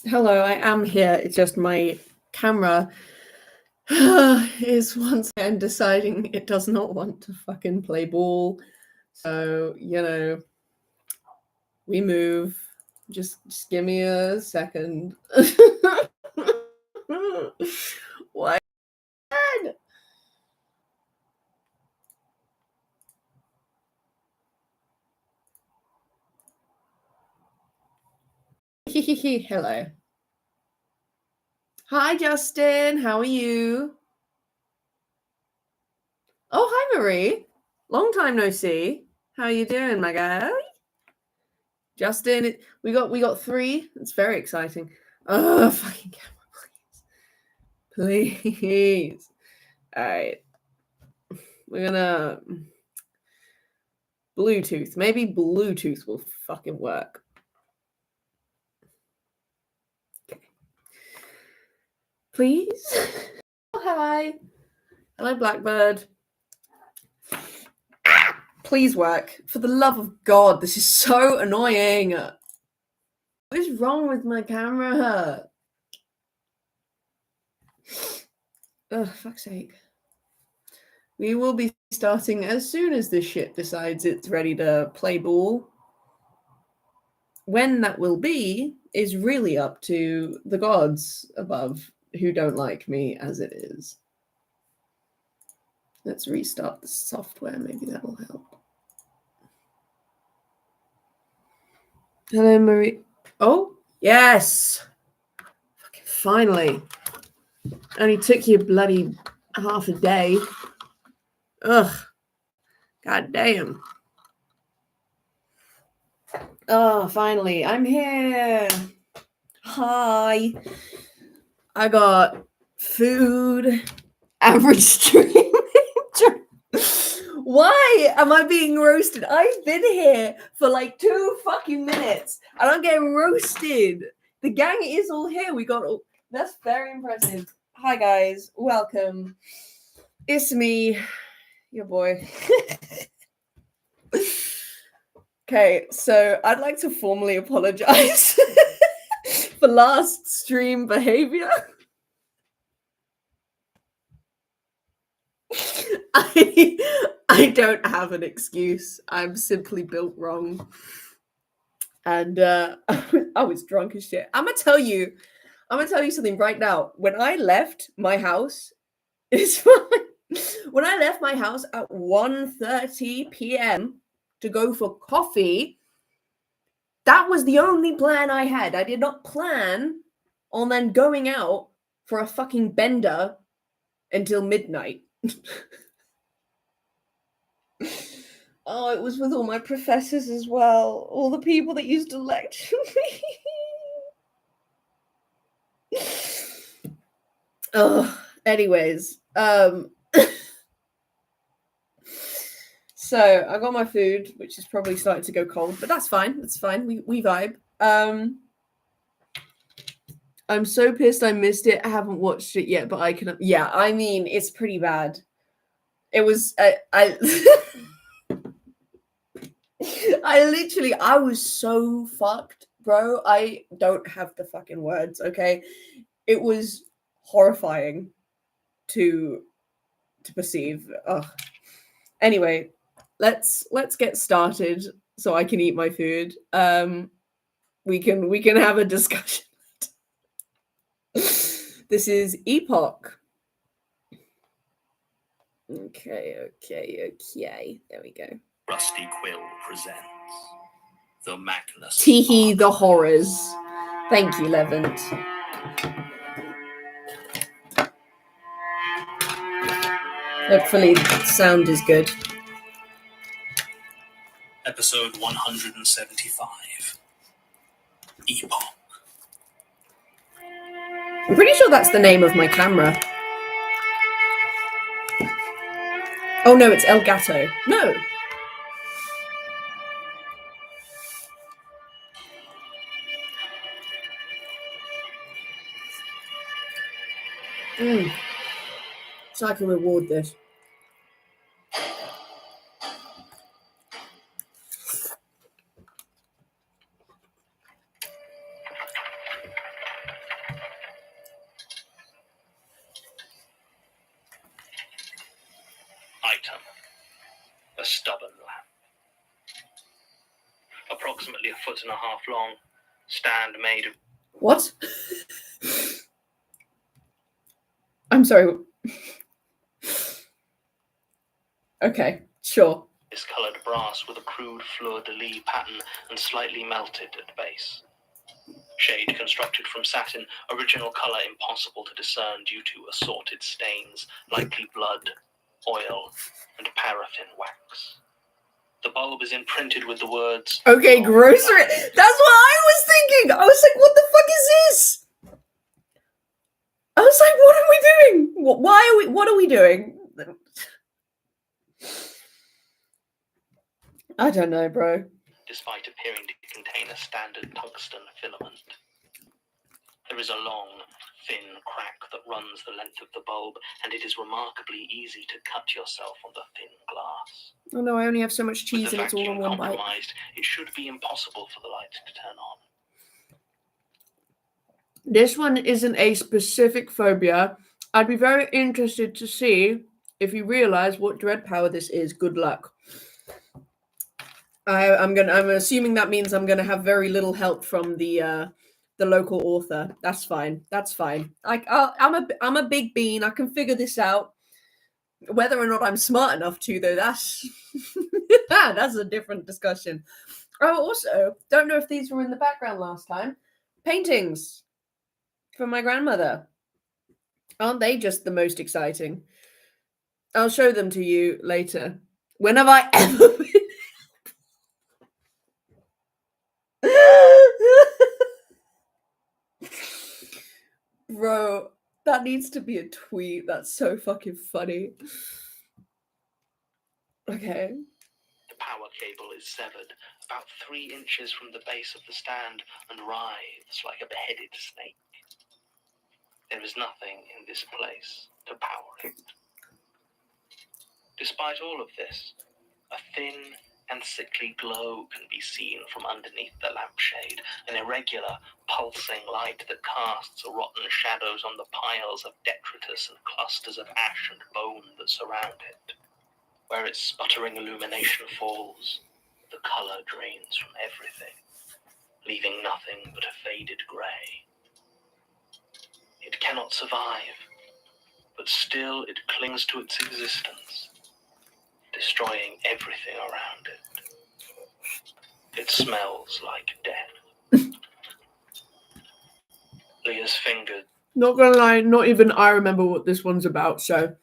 Hello, I am here. It's just my camera is once again deciding it does not want to fucking play ball. So, we move. Just give me a second. Why? Hello. Hi, Justin. How are you? Oh, hi, Marie. Long time no see. How are you doing, my guy? Justin, we got three. It's very exciting. Oh, fucking camera, please. All right, we're gonna Bluetooth. Maybe Bluetooth will fucking work. Okay. Please. Oh, hi. Hello, Blackbird. Please work. For the love of God, this is so annoying. What is wrong with my camera? Ugh, fuck's sake. We will be starting as soon as this shit decides it's ready to play ball. When that will be is really up to the gods above who don't like me as it is. Let's restart the software. Maybe that will help. Hello, Marie. Oh, yes. Fucking finally. Only took you bloody half a day. Ugh. God damn. Oh, finally. I'm here. Hi. I got food. Average stream. Why am I being roasted? I've been here for like 2 fucking minutes. I don't get roasted. The gang is all here. We got all. That's very impressive. Hi guys, welcome. It's me, your boy. Okay, so I'd like to formally apologize for last stream behavior. I don't have an excuse. I'm simply built wrong. And I was drunk as shit. I'm gonna tell you something right now. When I left my house, it's fine. When I left my house at 1:30 p.m. to go for coffee, that was the only plan I had. I did not plan on then going out for a fucking bender until midnight. Oh, it was with all my professors as well. All the people that used to lecture me. Oh, anyways, so I got my food, which is probably starting to go cold, but that's fine. It's fine. We vibe. I'm so pissed I missed it. I haven't watched it yet, but I can. Yeah, I mean, it's pretty bad. It was. I I was so fucked, bro. I don't have the fucking words. Okay, it was horrifying to perceive. Ugh. Anyway, let's get started so I can eat my food. We can have a discussion. This is Epoch. Okay. There we go. Rusty Quill presents the Magnus. Teehee the horrors. Thank you, Levant. Hopefully the sound is good. Episode 175. Epoch. I'm pretty sure that's the name of my camera. Oh no, it's El Gato. No. So I can reward this. a stubborn lamp. Approximately 1.5 feet long, stand made of... What? I'm sorry. Okay, sure. Discolored brass with a crude fleur-de-lis pattern and slightly melted at base. Shade constructed from satin, original color impossible to discern due to assorted stains, likely blood, oil, and paraffin wax. The bulb is imprinted with the words... Okay, grocery. That's what I was thinking. I was like, what the fuck is this? I was like, what are we doing? What are we doing? I don't know, bro. Despite appearing to contain a standard tungsten filament. There is a long, thin crack that runs the length of the bulb, and it is remarkably easy to cut yourself on the thin glass. Oh no, I only have so much cheese With the and it's all in vacuum one bite. compromised, it should be impossible for the light to turn on. This one isn't a specific phobia. I'd be very interested to see if you realize what dread power this is. Good luck. I'm assuming that means I'm gonna have very little help from the local author. That's fine. That's fine. I'm a big bean. I can figure this out. Whether or not I'm smart enough to, though, that's that's a different discussion. Oh, also, don't know if these were in the background last time. Paintings from my grandmother. Aren't they just the most exciting? I'll show them to you later. When have I ever been? Bro, that needs to be a tweet. That's so fucking funny. Okay. The power cable is severed about 3 inches from the base of the stand and writhes like a beheaded snake. There is nothing in this place to power it. Despite all of this, a thin and sickly glow can be seen from underneath the lampshade, an irregular, pulsing light that casts rotten shadows on the piles of detritus and clusters of ash and bone that surround it. Where its sputtering illumination falls, the color drains from everything, leaving nothing but a faded grey. It cannot survive, but still it clings to its existence, destroying everything around it. It smells like death. Leah's fingers... Not gonna lie, not even I remember what this one's about, so...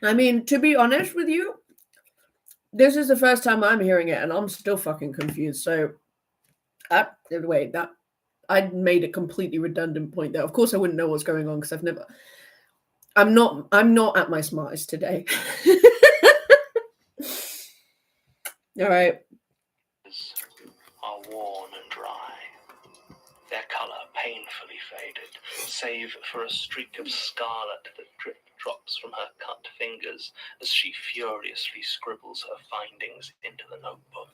I mean, to be honest with you, this is the first time I'm hearing it, and I'm still fucking confused, so... wait, that... I made a completely redundant point there. Of course I wouldn't know what's going on, because I've never... I'm not at my smartest today. All right. Are worn and dry, their color painfully faded, save for a streak of scarlet that drops from her cut fingers as she furiously scribbles her findings into the notebook.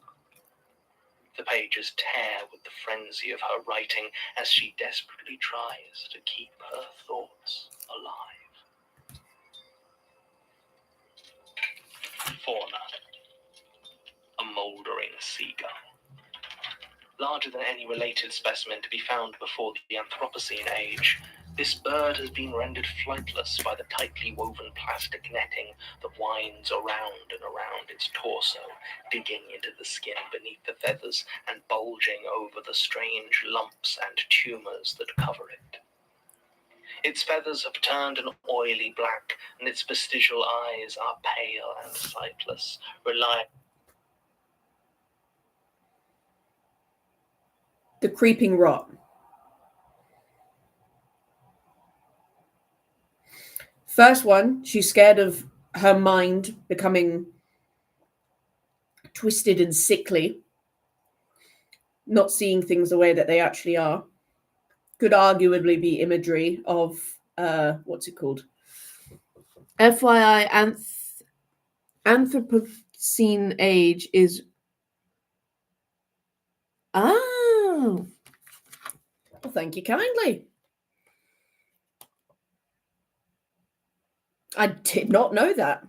The pages tear with the frenzy of her writing as she desperately tries to keep her thoughts alive. Fauna. A mouldering seagull. Larger than any related specimen to be found before the Anthropocene age, this bird has been rendered flightless by the tightly woven plastic netting that winds around and around its torso, digging into the skin beneath the feathers and bulging over the strange lumps and tumors that cover it. Its feathers have turned an oily black, and its vestigial eyes are pale and sightless, relying... The creeping rot. First one, she's scared of her mind becoming twisted and sickly, not seeing things the way that they actually are. Could arguably be imagery of what's it called? FYI, Anthropocene age is... Oh. Well, thank you kindly. I did not know that.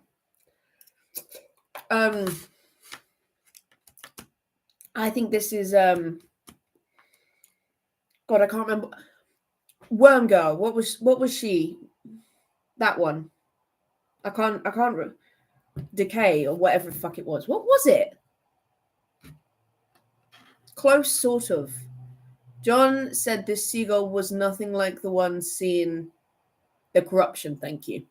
I think this is God, I can't remember. Worm Girl. What was she? That one. I can't Decay or whatever the fuck it was. What was it? Close, sort of. John said this seagull was nothing like the one seen. The Corruption. Thank you.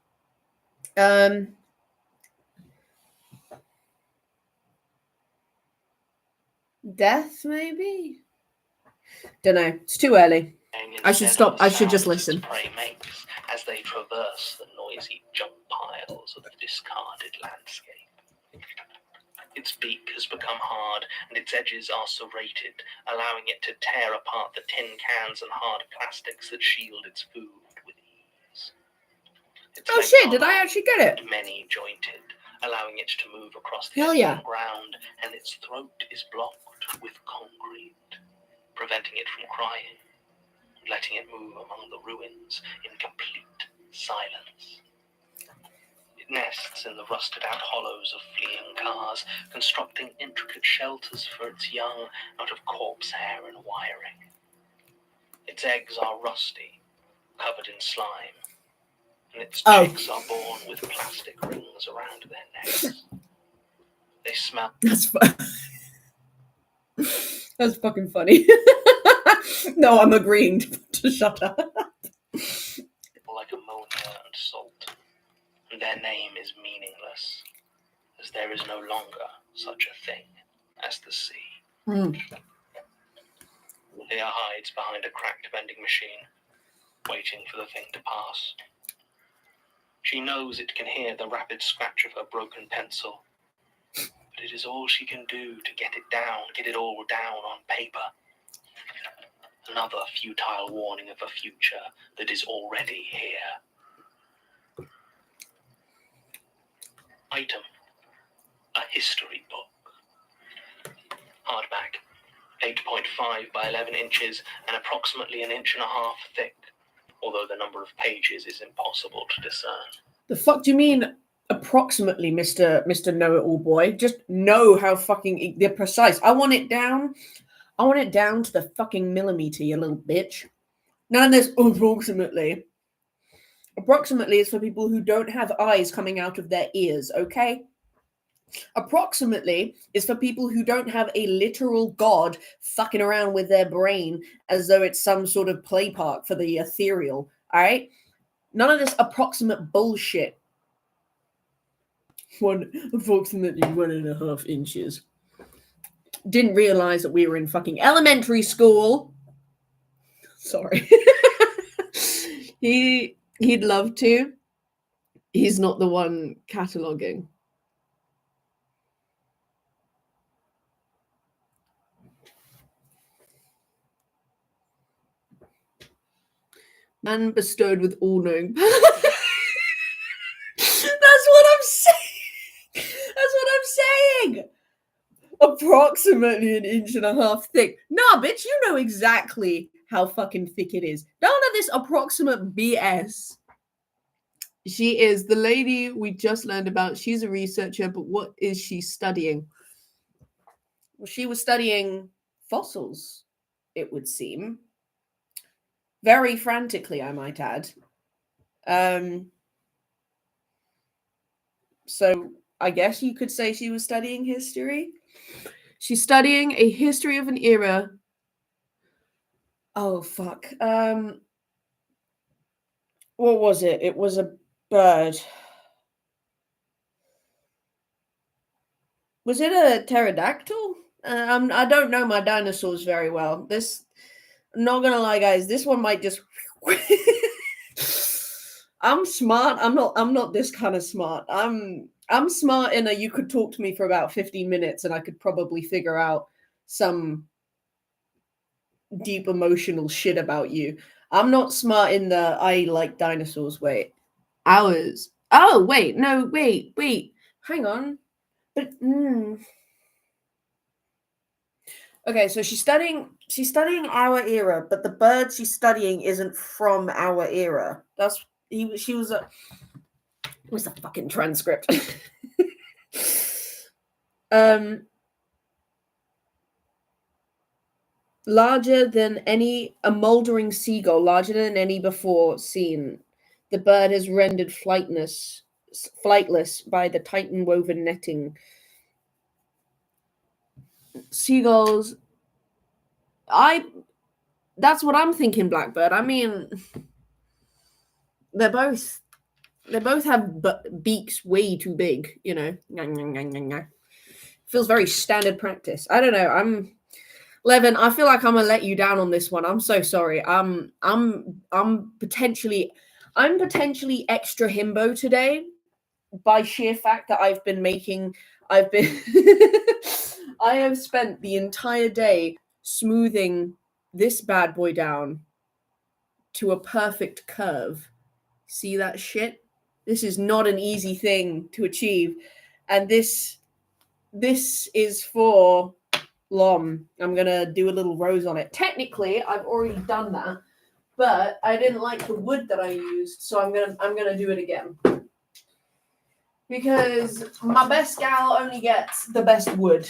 Death, maybe. Don't know. It's too early. I should stop. I should just listen. Prey makes as they traverse the noisy junk piles of the discarded landscape. Its beak has become hard, and its edges are serrated, allowing it to tear apart the tin cans and hard plastics that shield its food with ease. Oh shit! Did I actually get it? Many jointed, allowing it to move across the ground, and its throat is blocked with concrete, preventing it from crying, and letting it move among the ruins in complete silence. It nests in the rusted-out hollows of fleeing cars, constructing intricate shelters for its young out of corpse hair and wiring. Its eggs are rusty, covered in slime, and its chicks are born with plastic rings around their necks. They smell. That's fucking funny. No, I'm agreeing to shut up. Like ammonia and salt. And their name is meaningless, as there is no longer such a thing as the sea. Leah hides behind a cracked vending machine, waiting for the thing to pass. She knows it can hear the rapid scratch of her broken pencil, but it is all she can do to get it all down on paper. Another futile warning of a future that is already here. Item: a history book. Hardback, 8.5 by 11 inches and approximately 1.5 inches thick, although the number of pages is impossible to discern. The fuck do you mean approximately, Mr. Know-it-all boy? Just know how fucking they're precise. I want it down to the fucking millimeter, you little bitch. None of this approximately. Approximately is for people who don't have eyes coming out of their ears, okay? Approximately is for people who don't have a literal god fucking around with their brain as though it's some sort of play park for the ethereal, alright? None of this approximate bullshit. Approximately 1.5 inches. Didn't realize that we were in fucking elementary school. Sorry. He'd love to. He's not the one cataloging. Man bestowed with all-knowing. That's what I'm saying. That's what I'm saying. Approximately 1.5 inches thick. Nah, bitch, you know exactly how fucking thick it is. None of this approximate BS. She is the lady we just learned about. She's a researcher, but what is she studying? Well, she was studying fossils, it would seem. Very frantically, I might add. So I guess you could say she was studying history. She's studying a history of an era. Oh, fuck. What was it? It was a bird. Was it a pterodactyl? I don't know my dinosaurs very well. I'm not gonna lie, guys. This one might just. I'm smart. I'm not this kind of smart. I'm smart in a you could talk to me for about 15 minutes and I could probably figure out some deep emotional shit about you. I'm not smart in the I like dinosaurs way. Hours. Oh, wait. No, wait. Hang on. But okay, so she's studying our era, but the bird she's studying isn't from our era. She was a what's the fucking transcript? larger than a mouldering seagull, larger than any before seen. The bird is rendered flightless by the titan woven netting. Seagulls, I that's what I'm thinking, Blackbird. I mean, they're both they both have beaks way too big, you know. Feels very standard practice. I don't know. Levin, I feel like I'm gonna let you down on this one. I'm so sorry. I'm potentially extra himbo today by sheer fact that I've been I have spent the entire day smoothing this bad boy down to a perfect curve. See that shit? This is not an easy thing to achieve. And this is for Lom. I'm gonna do a little rose on it. Technically, I've already done that, but I didn't like the wood that I used, so I'm gonna do it again. Because my best gal only gets the best wood.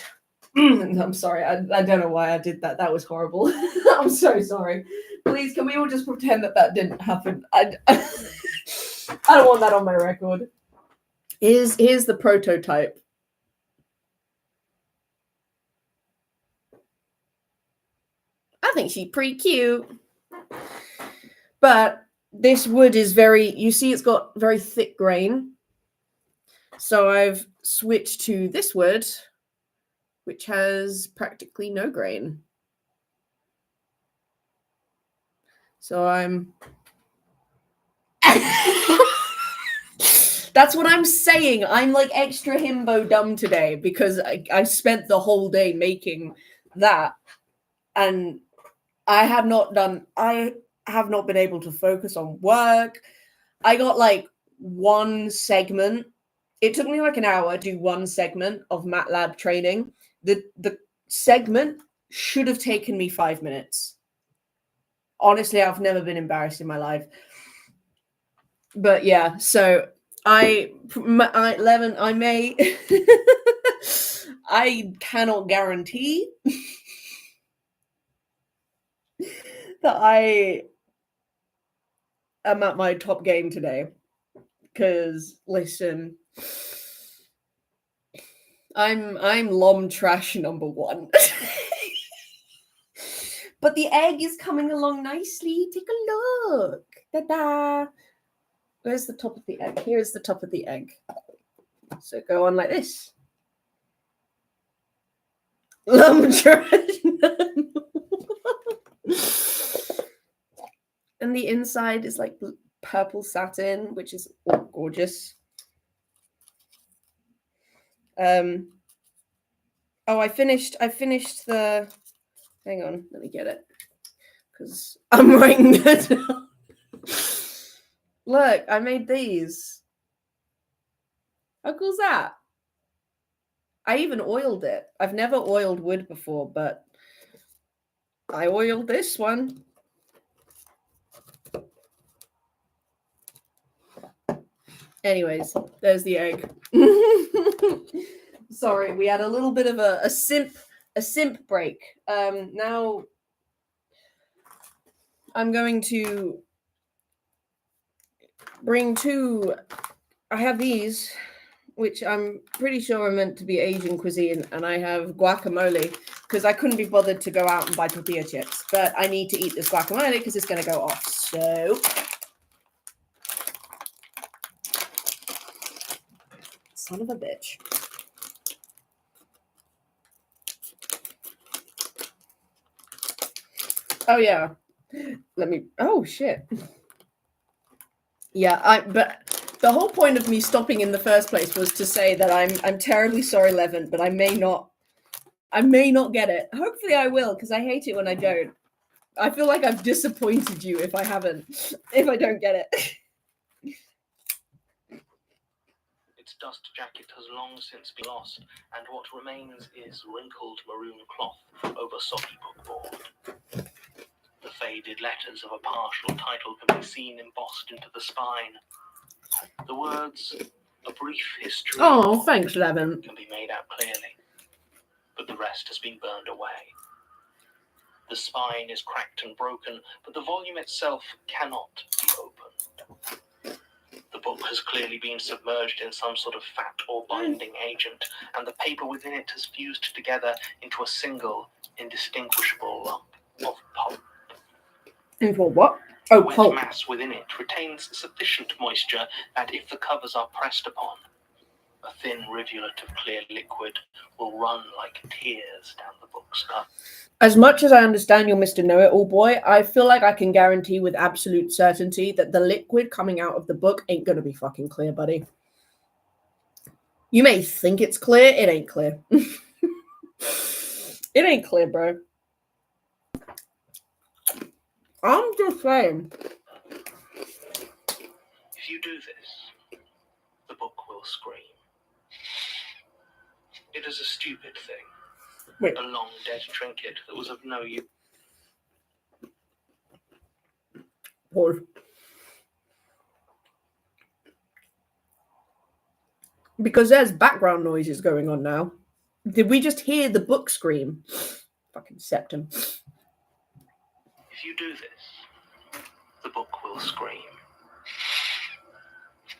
I'm sorry, I don't know why I did that. That was horrible. I'm so sorry. Please, can we all just pretend that didn't happen? I don't want that on my record. Here's the prototype. I think she's pretty cute. But this wood is you see it's got very thick grain. So I've switched to this wood, which has practically no grain. So I'm... That's what I'm saying. I'm like extra himbo dumb today because I spent the whole day making that. And I have not been able to focus on work. I got like one segment. It took me like an hour to do one segment of MATLAB training. The segment should have taken me 5 minutes. Honestly, I've never been embarrassed in my life. But yeah, so I may I cannot guarantee that I am at my top game today. Because listen, I'm Lom trash number 1. But the egg is coming along nicely. Take a look. Ta-da! Where's the top of the egg? Here's the top of the egg. So go on like this. Lom trash. And the inside is like purple satin, which is gorgeous. Oh, I finished the... Hang on, let me get it. Because I'm writing it down. Look, I made these. How cool's that? I even oiled it. I've never oiled wood before, but I oiled this one. Anyways, there's the egg. Sorry, we had a little bit of a simp break. Now I'm going to bring two. I have these, which I'm pretty sure are meant to be Asian cuisine, and I have guacamole because I couldn't be bothered to go out and buy tortilla chips, but I need to eat this guacamole because it's going to go off. So son of a bitch. Oh yeah. Oh shit. Yeah, but the whole point of me stopping in the first place was to say that I'm terribly sorry, Levin, but I may not get it. Hopefully I will, because I hate it when I don't. I feel like I've disappointed you if I don't get it. Its dust jacket has long since been lost, and what remains is wrinkled maroon cloth over soggy bookboard. The faded letters of a partial title can be seen embossed into the spine. The words, "A Brief History," oh, thanks, Levin, can be made out clearly, but the rest has been burned away. The spine is cracked and broken, but the volume itself cannot be opened. The book has clearly been submerged in some sort of fat or binding agent, and the paper within it has fused together into a single, indistinguishable lump of pulp. Into what? Oh, the wet pulp. mass within it retains sufficient moisture that if the covers are pressed upon, a thin rivulet of clear liquid will run like tears down the book's cover. As much as I understand you're Mr. Know-It-All boy, I feel like I can guarantee with absolute certainty that the liquid coming out of the book ain't gonna be fucking clear, buddy. You may think it's clear, it ain't clear. It ain't clear, bro. I'm just saying. If you do this, the book will scream. It is a stupid thing. Wait. A long dead trinket that was of no use. Pause. Because there's background noises going on now. Did we just hear the book scream? Fucking septum. If you do this, the book will scream.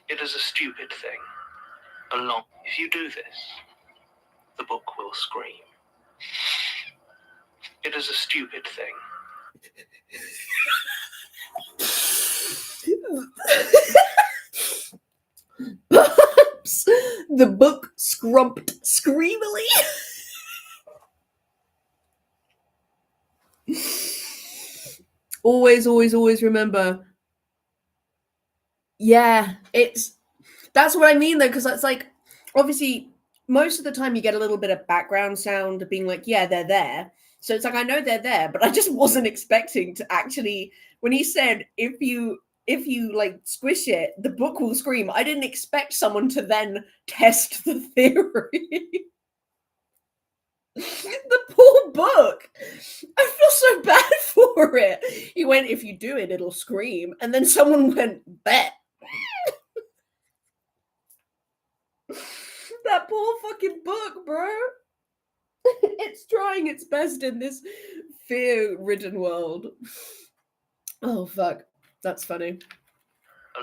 It is a stupid thing. If you do this, the book will scream. It is a stupid thing. Perhaps the book scrumped screamily. Always remember. Yeah, that's what I mean though, because it's like, obviously, most of the time you get a little bit of background sound being like, yeah, they're there. So it's like, I know they're there, but I just wasn't expecting to actually, when he said, if you like squish it, the book will scream, I didn't expect someone to then test the theory. The poor book. I feel so bad for it. He went, if you do it, it'll scream. And then someone went, bet. That poor fucking book, bro. It's trying its best in this fear-ridden world. Oh, fuck. That's funny.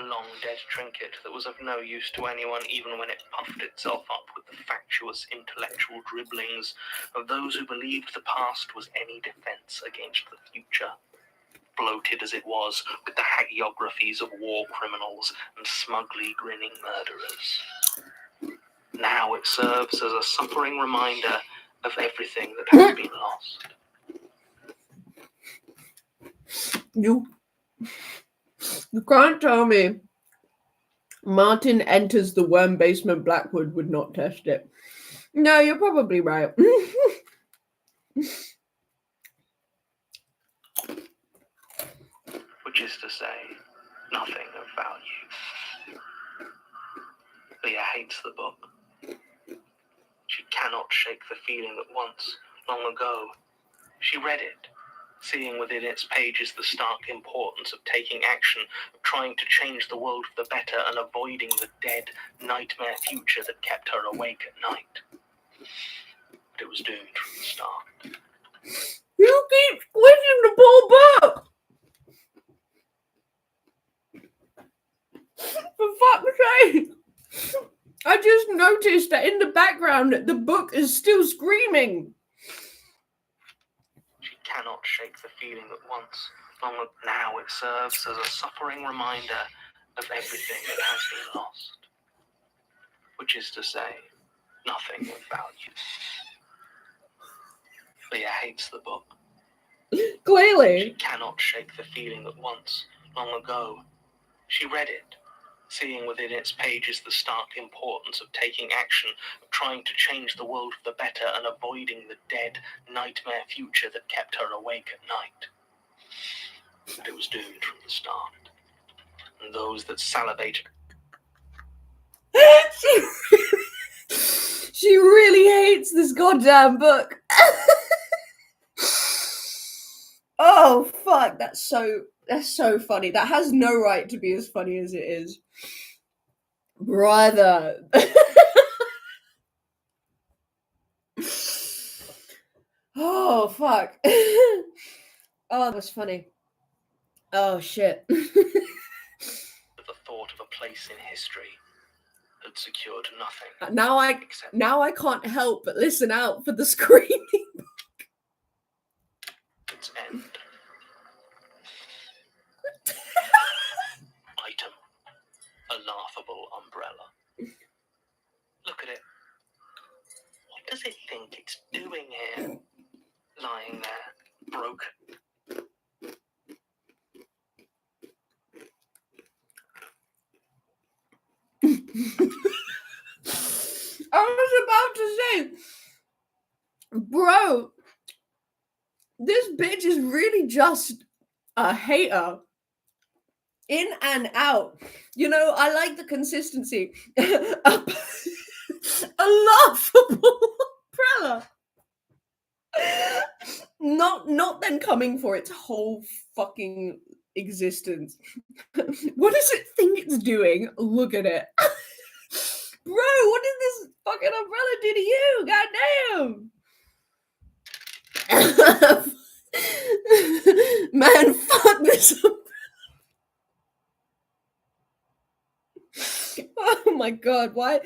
A long dead trinket that was of no use to anyone even when it puffed itself up with the fatuous intellectual dribblings of those who believed the past was any defense against the future. Bloated as it was with the hagiographies of war criminals and smugly grinning murderers. Now it serves as a suffering reminder of everything that has been lost. You can't tell me Martin enters the worm basement Blackwood would not test it. No, you're probably right. Which is to say, nothing of value. Leah hates the book. She cannot shake the feeling that once, long ago, she read it, seeing within its pages the stark importance of taking action, of trying to change the world for the better and avoiding the dead, nightmare future that kept her awake at night. But it was doomed from the start. You keep squishing the poor book! For fuck's sake! I just noticed that in the background, the book is still screaming. She cannot shake the feeling that once, long ago, now it serves as a suffering reminder of everything that has been lost. Which is to say, nothing of value. Leah hates the book. Clearly. She cannot shake the feeling that once, long ago, she read it, seeing within its pages the stark importance of taking action, of trying to change the world for the better and avoiding the dead, nightmare future that kept her awake at night. But it was doomed from the start. And those that salivated... She really hates this goddamn book. Oh, fuck. That's so funny. That has no right to be as funny as it is. Brother. Oh, fuck. Oh, that was funny. Oh, shit. The thought of a place in history had secured nothing except Now I can't help but listen out for the screaming. its end. Item: a laughable umbrella. Look at it. What does it think it's doing here? Lying there, broken. I was about to say, bro, this bitch is really just a hater. In and out. You know, I like the consistency. A laughable umbrella. Not then coming for its whole fucking existence. What does it think it's doing? Look at it. Bro, what did this fucking umbrella do to you? Goddamn. Man, fuck this umbrella. Oh my god, why?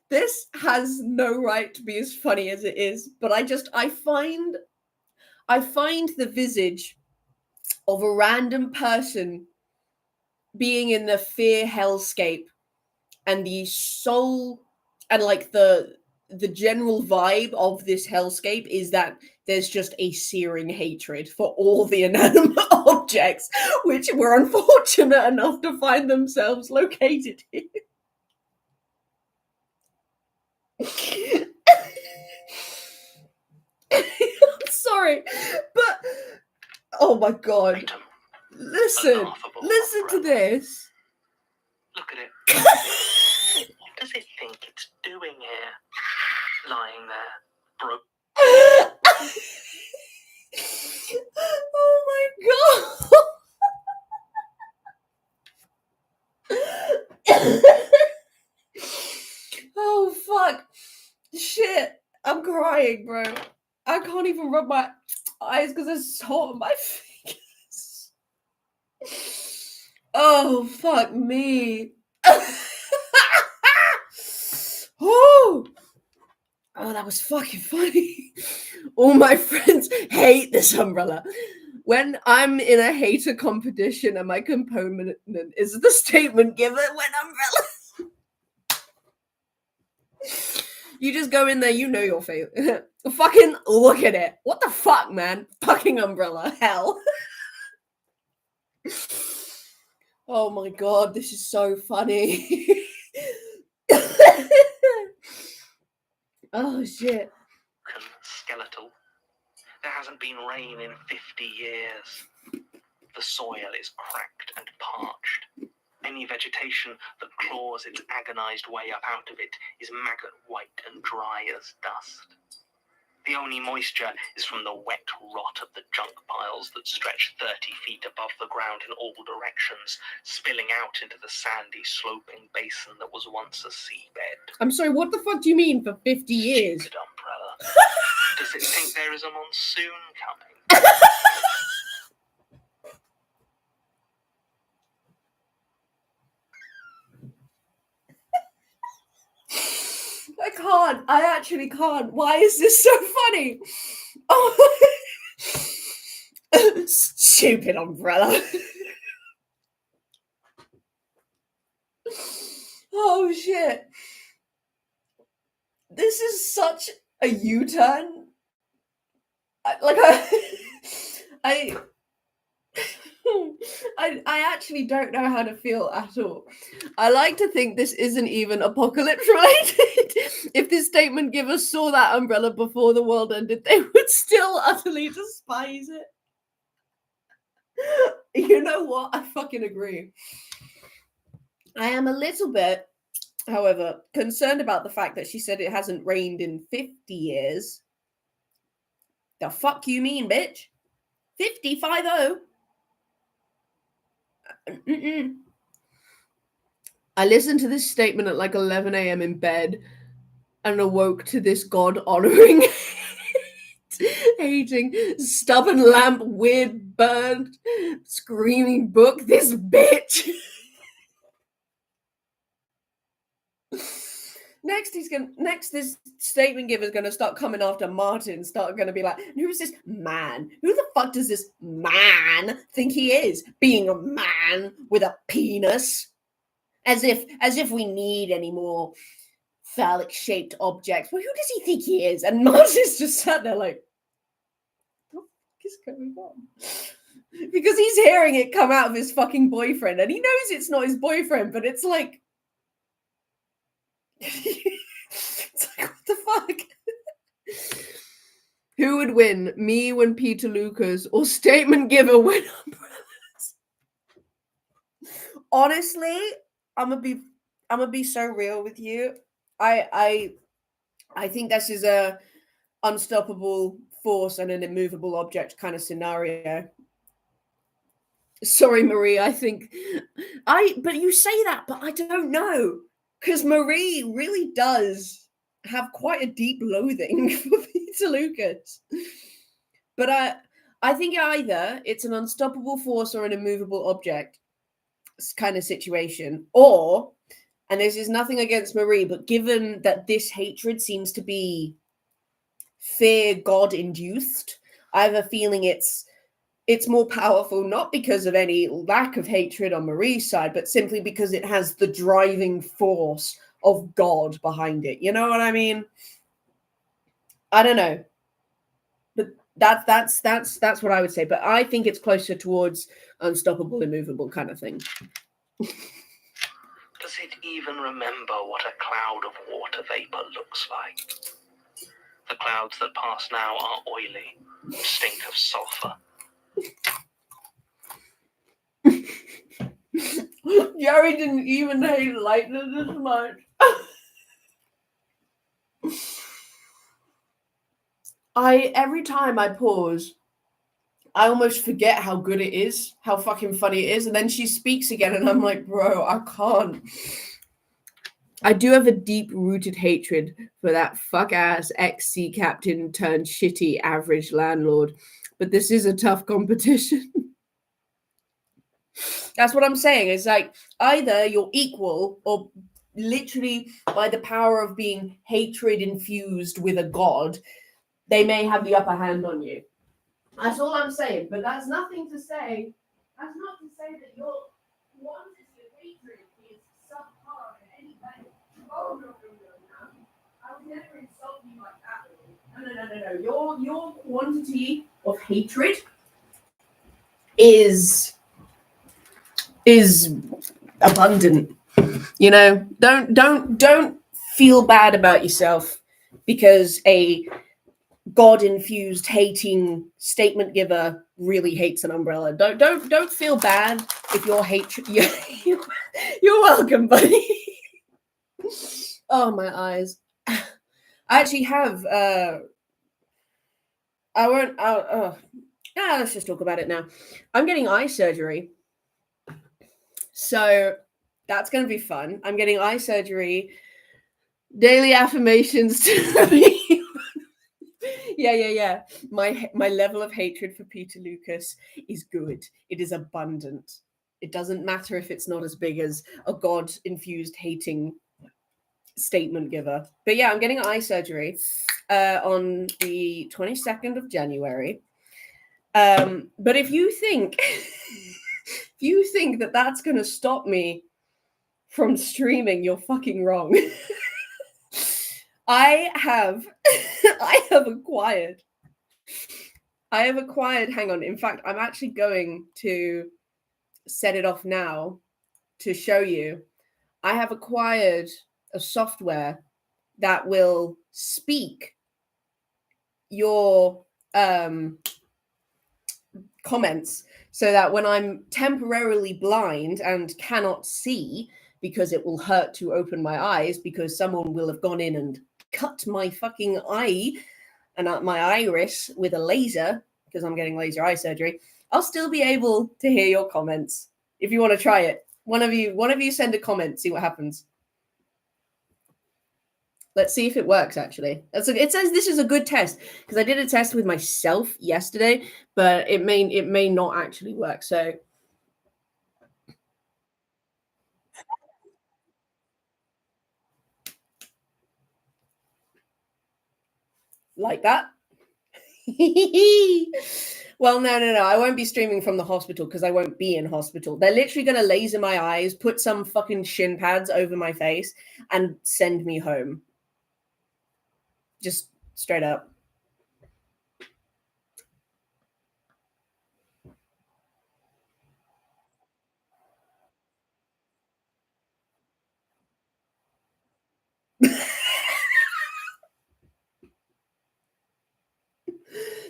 This has no right to be as funny as it is, but I find the visage of a random person being in the fear hellscape and the soul and like the general vibe of this hellscape is that there's just a searing hatred for all the inanimate objects which were unfortunate enough to find themselves located here. I'm sorry, but oh my god. Item: Listen to this. Look at it. What does it think it's doing here? Lying there, broken. Oh my god. Oh fuck. Shit. I'm crying, bro. I can't even rub my eyes because there's salt on my fingers. Oh fuck me. Oh, that was fucking funny. All my friends hate this umbrella. When I'm in a hater competition and my component is the statement given when umbrella. You just go in there, you know your favorite. Fucking look at it. What the fuck, man? Fucking umbrella. Hell. Oh my god, this is so funny. Oh shit. Skeletal. There hasn't been rain in 50 years. The soil is cracked and parched. Any vegetation that claws its agonized way up out of it is maggot white and dry as dust. The only moisture is from the wet rot of the junk piles that stretch 30 feet above the ground in all directions, spilling out into the sandy, sloping basin that was once a seabed. I'm sorry, what the fuck do you mean for 50 years? Stupid umbrella. Does it think there is a monsoon coming? I can't. I actually can't. Why is this so funny? Oh, stupid umbrella. Oh shit. This is such a U-turn. I actually don't know how to feel at all. I like to think this isn't even apocalypse related. If this statement giver saw that umbrella before the world ended, they would still utterly despise it. You know what? I fucking agree. I am a little bit, however, concerned about the fact that she said it hasn't rained in 50 years. The fuck you mean, bitch? 50, 50. I listened to this statement at like 11 a.m. in bed and awoke to this God honoring hating, stubborn lamp, weird bird, screaming book, this bitch. Next this statement giver is gonna start coming after Martin, start gonna be like, who's this man? Who the fuck does this man think he is? Being a man with a penis? As if we need any more phallic shaped objects. Well, who does he think he is? And Martin's just sat there like, what the fuck is going on? Because he's hearing it come out of his fucking boyfriend, and he knows it's not his boyfriend, but it's like, it's like, what the fuck? Who would win, me when Peter Lucas, or statement giver when umbrellas? Honestly, I'm gonna be so real with you. I think this is a unstoppable force and an immovable object kind of scenario. Sorry, Marie. But you say that, but I don't know. Because Marie really does have quite a deep loathing for Peter Lucas. But I think either it's an unstoppable force or an immovable object kind of situation. Or, and this is nothing against Marie, but given that this hatred seems to be fear God-induced, I have a feeling it's more powerful, not because of any lack of hatred on Marie's side, but simply because it has the driving force of God behind it. You know what I mean? I don't know. But that's what I would say. But I think it's closer towards unstoppable, immovable kind of thing. Does it even remember what a cloud of water vapor looks like? The clouds that pass now are oily, stink of sulfur. Jerry didn't even hate lightness as much. Every time I pause, I almost forget how good it is, how fucking funny it is, and then she speaks again, and I'm like, bro, I can't. I do have a deep-rooted hatred for that fuck-ass ex-sea captain turned shitty average landlord, but this is a tough competition. That's what I'm saying. It's like either you're equal or literally by the power of being hatred infused with a god, they may have the upper hand on you. That's all I'm saying. But that's nothing to say. That's not to say that your quantity of hatred is subpar in any way. Oh, no. I would never insult you like that. No. Your quantity of hatred is abundant. You know, don't feel bad about yourself because a God-infused hating statement giver really hates an umbrella. Don't feel bad if your hatred. You're welcome, buddy. Oh, my eyes. I actually have let's just talk about it now. I'm getting eye surgery. So that's going to be fun. I'm getting eye surgery. Daily affirmations to me. Yeah. My level of hatred for Peter Lucas is good. It is abundant. It doesn't matter if it's not as big as a God-infused hating statement giver. But yeah, I'm getting eye surgery on the 22nd of January. But if you think that that's going to stop me from streaming, you're fucking wrong. I have acquired, hang on. In fact, I'm actually going to set it off now to show you. I have acquired a software that will speak your comments so that when I'm temporarily blind and cannot see because it will hurt to open my eyes because someone will have gone in and cut my fucking eye and my iris with a laser because I'm getting laser eye surgery, I'll still be able to hear your comments. If you want to try it, one of you send a comment, see what happens. Let's see if it works, actually. It says this is a good test, because I did a test with myself yesterday, but it may not actually work. So like that. Well, no. I won't be streaming from the hospital because I won't be in hospital. They're literally going to laser my eyes, put some fucking shin pads over my face, and send me home. Just straight up.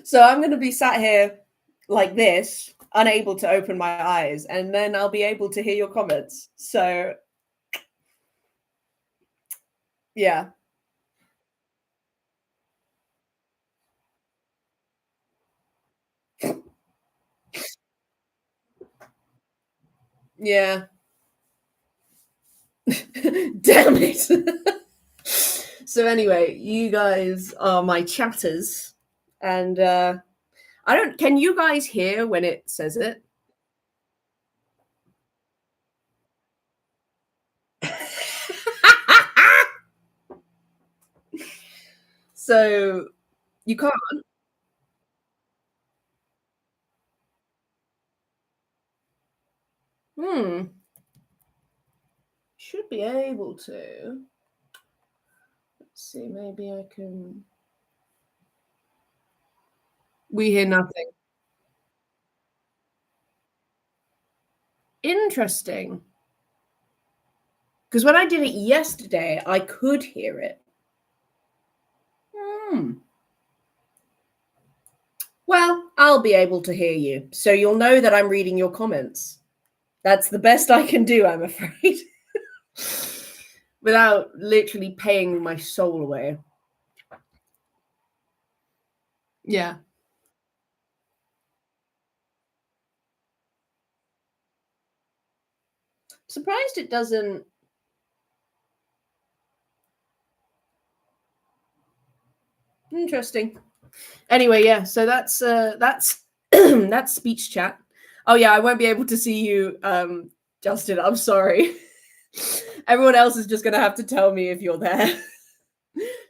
So I'm going to be sat here like this, unable to open my eyes, and then I'll be able to hear your comments. So, yeah. Yeah. Damn it. So anyway, you guys are my chatters, and I don't. Can you guys hear when it says it? So you can't. Hmm. Should be able to. Let's see. Maybe I can. We hear nothing. Interesting. Because when I did it yesterday, I could hear it. Hmm. Well, I'll be able to hear you, so you'll know that I'm reading your comments. That's the best I can do, I'm afraid. Without literally paying my soul away. Yeah. Surprised it doesn't. Interesting. Anyway, yeah, so that's that's speech chat. Oh yeah, I won't be able to see you, Justin. I'm sorry. Everyone else is just gonna have to tell me if you're there.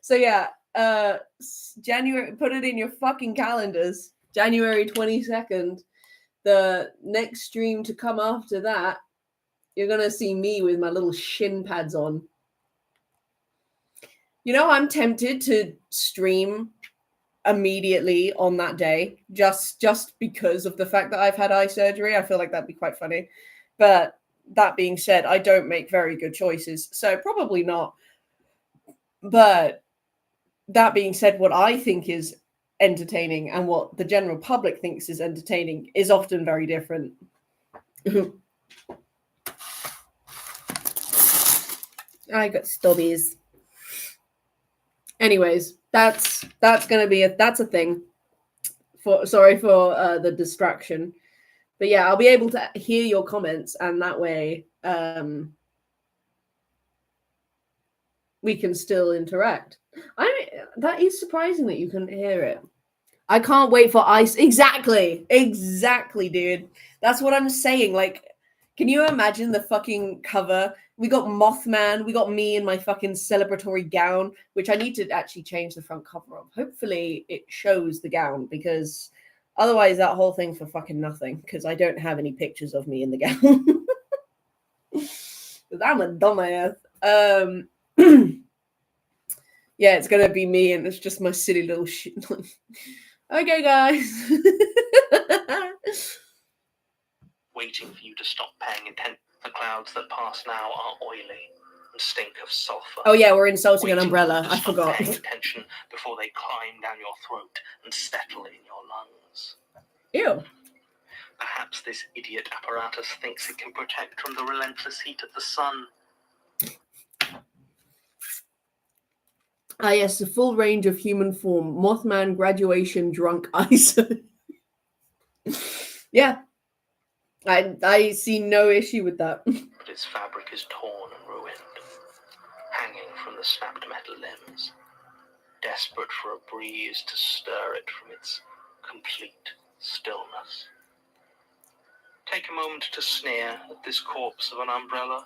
So yeah, January, put it in your fucking calendars. January 22nd. The next stream to come after that, you're gonna see me with my little shin pads on. You know, I'm tempted to stream immediately on that day, just because of the fact that I've had eye surgery. I feel like that'd be quite funny. But that being said, I don't make very good choices, so probably not. But that being said, what I think is entertaining and what the general public thinks is entertaining is often very different. I got stubbies. Anyways, that's gonna be that's a thing. For sorry for the distraction, but yeah, I'll be able to hear your comments, and that way we can still interact. That is surprising that you can hear it. I can't wait for ice. Exactly, dude. That's what I'm saying. Like, can you imagine the fucking cover? We got Mothman. We got me in my fucking celebratory gown, which I need to actually change the front cover of. Hopefully, it shows the gown, because otherwise, that whole thing for fucking nothing. Because I don't have any pictures of me in the gown. Because I'm a dumbass. Yeah, it's gonna be me, and it's just my silly little shit. Okay, guys. Waiting for you to stop paying attention. The clouds that pass now are oily and stink of sulfur. Oh yeah, we're insulting Waiting an umbrella. for you to I stop forgot. paying attention before they climb down your throat and settle in your lungs. Ew. Perhaps this idiot apparatus thinks it can protect from the relentless heat of the sun. Ah, yes, the full range of human form. Mothman graduation drunk ice. Yeah. I see no issue with that. But its fabric is torn and ruined, hanging from the snapped metal limbs, desperate for a breeze to stir it from its complete stillness. Take a moment to sneer at this corpse of an umbrella,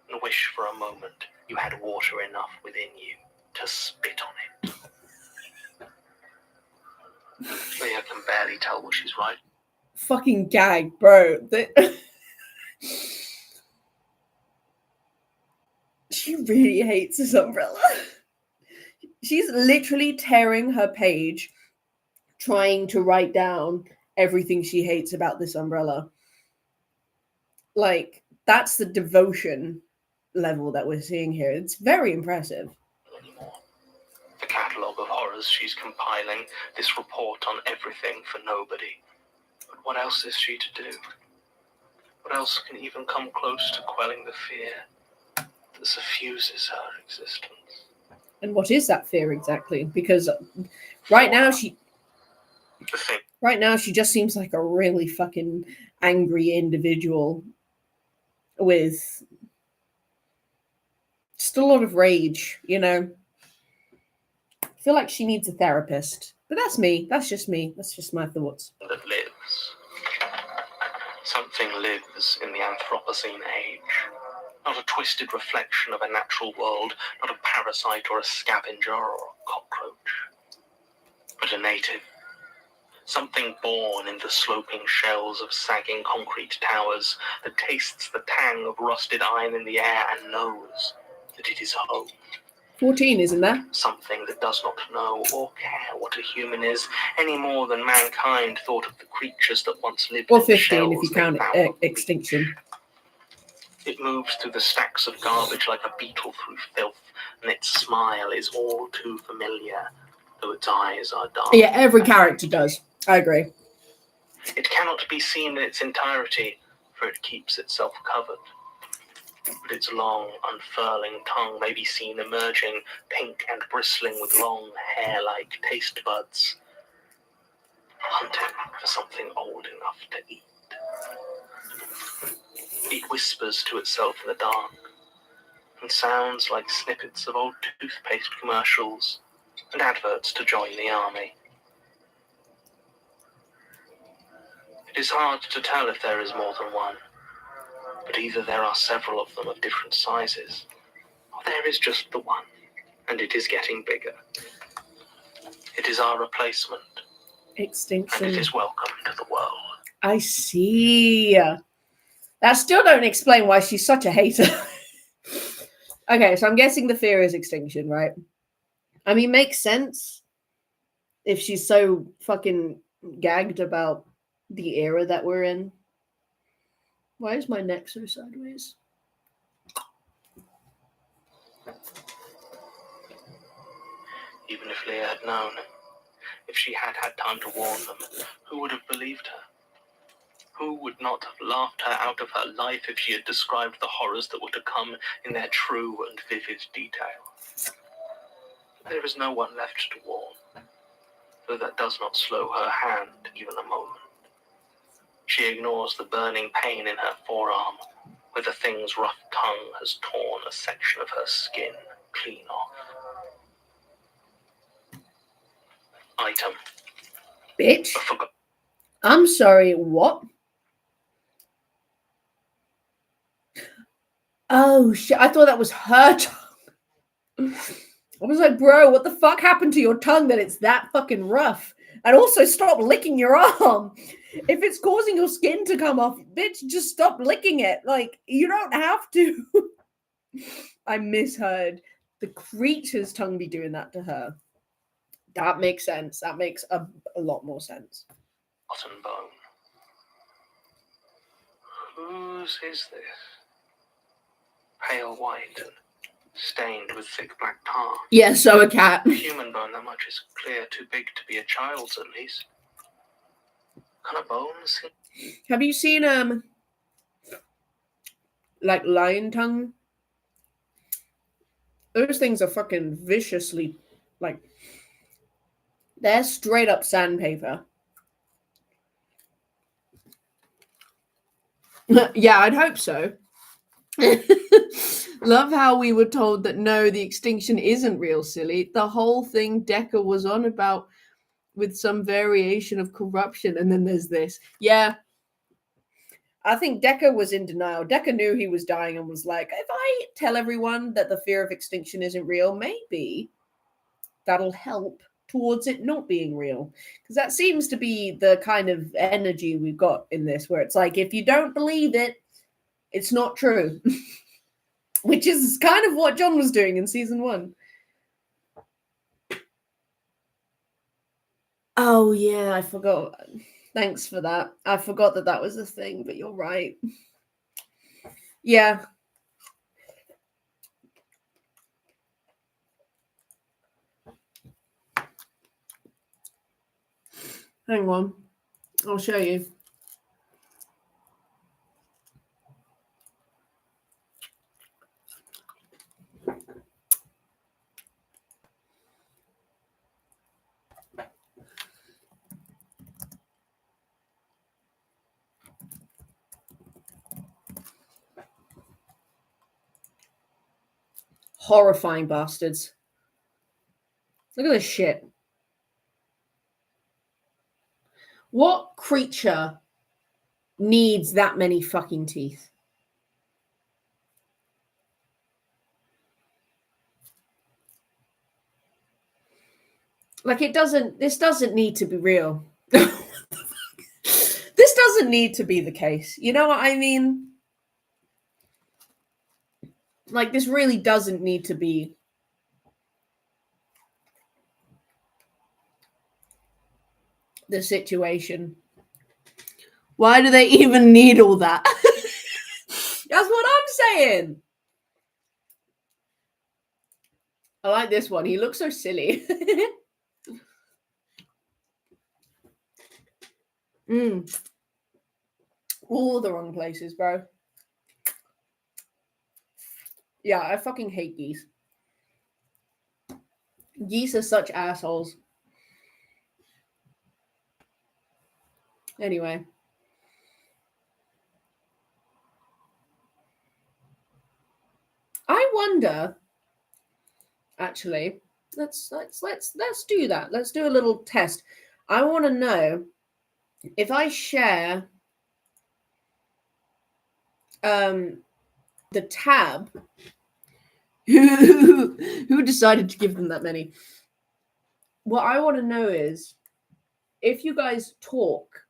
and wish for a moment you had water enough within you to spit on it. Leah can barely tell what she's writing. Fucking gag, bro. She really hates this umbrella. She's literally tearing her page, trying to write down everything she hates about this umbrella. Like, that's the devotion level that we're seeing here. It's very impressive. Anymore. The catalogue of horrors she's compiling, this report on everything for nobody. But what else is she to do? What else can even come close to quelling the fear that suffuses her existence? And what is that fear exactly? Because right now she just seems like a really fucking angry individual with just a lot of rage, you know? I feel like she needs a therapist. But that's me. That's just me. That's just my thoughts. That lives. Something lives in the Anthropocene age. Not a twisted reflection of a natural world, not a parasite or a scavenger or a cockroach, but a native. Something born in the sloping shells of sagging concrete towers that tastes the tang of rusted iron in the air and knows that it is home. 14, isn't there? Something that does not know or care what a human is any more than mankind thought of the creatures that once lived Or in the 15 shells if you they count found on the extinction. beach. It moves through the stacks of garbage like a beetle through filth, and its smile is all too familiar, though its eyes are dark. Yeah, every character does. I agree. It cannot be seen in its entirety, for it keeps itself covered. But its long, unfurling tongue may be seen emerging, pink and bristling with long, hair-like taste buds, hunting for something old enough to eat. It whispers to itself in the dark, and sounds like snippets of old toothpaste commercials and adverts to join the army. It is hard to tell if there is more than one, but either there are several of them of different sizes, or there is just the one, and it is getting bigger. It is our replacement, Extinction. and it is welcome to the world. I see. That still don't explain why she's such a hater. Okay, so I'm guessing the fear is extinction, right? I mean, makes sense if she's so fucking gagged about the era that we're in. Why is my neck so sideways? Even if Leah had known, if she had had time to warn them, who would have believed her? Who would not have laughed her out of her life if she had described the horrors that were to come in their true and vivid detail? There is no one left to warn, though that does not slow her hand even a moment. She ignores the burning pain in her forearm, where the thing's rough tongue has torn a section of her skin clean off. Item. Bitch. I'm sorry, what? Oh, shit. I thought that was her tongue. I was like, bro, what the fuck happened to your tongue that it's that fucking rough? And also, stop licking your arm. If it's causing your skin to come off, bitch, just stop licking it. Like, you don't have to. I misheard. The creature's tongue be doing that to her. That makes sense. That makes a lot more sense. Rotten bone. Whose is this? Pale white and stained with thick black tar. Yeah, so a cat. Human bone, that much is clear. Too big to be a child's, at least. Kind of bones? Have you seen like lion tongue? Those things are fucking viciously, like, they're straight up sandpaper. Yeah, I'd hope so. Love how we were told that no, the extinction isn't real, silly. The whole thing Decker was on about with some variation of corruption, and then there's this. Yeah, I think Decker was in denial. Decker knew he was dying and was like, if I tell everyone that the fear of extinction isn't real, maybe that'll help towards it not being real. Because that seems to be the kind of energy we've got in this, where it's like, if you don't believe it, it's not true. Which is kind of what John was doing in season 1. Oh, yeah, I forgot. Thanks for that. I forgot that that was a thing, but you're right. Yeah. Hang on. I'll show you. Horrifying bastards. Look at this shit. What creature needs that many fucking teeth? Like, this doesn't need to be real. This doesn't need to be the case. You know what I mean? Like, this really doesn't need to be the situation. Why do they even need all that? That's what I'm saying. I like this one. He looks so silly. All the wrong places, bro. Yeah, I fucking hate geese. Geese are such assholes. Anyway. I wonder, actually, let's do that. Let's do a little test. I want to know if I share the tab. Who decided to give them that many? What I want to know is if you guys talk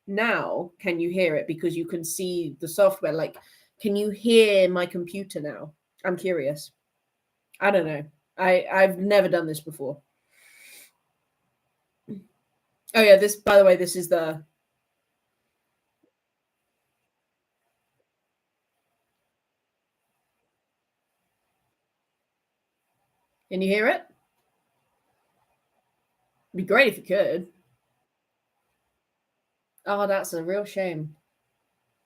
now, can you hear it? Because you can see the software. Like, can you hear my computer now? I'm curious. I don't know. I've never done this before. Oh yeah, this, by the way, this is the. Can you hear it? It'd be great if you could. Oh, that's a real shame.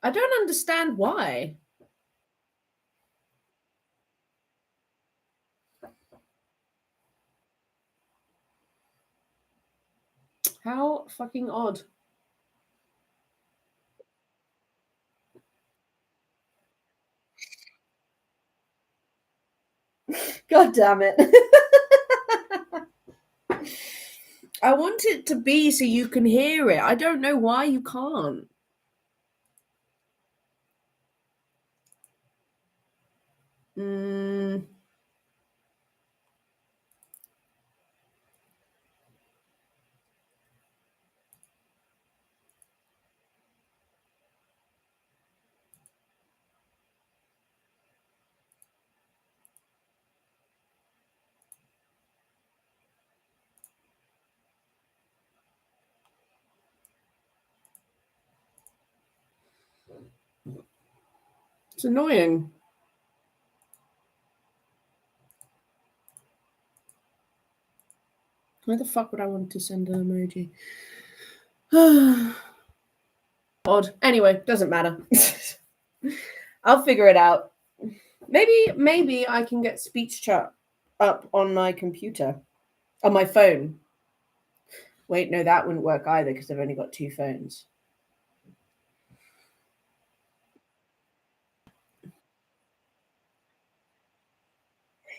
I don't understand why. How fucking odd. God damn it. I want it to be so you can hear it. I don't know why you can't. It's annoying. Why the fuck would I want to send an emoji? Odd. Anyway, doesn't matter. I'll figure it out. Maybe I can get speech chat up on my computer, on my phone. Wait, no, that wouldn't work either because I've only got 2 phones.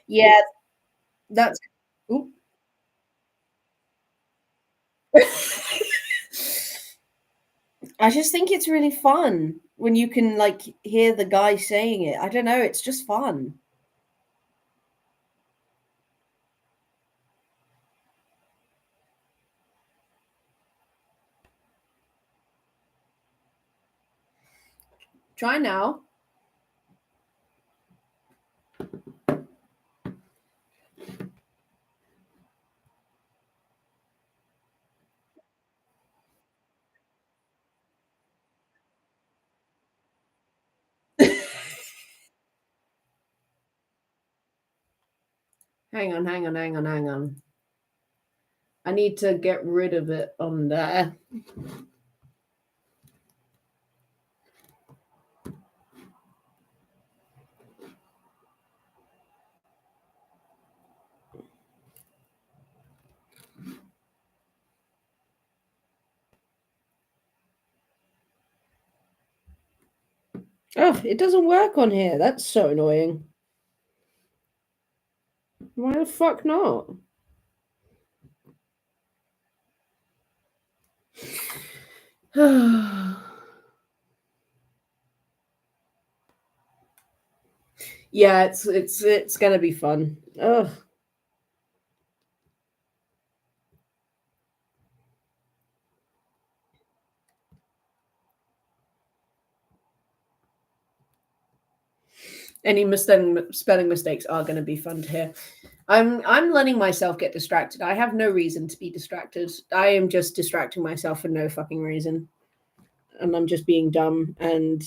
Yeah, that's. Oop. I just think it's really fun when you can like hear the guy saying it. I don't know, it's just fun. Try now. Hang on, hang on, hang on, hang on. I need to get rid of it on there. Oh, it doesn't work on here. That's so annoying. Why the fuck not? Yeah, it's gonna be fun. Ugh. Any spelling mistakes are going to be fun to hear. I'm letting myself get distracted. I have no reason to be distracted. I am just distracting myself for no fucking reason, and I'm just being dumb and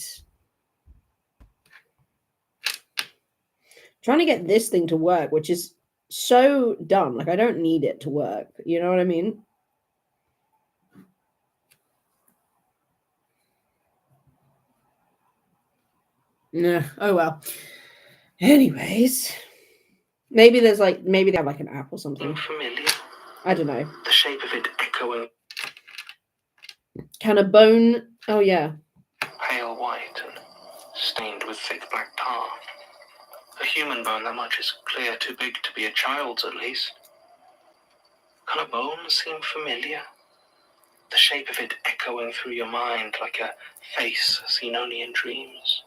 trying to get this thing to work, which is so dumb. Like I don't need it to work. You know what I mean? Yeah. Oh well. Anyways, maybe maybe they have like an app or something. Familiar. I don't know. The shape of it echoing. Can a bone? Oh yeah. Pale white and stained with thick black tar. A human bone that much is clear, too big to be a child's at least. Can a bone seem familiar? The shape of it echoing through your mind like a face seen only in dreams.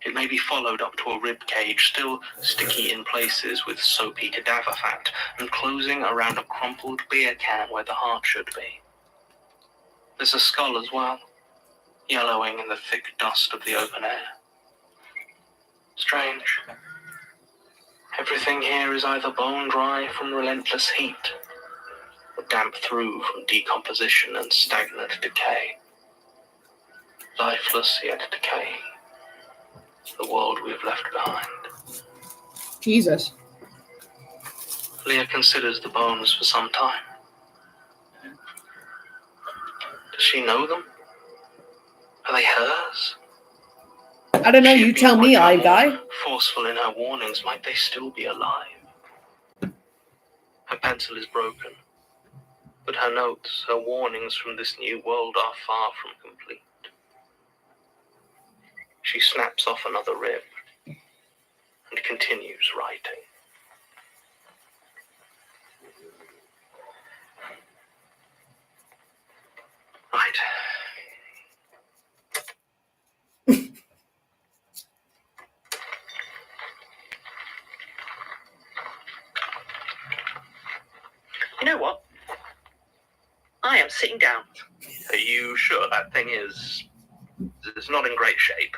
It may be followed up to a rib cage, still sticky in places with soapy cadaver fat, and closing around a crumpled beer can where the heart should be. There's a skull as well, yellowing in the thick dust of the open air. Strange. Everything here is either bone dry from relentless heat, or damp through from decomposition and stagnant decay. Lifeless yet decaying. The world we've left behind. Jesus. Leah considers the bones for some time. Does she know them? Are they hers? I don't know. You tell me, eye guy. Forceful in her warnings, might they still be alive? Her pencil is broken, but her notes, her warnings from this new world are far from complete. She snaps off another rib and continues writing. Right. You know what? I am sitting down. Are you sure that thing is not in great shape?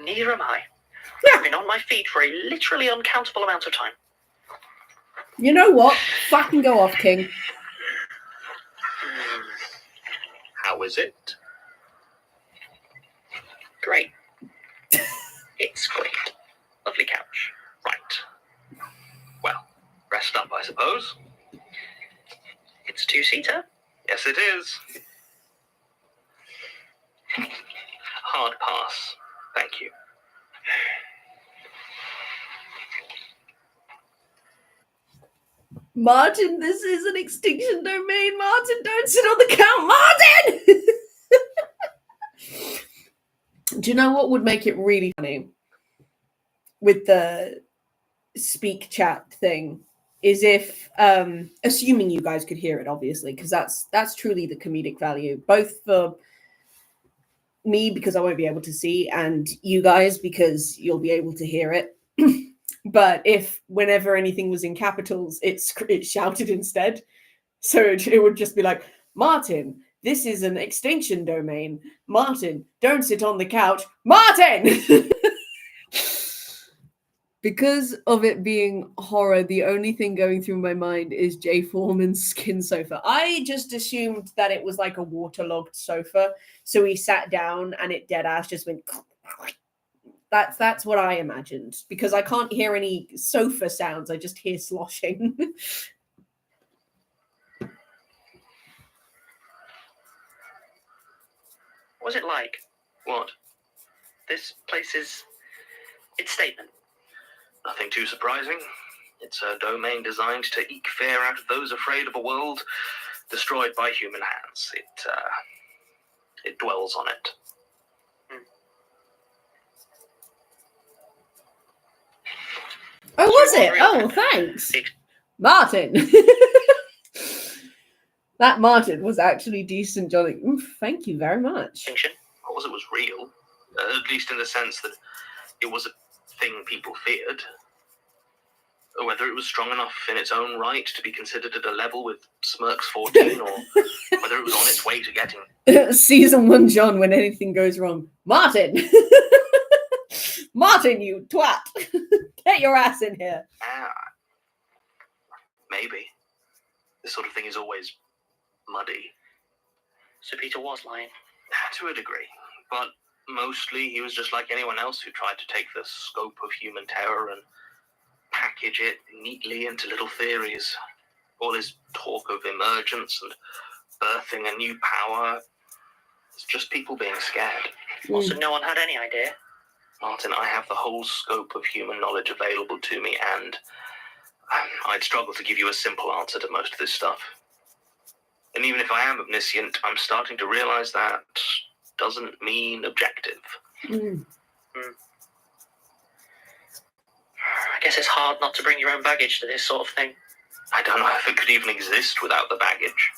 Neither am I. I've been on my feet for a literally uncountable amount of time. You know what? Fucking go off, King. How is it? Great. It's great. Lovely couch. Right. Well, rest up, I suppose. It's a two-seater? Yes, it is. Hard pass. Thank you. Martin, this is an extinction domain. Martin, don't sit on the count. Martin! Do you know what would make it really funny? With the speak chat thing is if, assuming you guys could hear it, obviously, because that's truly the comedic value, both for me because I won't be able to see, and you guys because you'll be able to hear it. But if whenever anything was in capitals, it's shouted instead, so it would just be like, Martin, this is an extinction domain. Martin, don't sit on the couch. Martin! Because of it being horror, the only thing going through my mind is Jay Foreman's skin sofa. I just assumed that it was like a waterlogged sofa. So he sat down and it dead ass just went. That's what I imagined. Because I can't hear any sofa sounds, I just hear sloshing. What's it like? What? This place is... its statement. Nothing too surprising. It's a domain designed to eke fear out of those afraid of a world destroyed by human hands. It dwells on it. Oh, was it? Oh, thanks. Martin. That Martin was actually decent, Johnny. Thank you very much. What was it was real? At least in the sense that it was a thing people feared. Whether it was strong enough in its own right to be considered at a level with Smirks 14, or whether it was on its way to getting... Season 1 John, when anything goes wrong. Martin! Martin, you twat! Get your ass in here. Maybe. This sort of thing is always muddy. So Peter was lying? To a degree. But mostly he was just like anyone else who tried to take the scope of human terror and package it neatly into little theories. All his talk of emergence and birthing a new power, it's just people being scared. So no one had any idea? Martin, I have the whole scope of human knowledge available to me, and I'd struggle to give you a simple answer to most of this stuff. And even if I am omniscient, I'm starting to realize that doesn't mean objective. I guess it's hard not to bring your own baggage to this sort of thing. I don't know if it could even exist without the baggage.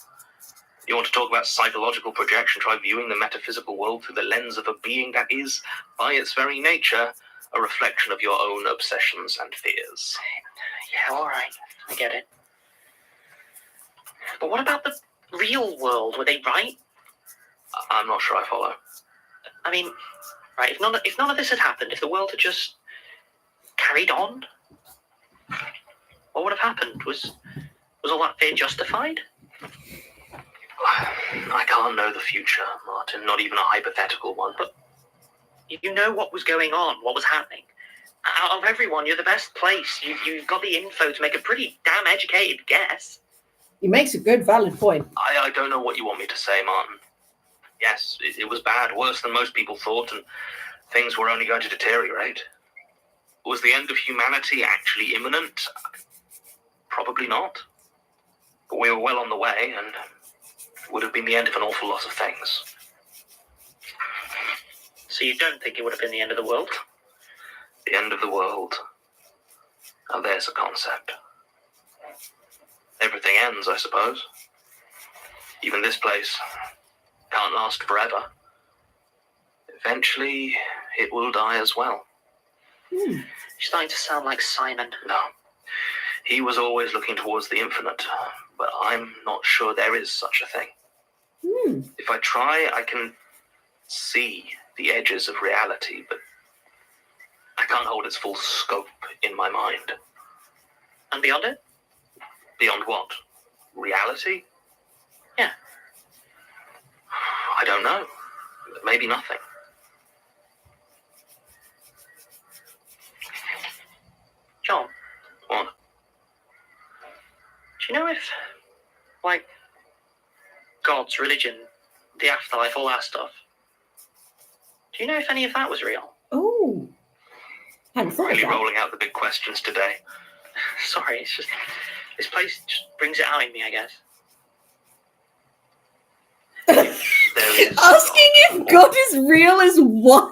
You want to talk about psychological projection, try viewing the metaphysical world through the lens of a being that is, by its very nature, a reflection of your own obsessions and fears. Yeah, all right. I get it. But what about the real world? Were they right? I'm not sure I follow. I mean, right, if none of this had happened, if the world had just carried on, what would have happened? Was all that fear justified? I can't know the future, Martin, not even a hypothetical one, but you know what was going on, what was happening. Out of everyone, you're the best place. You've got the info to make a pretty damn educated guess. He makes a good, valid point. I don't know what you want me to say, Martin. Yes, it was bad, worse than most people thought, and things were only going to deteriorate. Was the end of humanity actually imminent? Probably not. But we were well on the way, and it would have been the end of an awful lot of things. So you don't think it would have been the end of the world? The end of the world. Now there's a concept. Everything ends, I suppose. Even this place can't last forever. Eventually, it will die as well. You're starting to sound like Simon. No. He was always looking towards the infinite, but I'm not sure there is such a thing. If I try, I can see the edges of reality, but I can't hold its full scope in my mind. And beyond it? Beyond what? Reality? Yeah. I don't know. Maybe nothing. John? What? Do you know if, like, God's religion, the afterlife, all that stuff, do you know if any of that was real? Oh. Hadn't thought Really of that. rolling out the big questions today. Sorry, it's just, this place just brings it out in me, I guess. There is Asking if God is real is wild.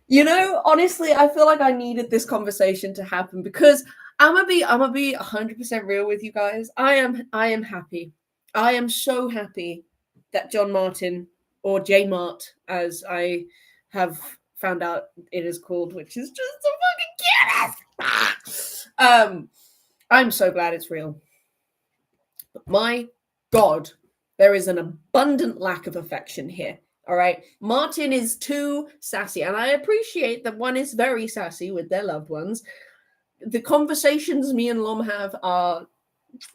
You know, honestly, I feel like I needed this conversation to happen because I'm gonna be 100% real with you guys. I am happy. I am so happy that John Martin, or J Mart as I have found out it is called, which is just the fucking cutest. I'm so glad it's real. But my God, there is an abundant lack of affection here. All right. Martin is too sassy, and I appreciate that one is very sassy with their loved ones. The conversations me and Lom have are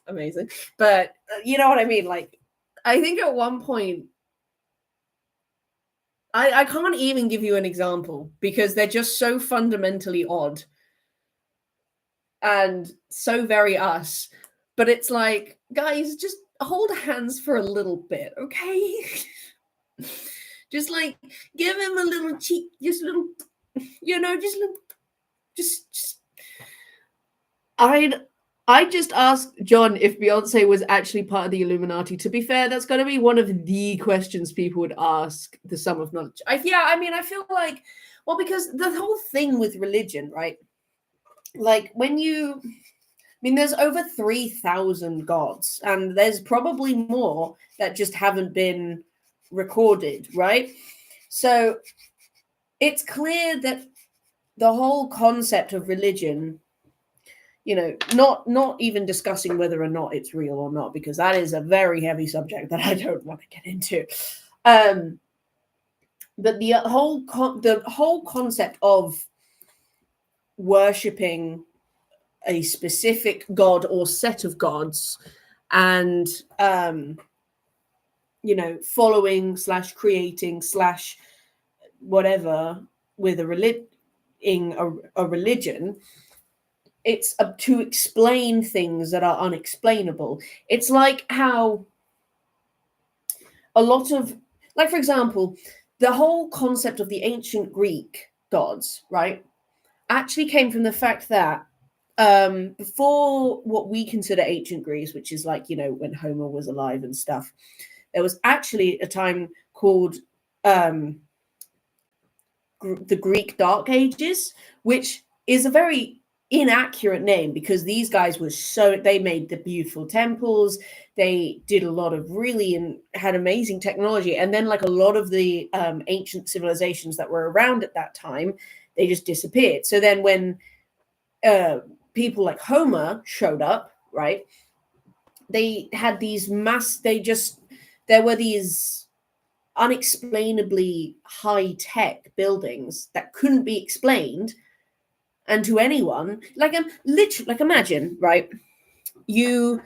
amazing, but you know what I mean? Like, I think at one point, I can't even give you an example because they're just so fundamentally odd and so very us. But it's like, guys, just hold hands for a little bit, okay? Just like give him a little cheek, just a little, you know, just little, just. I just asked John if Beyonce was actually part of the Illuminati. To be fair, that's going to be one of the questions people would ask the sum of knowledge. I mean, I feel like, well, because the whole thing with religion, right? Like when you, I mean, there's over 3,000 gods, and there's probably more that just haven't been recorded, right? So it's clear that the whole concept of religion, you know, not even discussing whether or not it's real or not, because that is a very heavy subject that I don't want to get into. But the whole concept of worshipping a specific god or set of gods, and you know, following slash creating slash whatever with a religion, it's to explain things that are unexplainable. It's like how a lot of, like, for example, the whole concept of the ancient Greek gods, right, actually came from the fact that before what we consider ancient Greece, which is like, you know, when Homer was alive and stuff, there was actually a time called the Greek Dark Ages, which is a very inaccurate name because these guys were they made the beautiful temples, they did a lot of really and had amazing technology, and then like a lot of the ancient civilizations that were around at that time, they just disappeared. So then when people like Homer showed up, right, they had these there were these unexplainably high tech buildings that couldn't be explained. And to anyone, like, literally, like, imagine, right, you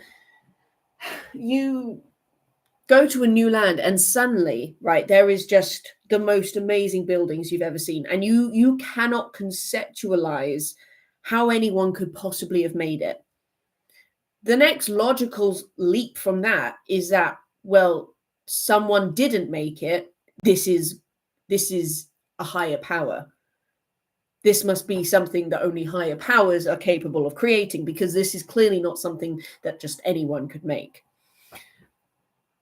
go to a new land and suddenly, right, there is just the most amazing buildings you've ever seen, and you cannot conceptualize how anyone could possibly have made it. The next logical leap from that is that, well, someone didn't make it. This is a higher power. This must be something that only higher powers are capable of creating, because this is clearly not something that just anyone could make.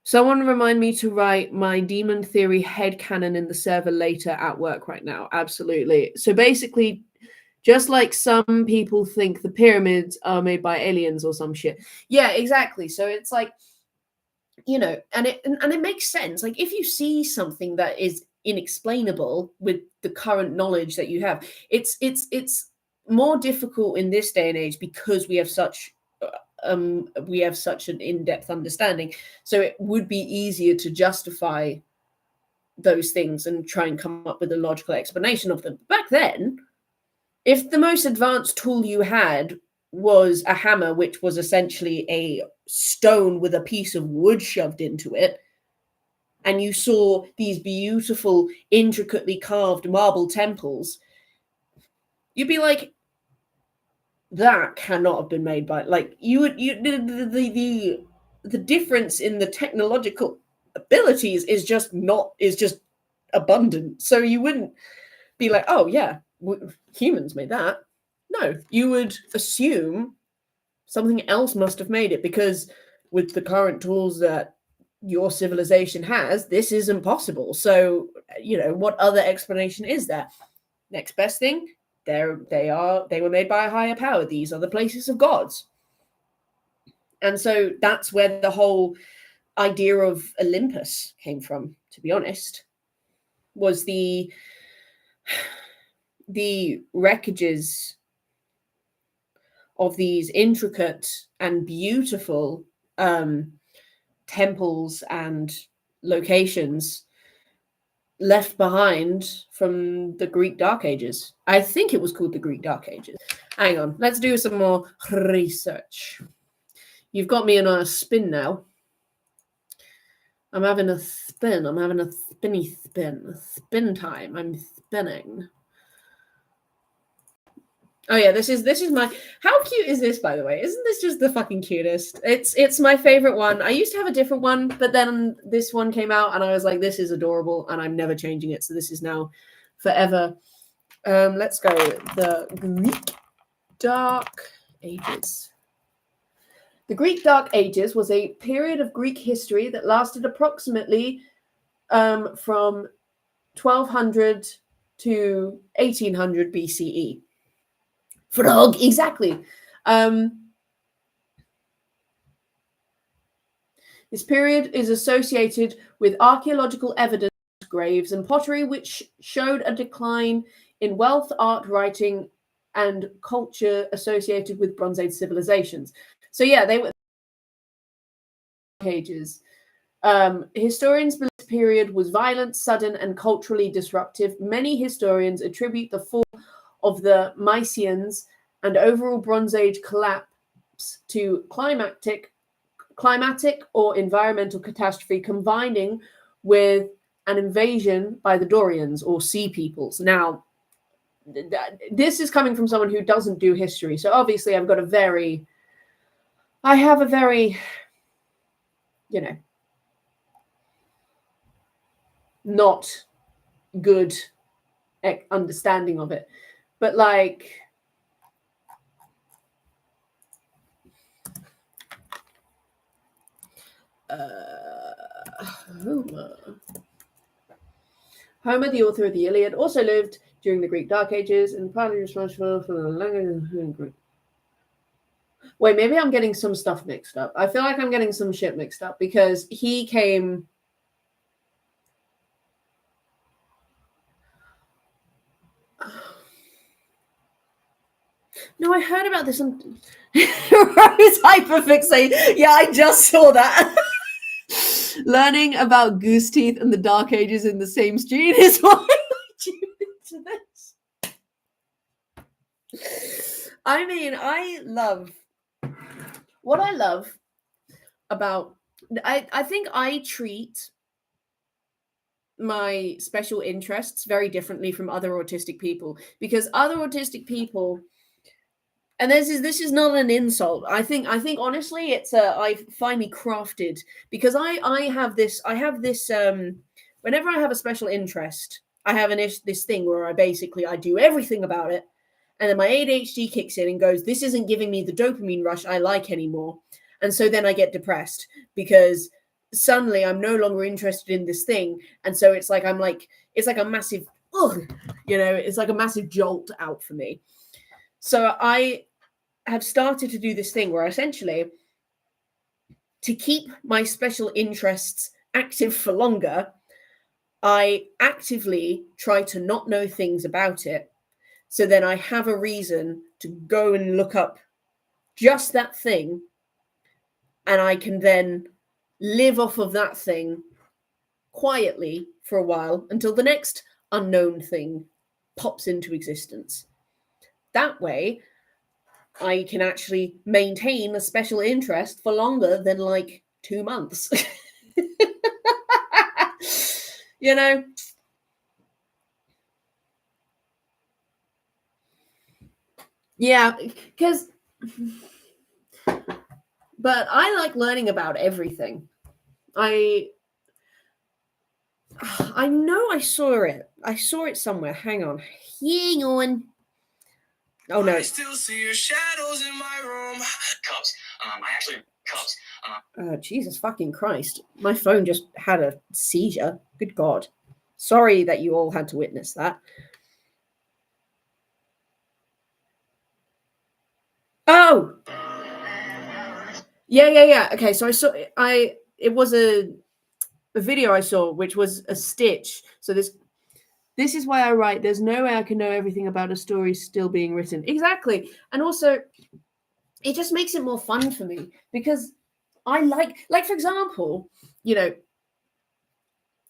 Someone remind me to write my demon theory headcanon in the server later at work right now. Absolutely. So basically, just like some people think the pyramids are made by aliens or some shit. Yeah, exactly. So it's like, you know, and it makes sense. Like, if you see something that is inexplainable with the current knowledge that you have, it's more difficult in this day and age because we have such an in-depth understanding. So it would be easier to justify those things and try and come up with a logical explanation of them. Back then, if the most advanced tool you had was a hammer, which was essentially a stone with a piece of wood shoved into it, and you saw these beautiful, intricately carved marble temples, you'd be like, that cannot have been made by, like, the difference in the technological abilities is just abundant. So you wouldn't be like, oh yeah, humans made that. No, you would assume something else must have made it, because with the current tools that your civilization has, this isn't possible. So, you know, what other explanation is there? Next best thing, they were made by a higher power. These are the places of gods. And so that's where the whole idea of Olympus came from, to be honest, was the wreckages of these intricate and beautiful temples and locations left behind from the Greek Dark Ages. I think it was called the Greek Dark Ages. Hang on, let's do some more research. You've got me on a spin now. I'm having a spin. I'm having a spinny spin. Spin time. I'm spinning. Oh yeah, this is my. How cute is this, by the way? Isn't this just the fucking cutest? It's my favorite one. I used to have a different one, but then this one came out, and I was like, this is adorable, and I'm never changing it. So this is now forever. Let's go. The Greek Dark Ages. The Greek Dark Ages was a period of Greek history that lasted approximately from 1200 to 1800 BCE. Frog, exactly. This period is associated with archaeological evidence, graves, and pottery, which showed a decline in wealth, art, writing, and culture associated with Bronze Age civilizations. So yeah, they were ages. Historians believe this period was violent, sudden, and culturally disruptive. Many historians attribute the fall of the Mycenaeans and overall Bronze Age collapse to climatic or environmental catastrophe combining with an invasion by the Dorians or sea peoples. Now, this is coming from someone who doesn't do history. So obviously I have a very, not good understanding of it. But like, Homer, the author of the Iliad, also lived during the Greek Dark Ages and partly responsible for the language. Wait, maybe I'm getting some stuff mixed up. I feel like I'm getting some shit mixed up because he came. No, I heard about this on Rose hyperfixate. Yeah, I just saw that. Learning about goose teeth and the Dark Ages in the same street is why I tuned into this. I mean, what I love about I think I treat my special interests very differently from other autistic people, because other autistic people, and this is not an insult. I think honestly it's I finally crafted, because I have this whenever I have a special interest, I have this thing where I do everything about it, and then my ADHD kicks in and goes, this isn't giving me the dopamine rush I like anymore. And so then I get depressed because suddenly I'm no longer interested in this thing. And so it's like it's like a massive it's like a massive jolt out for me. So I have started to do this thing where essentially, to keep my special interests active for longer, I actively try to not know things about it. So then I have a reason to go and look up just that thing, and I can then live off of that thing quietly for a while until the next unknown thing pops into existence. That way, I can actually maintain a special interest for longer than like 2 months. You know? Yeah, because... But I like learning about everything. I know I saw it. I saw it somewhere. Hang on. Oh no. I still see your shadows in my room. Cubs. Cubs. Jesus fucking Christ. My phone just had a seizure. Good God. Sorry that you all had to witness that. Oh, yeah. Okay, so it was a video I saw, which was a stitch. So this is why I write. There's no way I can know everything about a story still being written. Exactly, and also it just makes it more fun for me because I like for example,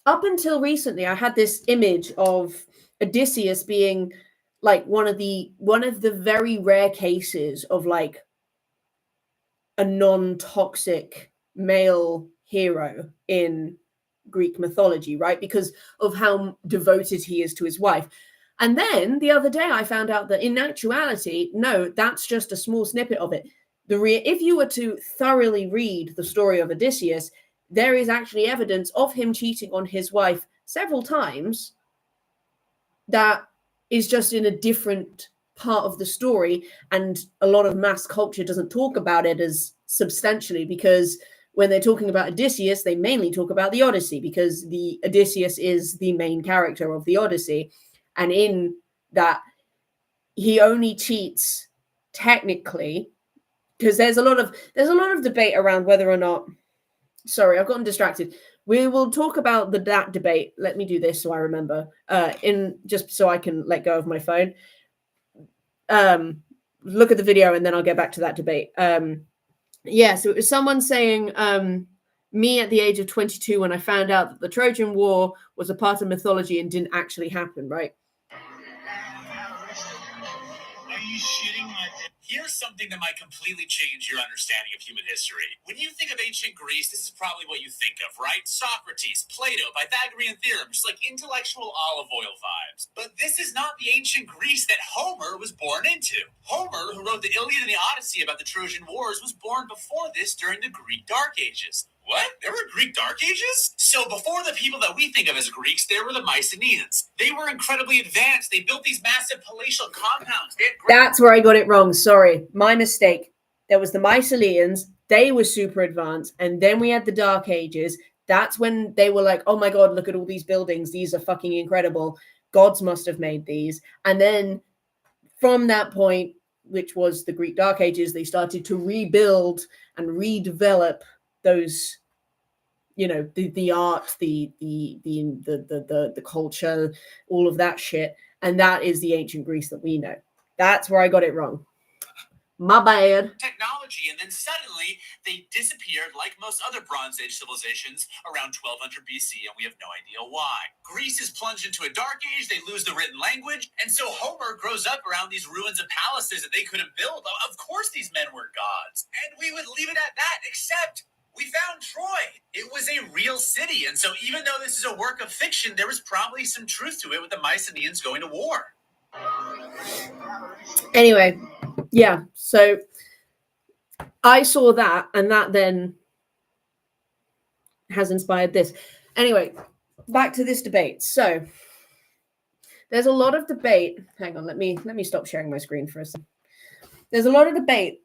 up until recently, I had this image of Odysseus being like one of the very rare cases of like a non-toxic male hero in Greek mythology, right? Because of how devoted he is to his wife. And then the other day I found out that in actuality, no, that's just a small snippet of it. If you were to thoroughly read the story of Odysseus, there is actually evidence of him cheating on his wife several times that is just in a different part of the story, and a lot of mass culture doesn't talk about it as substantially, because when they're talking about Odysseus, they mainly talk about the Odyssey, because the Odysseus is the main character of the Odyssey, and in that he only cheats technically, because there's a lot of debate around whether or not. Sorry, I've gotten distracted. We will talk about that debate. Let me do this so I remember. In just so I can let go of my phone. Look at the video and then I'll get back to that debate. Yeah, so it was someone saying me at the age of 22 when I found out that the Trojan War was a part of mythology and didn't actually happen, right? Are you shitting my dick? Here's something that might completely change your understanding of human history. When you think of ancient Greece, this is probably what you think of, right? Socrates, Plato, Pythagorean theorems, just like intellectual olive oil vibes. But this is not the ancient Greece that Homer was born into. Homer, who wrote the Iliad and the Odyssey about the Trojan Wars, was born before this during the Greek Dark Ages. What? There were Greek Dark Ages? So before the people that we think of as Greeks, there were the Mycenaeans. They were incredibly advanced. They built these massive palatial compounds. That's where I got it wrong. Sorry, my mistake. There was the Mycenaeans. They were super advanced. And then we had the Dark Ages. That's when they were like, oh my God, look at all these buildings. These are fucking incredible. Gods must have made these. And then from that point, which was the Greek Dark Ages, they started to rebuild and redevelop those, the art, the culture, all of that shit. And that is the ancient Greece that we know. That's where I got it wrong. My bad. Technology, and then suddenly they disappeared like most other Bronze Age civilizations around 1200 BC, and we have no idea why. Greece is plunged into a dark age, they lose the written language, and so Homer grows up around these ruins of palaces that they couldn't build. Of course these men were gods, and we would leave it at that, except we found Troy. It was a real city, and so even though this is a work of fiction, there was probably some truth to it with the Mycenaeans going to war. Anyway, yeah, so I saw that, and that then has inspired this. Anyway, back to this debate. So there's a lot of debate. Hang on, let me stop sharing my screen for a second. There's a lot of debate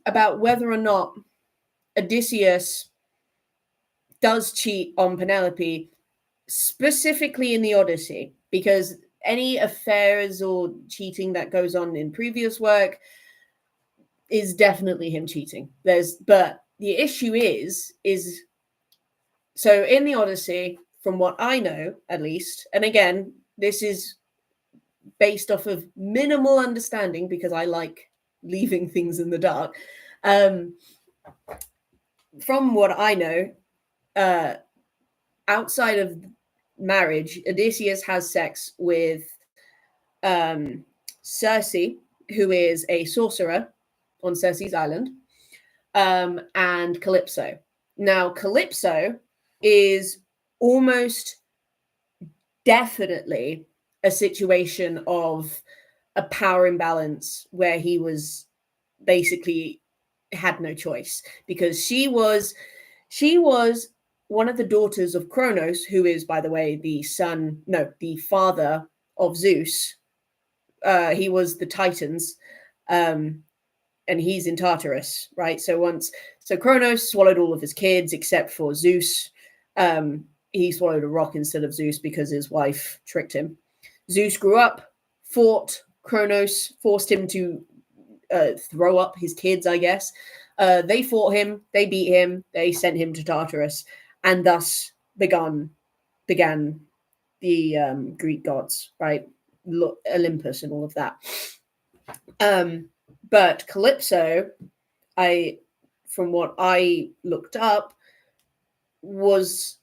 about whether or not Odysseus does cheat on Penelope, specifically in the Odyssey, because any affairs or cheating that goes on in previous work is definitely him cheating. But the issue is so in the Odyssey, from what I know, at least, and again, this is based off of minimal understanding because I like leaving things in the dark. From what I know, outside of marriage, Odysseus has sex with Circe, who is a sorcerer on Circe's island, and Calypso. Now, Calypso is almost definitely a situation of a power imbalance where he was basically had no choice, because she was one of the daughters of Kronos, who is, by the way, the father of Zeus. He was the Titans, and he's in Tartarus, right? So Kronos swallowed all of his kids except for Zeus. He swallowed a rock instead of Zeus because his wife tricked him. Zeus grew up, fought Kronos, forced him to throw up his kids, I guess. They fought him, they beat him, they sent him to Tartarus, and thus began the Greek gods, right? Olympus and all of that. But Calypso, from what I looked up, was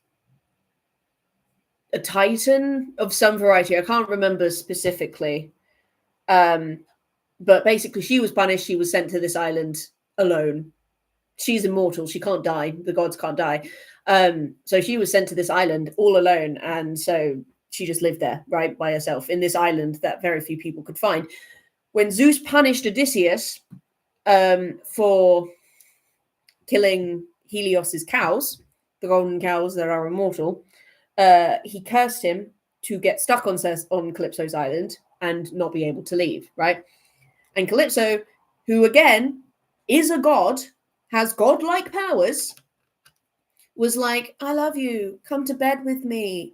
a titan of some variety. I can't remember specifically. But basically, she was punished. She was sent to this island alone. She's immortal. She can't die. The gods can't die. So she was sent to this island all alone. And so she just lived there, right, by herself in this island that very few people could find. When Zeus punished Odysseus for killing Helios's cows, the golden cows that are immortal, he cursed him to get stuck on Calypso's island and not be able to leave, right? And Calypso, who again is a god, has godlike powers, was like, I love you, come to bed with me.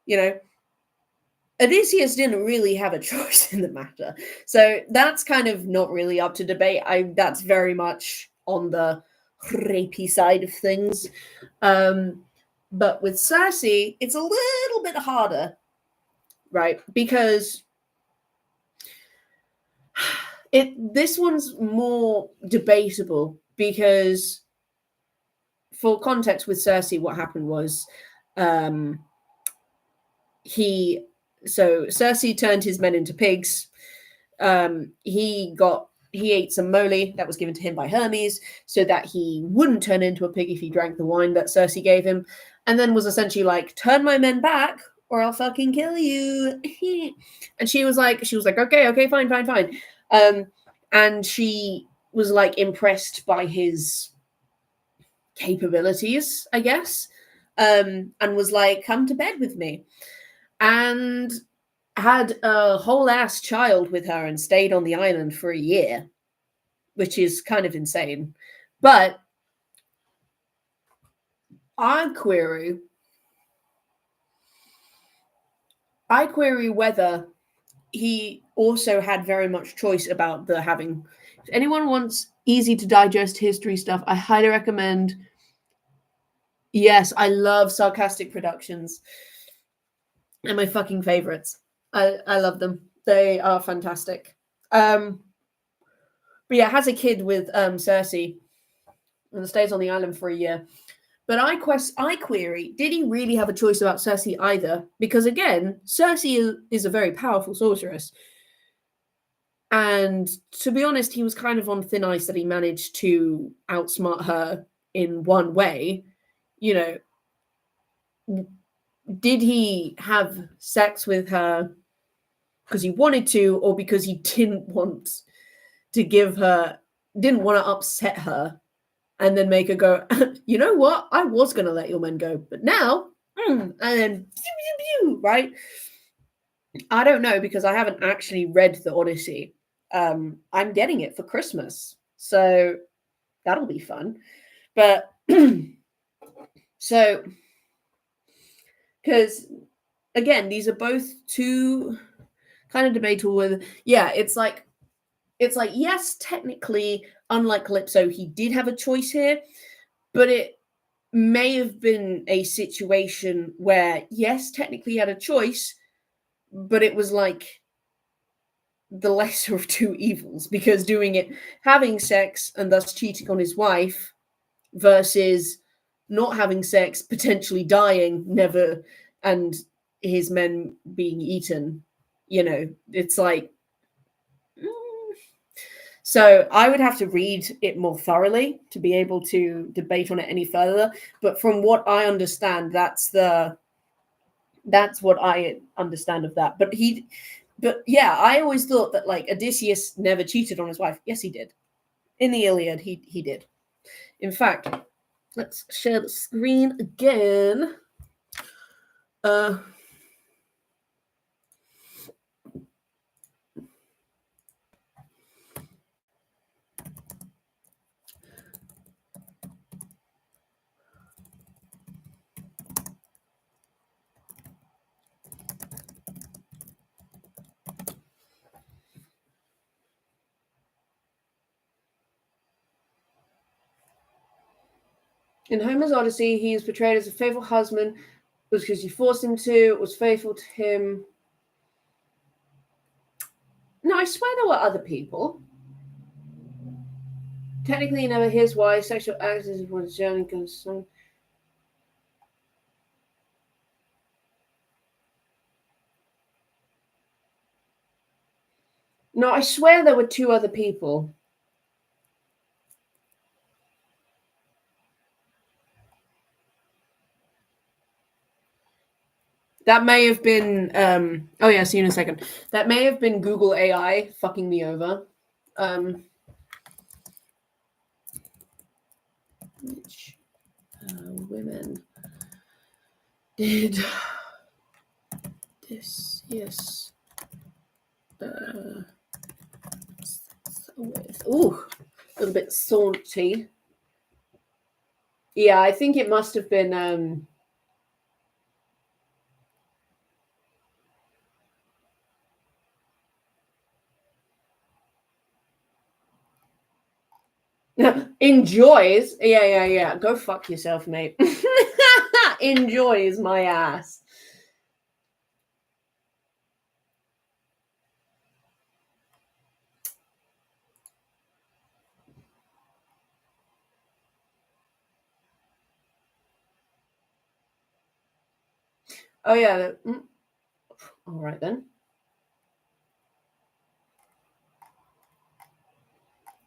You know, Odysseus didn't really have a choice in the matter. So that's kind of not really up to debate. That's very much on the rapey side of things. But with Circe, it's a little bit harder, right? Because this one's more debatable, because for context with Circe, what happened was Circe turned his men into pigs. He ate some mole that was given to him by Hermes so that he wouldn't turn into a pig if he drank the wine that Circe gave him, and then was essentially like, turn my men back or I'll fucking kill you. And she was like, okay, fine. And she was like impressed by his capabilities, I guess, and was like, come to bed with me. And had a whole ass child with her and stayed on the island for a year, which is kind of insane. But I query whether he also had very much choice about the having. If anyone wants easy to digest history stuff, I highly recommend. Yes, I love Sarcastic Productions. They're my fucking favorites. I love them. They are fantastic. But yeah, has a kid with Circe and stays on the island for a year. But I query, did he really have a choice about Circe either? Because again, Circe is a very powerful sorceress. And to be honest, he was kind of on thin ice that he managed to outsmart her in one way. You know, did he have sex with her because he wanted to, or because he didn't want to upset her and then make her go, you know what? I was going to let your men go, but now, and then, right? I don't know, because I haven't actually read the Odyssey. I'm getting it for Christmas, so that'll be fun. But so, because again, these are both two kind of debatable. With it's like yes, technically, unlike Calypso, he did have a choice here, but it may have been a situation where yes, technically he had a choice, but it was like the lesser of two evils, because having sex and thus cheating on his wife versus not having sex, potentially dying, never, and his men being eaten, it's like, so I would have to read it more thoroughly to be able to debate on it any further. But from what I understand, that's what I understand of that. But yeah, I always thought that like Odysseus never cheated on his wife. Yes, he did. In the Iliad, he did. In fact, let's share the screen again. In Homer's Odyssey, he is portrayed as a faithful husband because she forced him to, was faithful to him. No, I swear there were other people. Technically, he never hears why sexual acts is one journey goes on. No, I swear there were 2 other people. That may have been oh yeah, see you in a second. That may have been Google AI fucking me over. Which women did this? Yes. With ooh, a little bit salty. Yeah, I think it must have been enjoys. Yeah. Go fuck yourself, mate. Enjoys my ass. Oh yeah. All right then.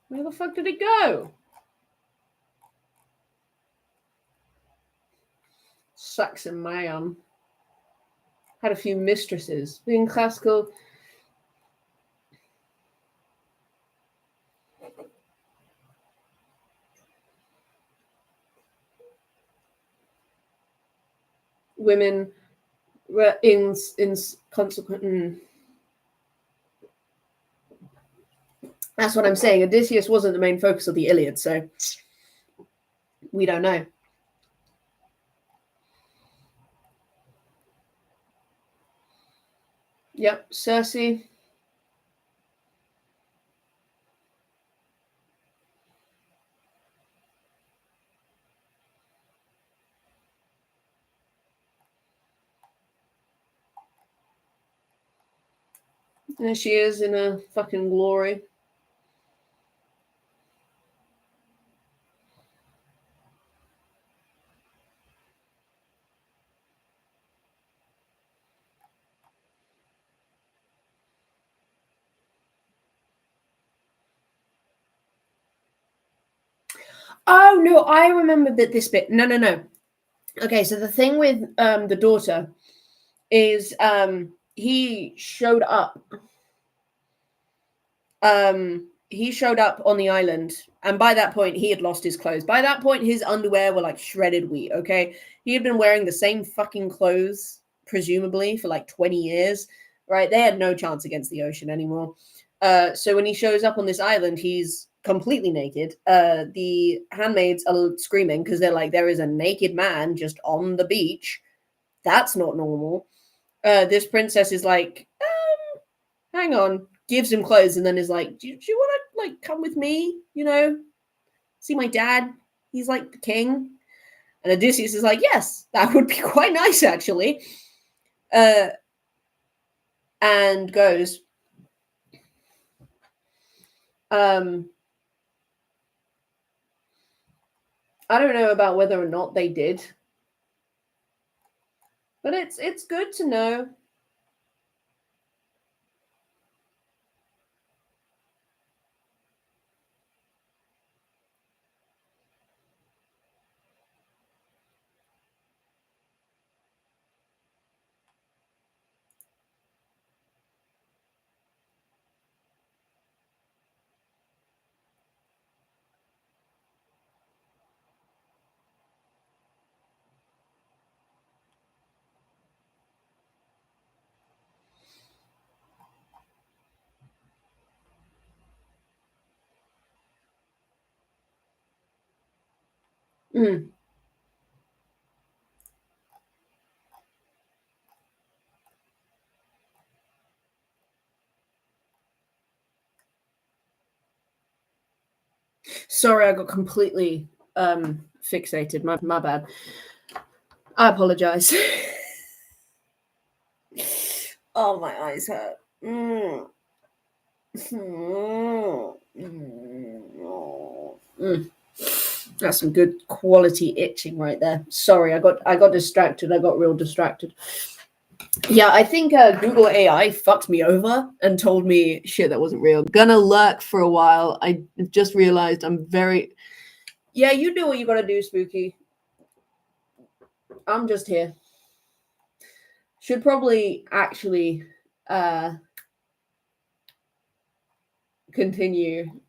Where the fuck did it go? Saxon man. Had a few mistresses. Being classical. Women were in consequent. That's what I'm saying. Odysseus wasn't the main focus of the Iliad, so we don't know. Yep, Circe. There she is in her fucking glory. Oh no, I remember that this bit. No. Okay, so the thing with the daughter is he showed up. He showed up on the island, and by that point he had lost his clothes. By that point his underwear were like shredded wheat, okay? He had been wearing the same fucking clothes presumably for like 20 years, right? They had no chance against the ocean anymore. So when he shows up on this island, he's completely naked. The handmaids are screaming because they're like, there is a naked man just on the beach. That's not normal. This princess is like, hang on, gives him clothes, and then is like, do you want to like come with me? You know, see my dad. He's like the king. And Odysseus is like, yes, that would be quite nice actually. And goes. I don't know about whether or not they did, but it's good to know. Mm. Sorry, I got completely fixated. My bad. I apologize. Oh, my eyes hurt. That's some good quality itching right there. Sorry, I got distracted. I got real distracted. Yeah, I think Google AI fucked me over and told me shit that wasn't real. Gonna lurk for a while. I just realized I'm very. Yeah, you do what you gotta do, Spooky. I'm just here. Should probably actually continue.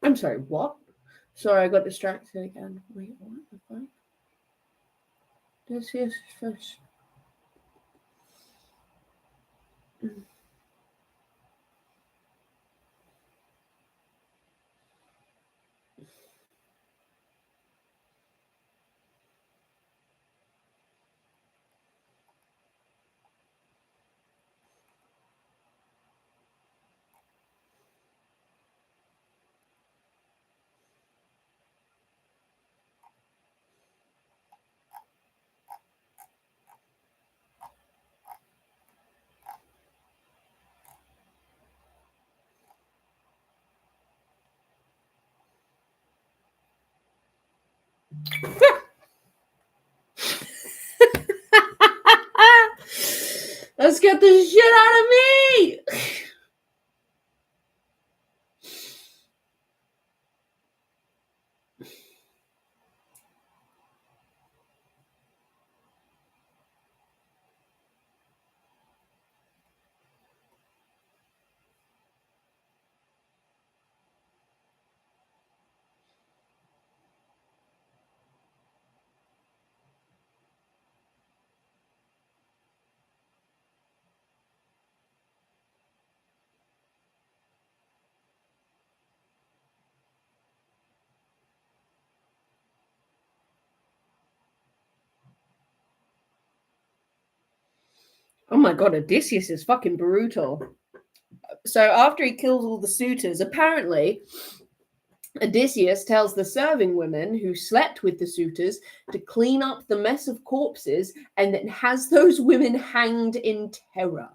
I'm sorry, what? Sorry, I got distracted again. Wait, what the fuck? This is first. Let's get the shit out of me! Oh my god, Odysseus is fucking brutal. So after he kills all the suitors, apparently Odysseus tells the serving women who slept with the suitors to clean up the mess of corpses and then has those women hanged in terror.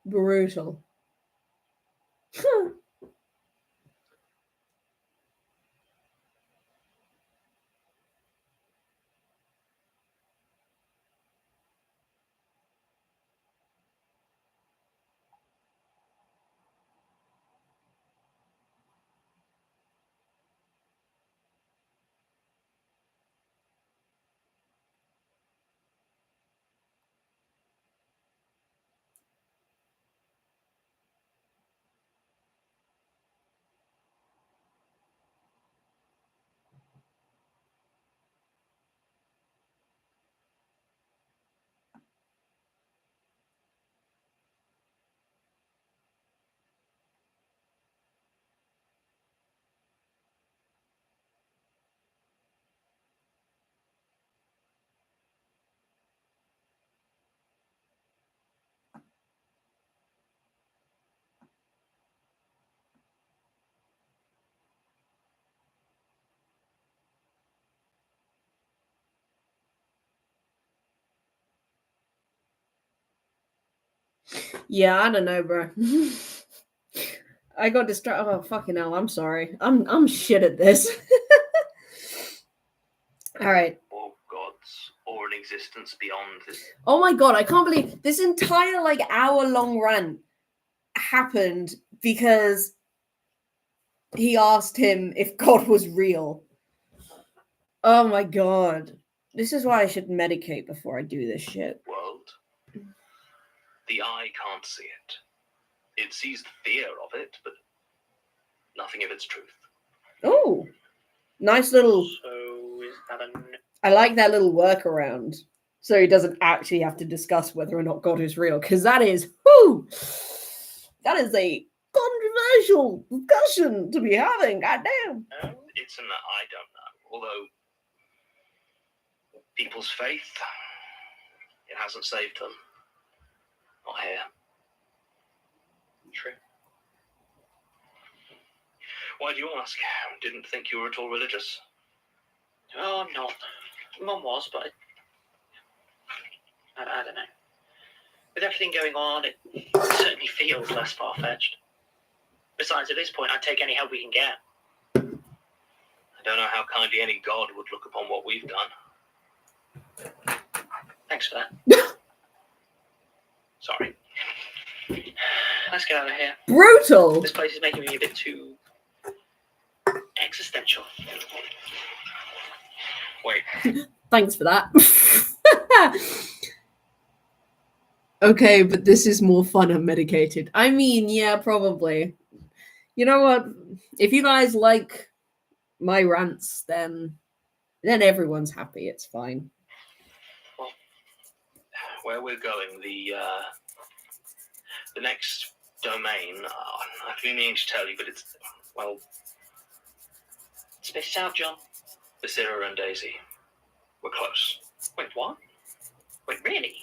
Brutal. Yeah, I don't know, bro. I got distracted. Oh fucking hell! I'm sorry. I'm shit at this. All right. Or gods, or an existence beyond this. Oh my god! I can't believe this entire like hour-long rant happened because he asked him if God was real. Oh my god! This is why I should medicate before I do this shit. World. The eye can't see it. It sees the fear of it, but nothing of its truth. Oh, nice little. So is that I like that little workaround. So he doesn't actually have to discuss whether or not God is real, because that is, whoo, that is a controversial discussion to be having. Goddamn. It's an I don't know. Although people's faith, it hasn't saved them. Not here. True. Why do you ask? Didn't think you were at all religious. Oh, I'm not. Mum was, but I don't know. With everything going on, it certainly feels less far-fetched. Besides, at this point, I'd take any help we can get. I don't know how kindly any god would look upon what we've done. Thanks for that. Sorry. Let's get out of here. Brutal. This place is making me a bit too existential. Wait. Thanks for that. Okay, but this is more fun and medicated. I mean, yeah, probably. You know what? If you guys like my rants, then everyone's happy. It's fine. Well, where we're going, the next domain, I've been meaning to tell you, but it's, well, spit it out, John. Basira and Daisy. We're close. Wait, what? Wait, really?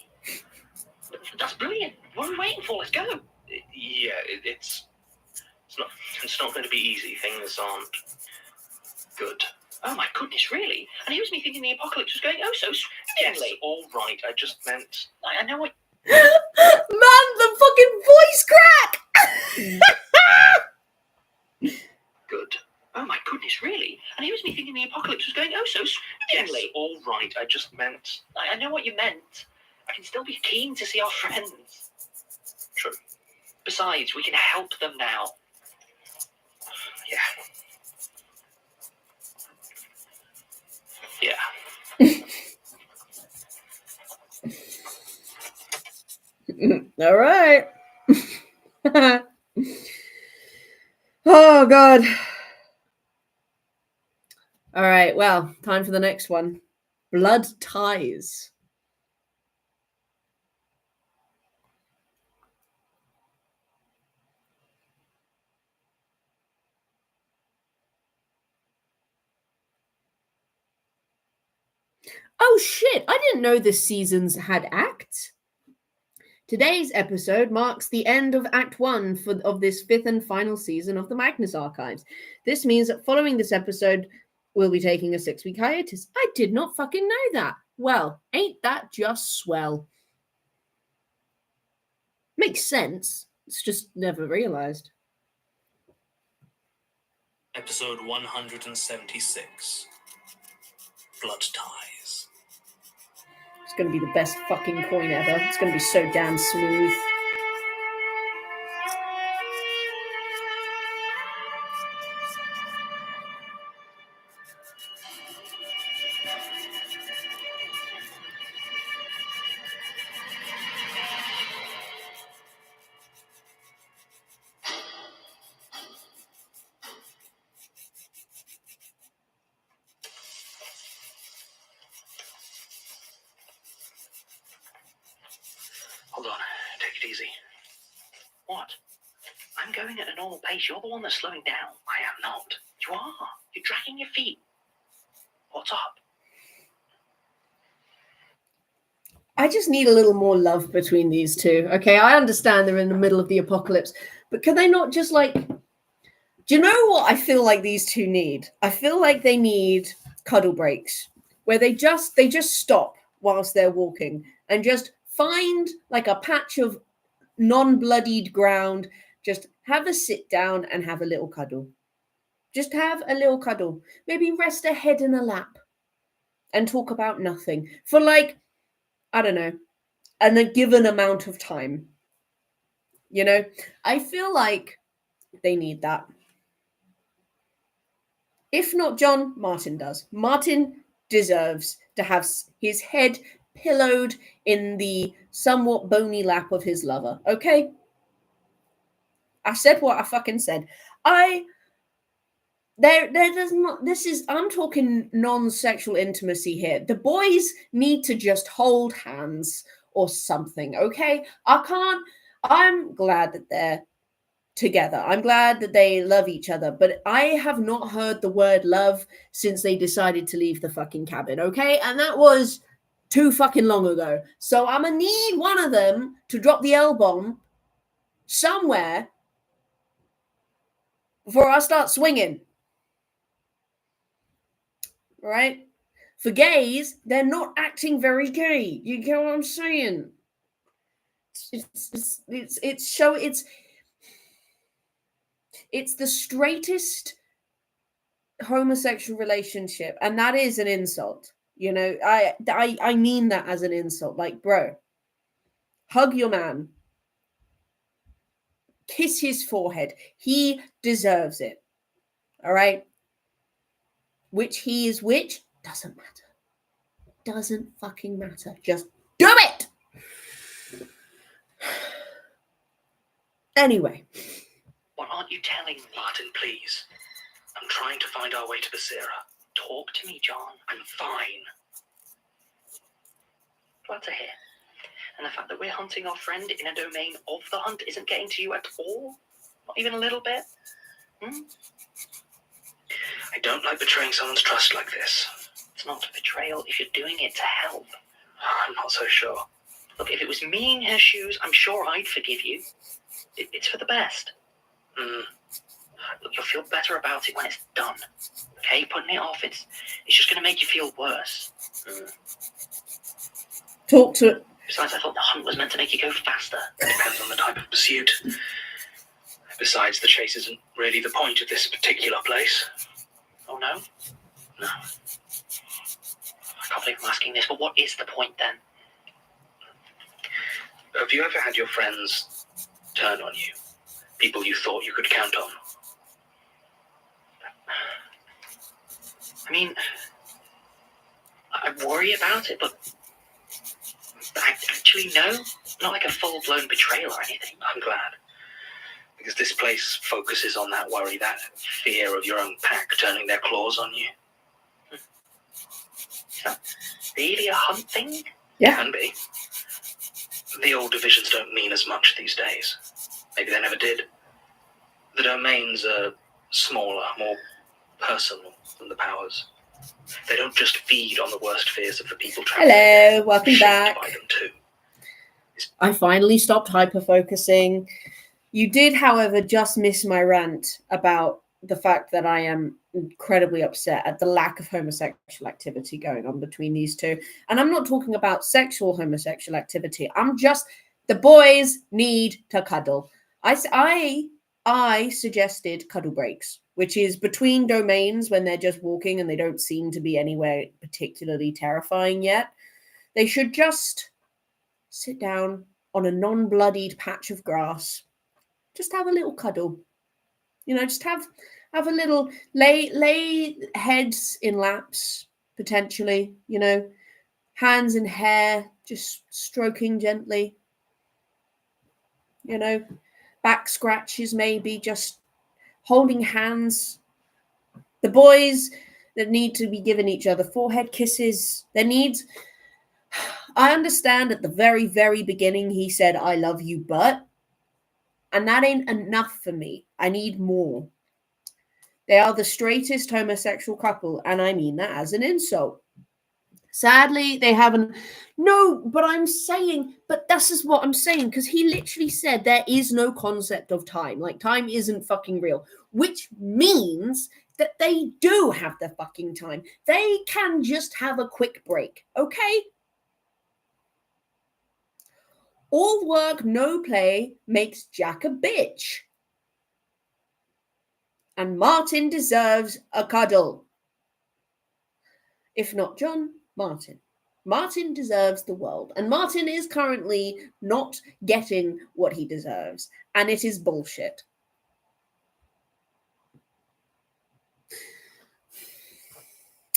That's brilliant. What are we waiting for? Let's go. Yeah, it's not going to be easy. Things aren't good. Oh my goodness, really? And here's me thinking the apocalypse was going so swiftly. Yes, all right. I just meant. I know what. Man, the fucking voice crack. Good. Oh my goodness, really? And here's me thinking the apocalypse was going so swiftly. Yes, all right. I just meant. I know what you meant. I can still be keen to see our friends. True. Besides, we can help them now. Yeah. All right. Oh, God. All right. Well, time for the next one. Blood ties. Oh, shit. I didn't know this season's had acts. Today's episode marks the end of Act 1 of this fifth and final season of the Magnus Archives. This means that following this episode, we'll be taking a 6-week hiatus. I did not fucking know that. Well, ain't that just swell? Makes sense. It's just never realized. Episode 176. Blood Ties. It's going to be the best fucking coin ever. It's going to be so damn smooth. Hold on. Take it easy. What? I'm going at a normal pace. You're the one that's slowing down. I am not. You are. You're dragging your feet. What's up? I just need a little more love between these two. Okay, I understand they're in the middle of the apocalypse, but can they not just like... Do you know what I feel like these two need? I feel like they need cuddle breaks where they just stop whilst they're walking and just find like a patch of non-bloodied ground, just have a sit down and have a little cuddle. Just have a little cuddle. Maybe rest a head in a lap and talk about nothing for like, I don't know, and a given amount of time. You know, I feel like they need that. If not John, Martin does. Martin deserves to have his head pillowed in the somewhat bony lap of his lover, okay? I said what I fucking said. I There's not. This is. I'm talking non-sexual intimacy here. The boys need to just hold hands or something. Okay, I can't. I'm glad that they're together. I'm glad that they love each other, but I have not heard the word love since they decided to leave the fucking cabin. Okay, and that was too fucking long ago. So I'm gonna need one of them to drop the L bomb somewhere before I start swinging. Right? For gays, they're not acting very gay. You get what I'm saying? It's the straightest homosexual relationship, and that is an insult. You know, I mean that as an insult. Like, bro, hug your man, kiss his forehead. He deserves it. All right. Which he is which doesn't matter. Doesn't fucking matter. Just do it. Anyway. What aren't you telling me? Martin, please. I'm trying to find our way to Basira. Talk to me, John. I'm fine. Glad to hear. And the fact that we're hunting our friend in a domain of the hunt isn't getting to you at all? Not even a little bit? I don't like betraying someone's trust like this. It's not a betrayal if you're doing it to help. I'm not so sure. Look, if it was me in her shoes, I'm sure I'd forgive you. It's for the best. Look, you'll feel better about it when it's done. Okay, putting it off, it's just going to make you feel worse. Talk to it. Besides, I thought the hunt was meant to make you go faster. It depends on the type of pursuit. Besides, the chase isn't really the point of this particular place. Oh, no? No. I can't believe I'm asking this, but what is the point then? Have you ever had your friends turn on you? People you thought you could count on? I mean, I worry about it, but actually, no. Not like a full-blown betrayal or anything. I'm glad. Because this place focuses on that worry, that fear of your own pack turning their claws on you. Is that really a hunt thing? Yeah. Can be. The old divisions don't mean as much these days. Maybe they never did. The domains are smaller, more personal than the powers. They don't just feed on the worst fears of the people traveling. Hello, welcome back. By them too. I finally stopped hyper-focusing. You did, however, just miss my rant about the fact that I am incredibly upset at the lack of homosexual activity going on between these two. And I'm not talking about sexual homosexual activity. I'm just, the boys need to cuddle. I suggested cuddle breaks, which is between domains when they're just walking and they don't seem to be anywhere particularly terrifying yet. They should just sit down on a non-bloodied patch of grass. Just have a little cuddle. You know, just have a little, lay heads in laps, potentially, you know, hands in hair, just stroking gently. You know, back scratches maybe, just holding hands. The boys that need to be giving each other forehead kisses, their needs. I understand at the very, very beginning he said, I love you, but, and that ain't enough for me. I need more. They are the straightest homosexual couple, and I mean that as an insult. Sadly, they haven't. No, but I'm saying, but this is what I'm saying, because he literally said there is no concept of time. Like, time isn't fucking real, which means that they do have the fucking time. They can just have a quick break, okay? All work, no play makes Jack a bitch. And Martin deserves a cuddle. If not John, Martin. Martin deserves the world. And Martin is currently not getting what he deserves. And it is bullshit.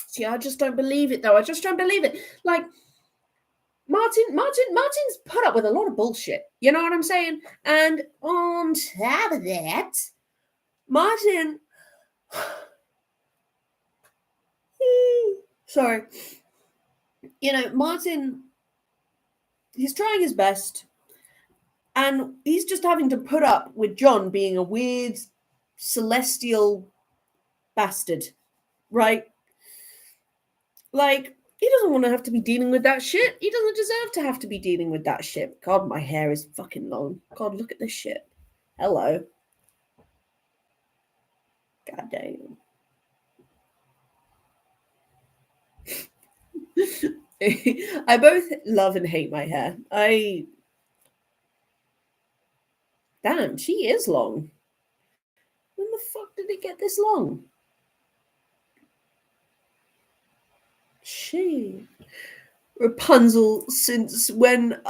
See, I just don't believe it, though. I just don't believe it. Like, Martin's put up with a lot of bullshit. You know what I'm saying? And on top of that, Martin So, Martin, he's trying his best, and he's just having to put up with John being a weird, celestial bastard, right? Like, he doesn't want to have to be dealing with that shit. He doesn't deserve to have to be dealing with that shit. God, my hair is fucking long. God, look at this shit. Hello. God damn. I both love and hate my hair. Damn, she is long. When the fuck did it get this long? She. Rapunzel since when?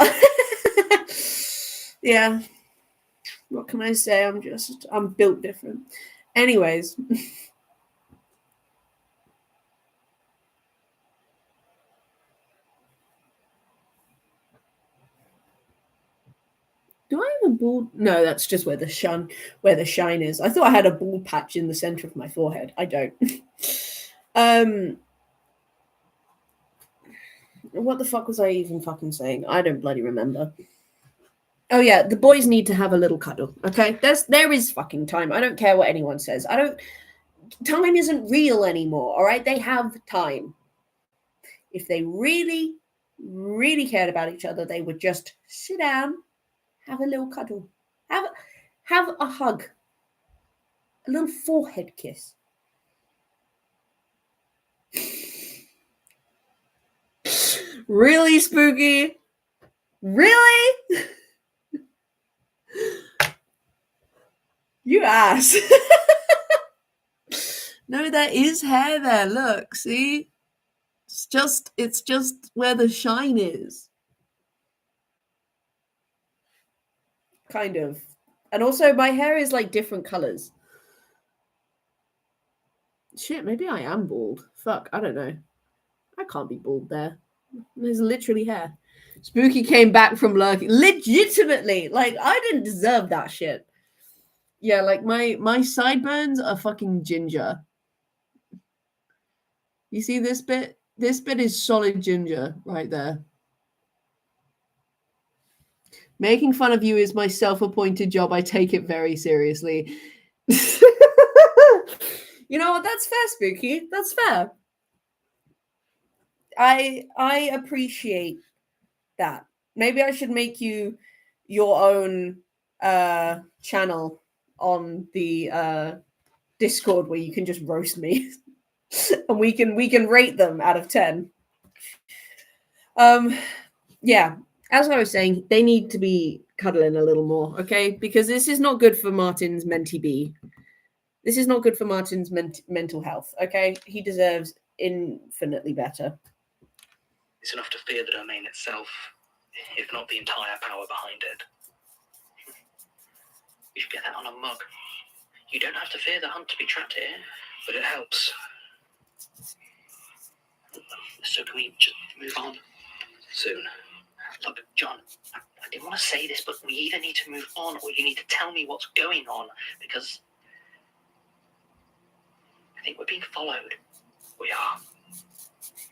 Yeah. What can I say? I'm built different. Anyways. Do I have a bald? No, that's just where the shine is. I thought I had a bald patch in the center of my forehead. I don't. What the fuck was I even fucking saying? I don't bloody remember. Oh yeah, the boys need to have a little cuddle. Okay, there is fucking time. I don't care what anyone says. Time isn't real anymore. All right, they have time. If they really, really cared about each other, they would just sit down, have a little cuddle, have a hug, a little forehead kiss. Really, Spooky? Really? You ass. No, there is hair there. Look, see? It's just where the shine is. Kind of. And also my hair is like different colors. Shit, maybe I am bald. Fuck, I don't know. I can't be bald there. There's literally hair. Spooky came back from lurking. Legitimately. Like, I didn't deserve that shit. Yeah, like my sideburns are fucking ginger. You see this bit? This bit is solid ginger right there. Making fun of you is my self-appointed job. I take it very seriously. You know what? That's fair, Spooky. That's fair. I appreciate that. Maybe I should make you your own channel on the Discord where you can just roast me. And we can rate them out of 10. Yeah, as I was saying, they need to be cuddling a little more, okay? Because this is not good for Martin's mentee B. This is not good for Martin's mental health, okay? He deserves infinitely better. It's enough to fear the domain itself, if not the entire power behind it. You should get that on a mug. You don't have to fear the hunt to be trapped here, but it helps. So can we just move on? Soon. Look, John, I didn't want to say this, but we either need to move on or you need to tell me what's going on, because I think we're being followed. We are.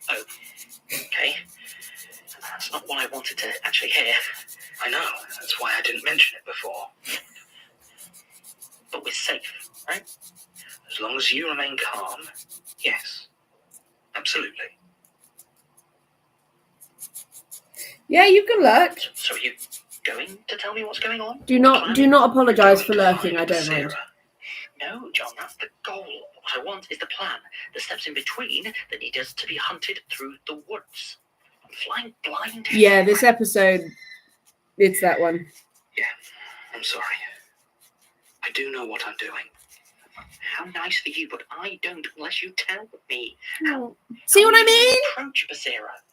Oh, okay. That's not what I wanted to actually hear. I know, that's why I didn't mention it before. But we're safe, right? As long as you remain calm, yes. Absolutely. Yeah, you can lurk. So are you going to tell me what's going on? Do not apologize for lurking. I don't mind. No, John, that's the goal. What I want is the plan. The steps in between that need us to be hunted through the woods. I'm flying blind. Yeah, this episode, it's that one. Yeah, I'm sorry. I do know what I'm doing. How nice for you, but I don't unless you tell me. See what I mean? Approach Basira.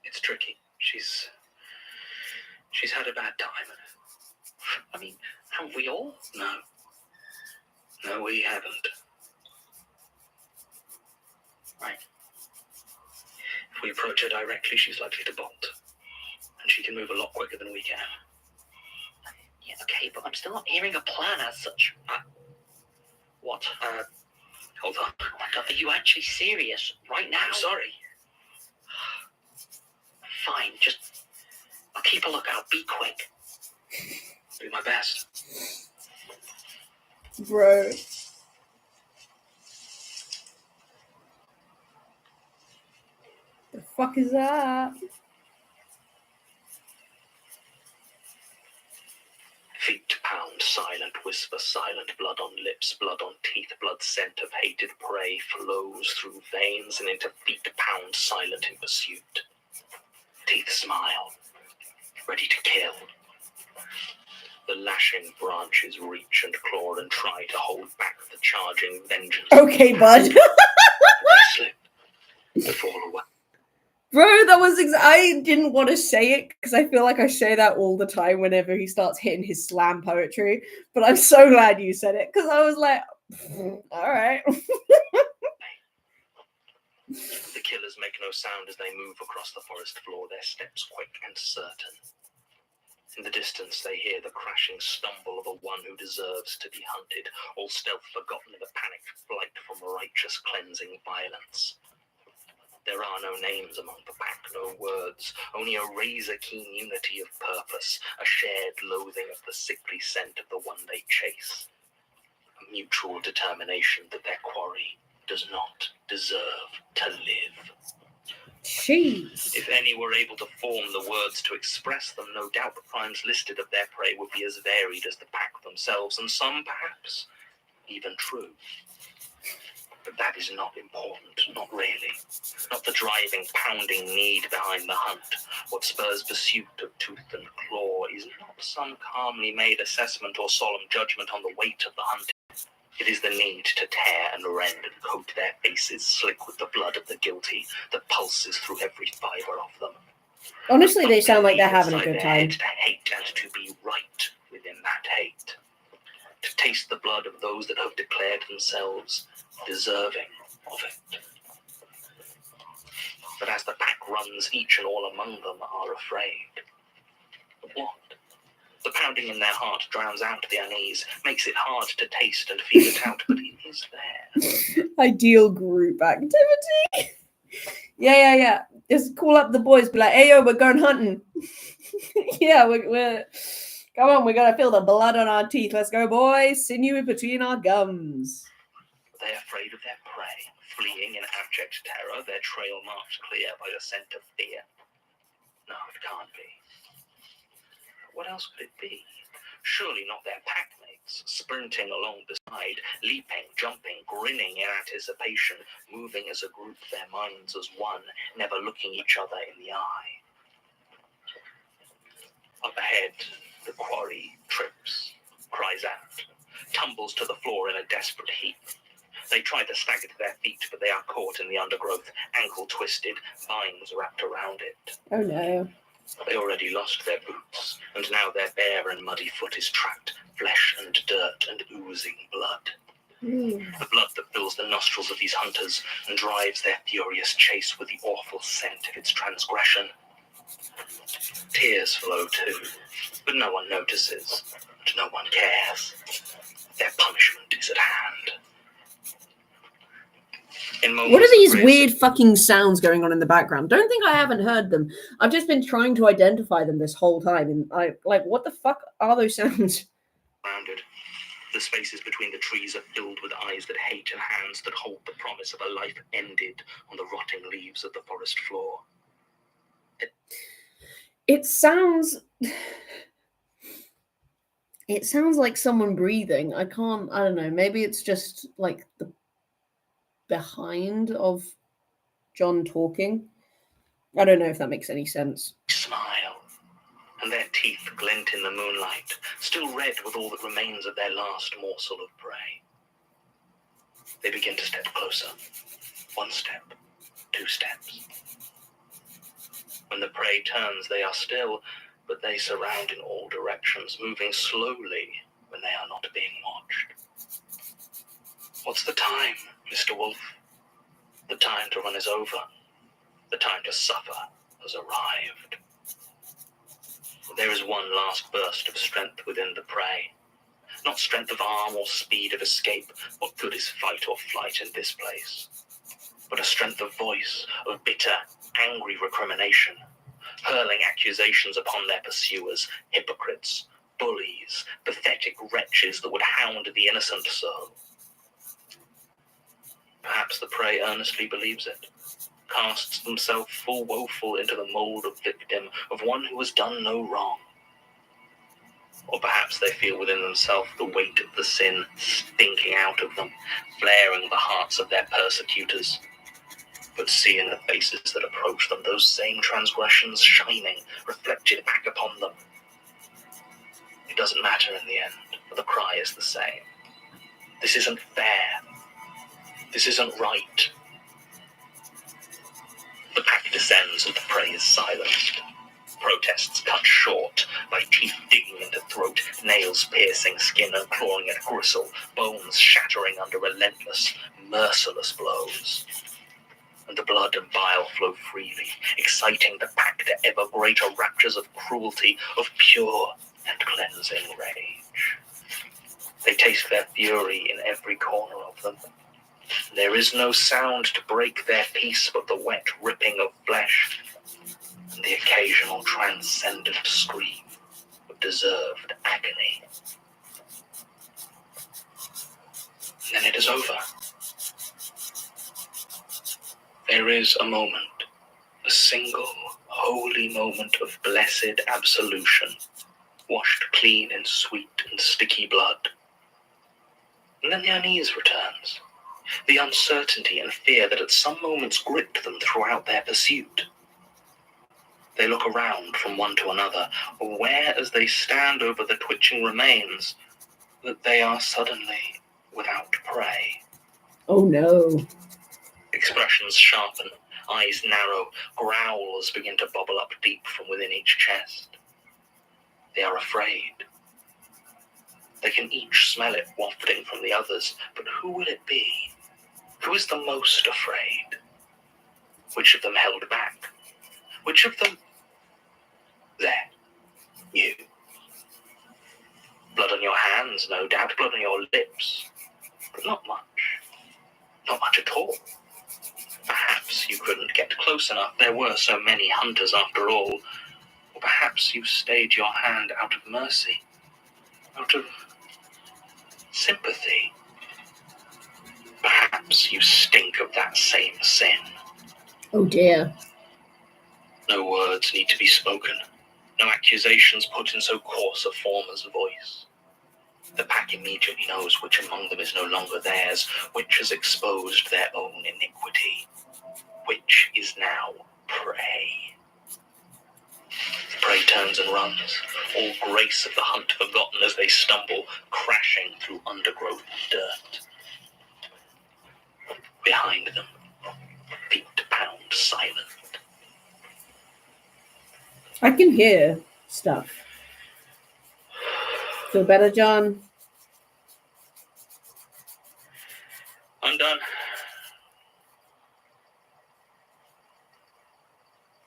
It's tricky. She's had a bad time. I mean, have we all? No, we haven't. Right. If we approach her directly, she's likely to bolt. And she can move a lot quicker than we can. Yeah, okay, but I'm still not hearing a plan as such. What? Hold on. Oh my God, are you actually serious right now? I'm sorry. Fine, I'll keep a lookout. Be quick. Do my best. Bro. The fuck is that? Feet pound, silent whisper, silent blood on lips, blood on teeth, blood scent of hated prey flows through veins and into feet pound, silent in pursuit. Teeth smile, ready to kill. The lashing branches reach and claw and try to hold back the charging vengeance. Okay, bud. They slip and fall away. Bro, that was I didn't want to say it because I feel like I say that all the time whenever he starts hitting his slam poetry. But I'm so glad you said it because I was like, all right. The killers make no sound as they move across the forest floor, their steps quick and certain. In the distance, they hear the crashing stumble of the one who deserves to be hunted, all stealth forgotten in the panicked flight from righteous cleansing violence. There are no names among the pack, no words, only a razor-keen unity of purpose, a shared loathing of the sickly scent of the one they chase. A mutual determination that their quarry does not deserve to live. Jeez. If any were able to form the words to express them, no doubt the crimes listed of their prey would be as varied as the pack themselves, and some, perhaps, even true. But that is not important, not really. Not the driving, pounding need behind the hunt. What spurs pursuit of tooth and claw is not some calmly made assessment or solemn judgment on the weight of the hunting. It is the need to tear and rend and coat their faces slick with the blood of the guilty that pulses through every fibre of them. Honestly, they sound like they're having a good time. To hate and to be right within that hate. To taste the blood of those that have declared themselves deserving of it. But as the pack runs, each and all among them are afraid. Of what? The pounding in their heart drowns out the unease, makes it hard to taste and feel it out, but it is there. Ideal group activity. Yeah. Just call up the boys, be like, hey, yo, we're going hunting. Yeah, we're come on, we're gonna feel the blood on our teeth. Let's go, boys. Sinew in between our gums. They're afraid of their prey, fleeing in abject terror, their trail marked clear by the scent of fear. No, it can't be. What else could it be? Surely not their packmates, sprinting along beside, leaping, jumping, grinning in anticipation, moving as a group, their minds as one, never looking each other in the eye. Up ahead, the quarry trips, cries out, tumbles to the floor in a desperate heap. They try to stagger to their feet, but they are caught in the undergrowth, ankle twisted, vines wrapped around it. Oh no. They already lost their boots, and now their bare and muddy foot is trapped, flesh and dirt and oozing blood. The blood that fills the nostrils of these hunters and drives their furious chase with the awful scent of its transgression. Tears flow too, but no one notices, and no one cares. Their punishment is at hand. What are these weird fucking sounds going on in the background? Don't think I haven't heard them. I've just been trying to identify them this whole time, and I like, what the fuck are those sounds? Rounded. The spaces between the trees are filled with eyes that hate and hands that hold the promise of a life ended on the rotting leaves of the forest floor. It sounds like someone breathing. I don't know. Maybe it's just like the behind of John talking. I don't know if that makes any sense. Smile, and their teeth glint in the moonlight, still red with all that remains of their last morsel of prey. They begin to step closer. 1 step, 2 steps. When the prey turns, they are still, but they surround in all directions, moving slowly when they are not being watched. What's the time, Mr. Wolf? The time to run is over. The time to suffer has arrived. There is one last burst of strength within the prey. Not strength of arm or speed of escape. What good is fight or flight in this place? But a strength of voice, of bitter, angry recrimination, hurling accusations upon their pursuers, hypocrites, bullies, pathetic wretches that would hound the innocent soul. Perhaps the prey earnestly believes it, casts themselves full woeful into the mould of victim of one who has done no wrong. Or perhaps they feel within themselves the weight of the sin stinking out of them, flaring the hearts of their persecutors, but see in the faces that approach them those same transgressions shining, reflected back upon them. It doesn't matter in the end, for the cry is the same. This isn't fair. This isn't right. The pack descends and the prey is silenced. Protests cut short by teeth digging into throat, nails piercing skin and clawing at gristle, bones shattering under relentless, merciless blows. And the blood and bile flow freely, exciting the pack to ever greater raptures of cruelty, of pure and cleansing rage. They taste their fury in every corner of them. There is no sound to break their peace but the wet ripping of flesh, and the occasional transcendent scream of deserved agony. And then it is over. There is a moment, a single, holy moment of blessed absolution, washed clean in sweet and sticky blood. And then the unease returns, the uncertainty and fear that at some moments gripped them throughout their pursuit. They look around from one to another, aware as they stand over the twitching remains that they are suddenly without prey. Oh no. Expressions sharpen, eyes narrow, growls begin to bubble up deep from within each chest. They are afraid. They can each smell it wafting from the others, but who will it be? Who is the most afraid? Which of them held back? Which of them... There. You. Blood on your hands, no doubt, blood on your lips, but not much. Not much at all. Perhaps you couldn't get close enough. There were so many hunters after all. Or perhaps you stayed your hand out of mercy, out of sympathy. Perhaps you stink of that same sin. Oh dear. No words need to be spoken. No accusations put in so coarse a form as voice. The pack immediately knows which among them is no longer theirs, which has exposed their own iniquity, which is now prey. The prey turns and runs, all grace of the hunt forgotten as they stumble, crashing through undergrowth and dirt. Behind them, feet pound silent. I can hear stuff. Feel better, John? I'm done.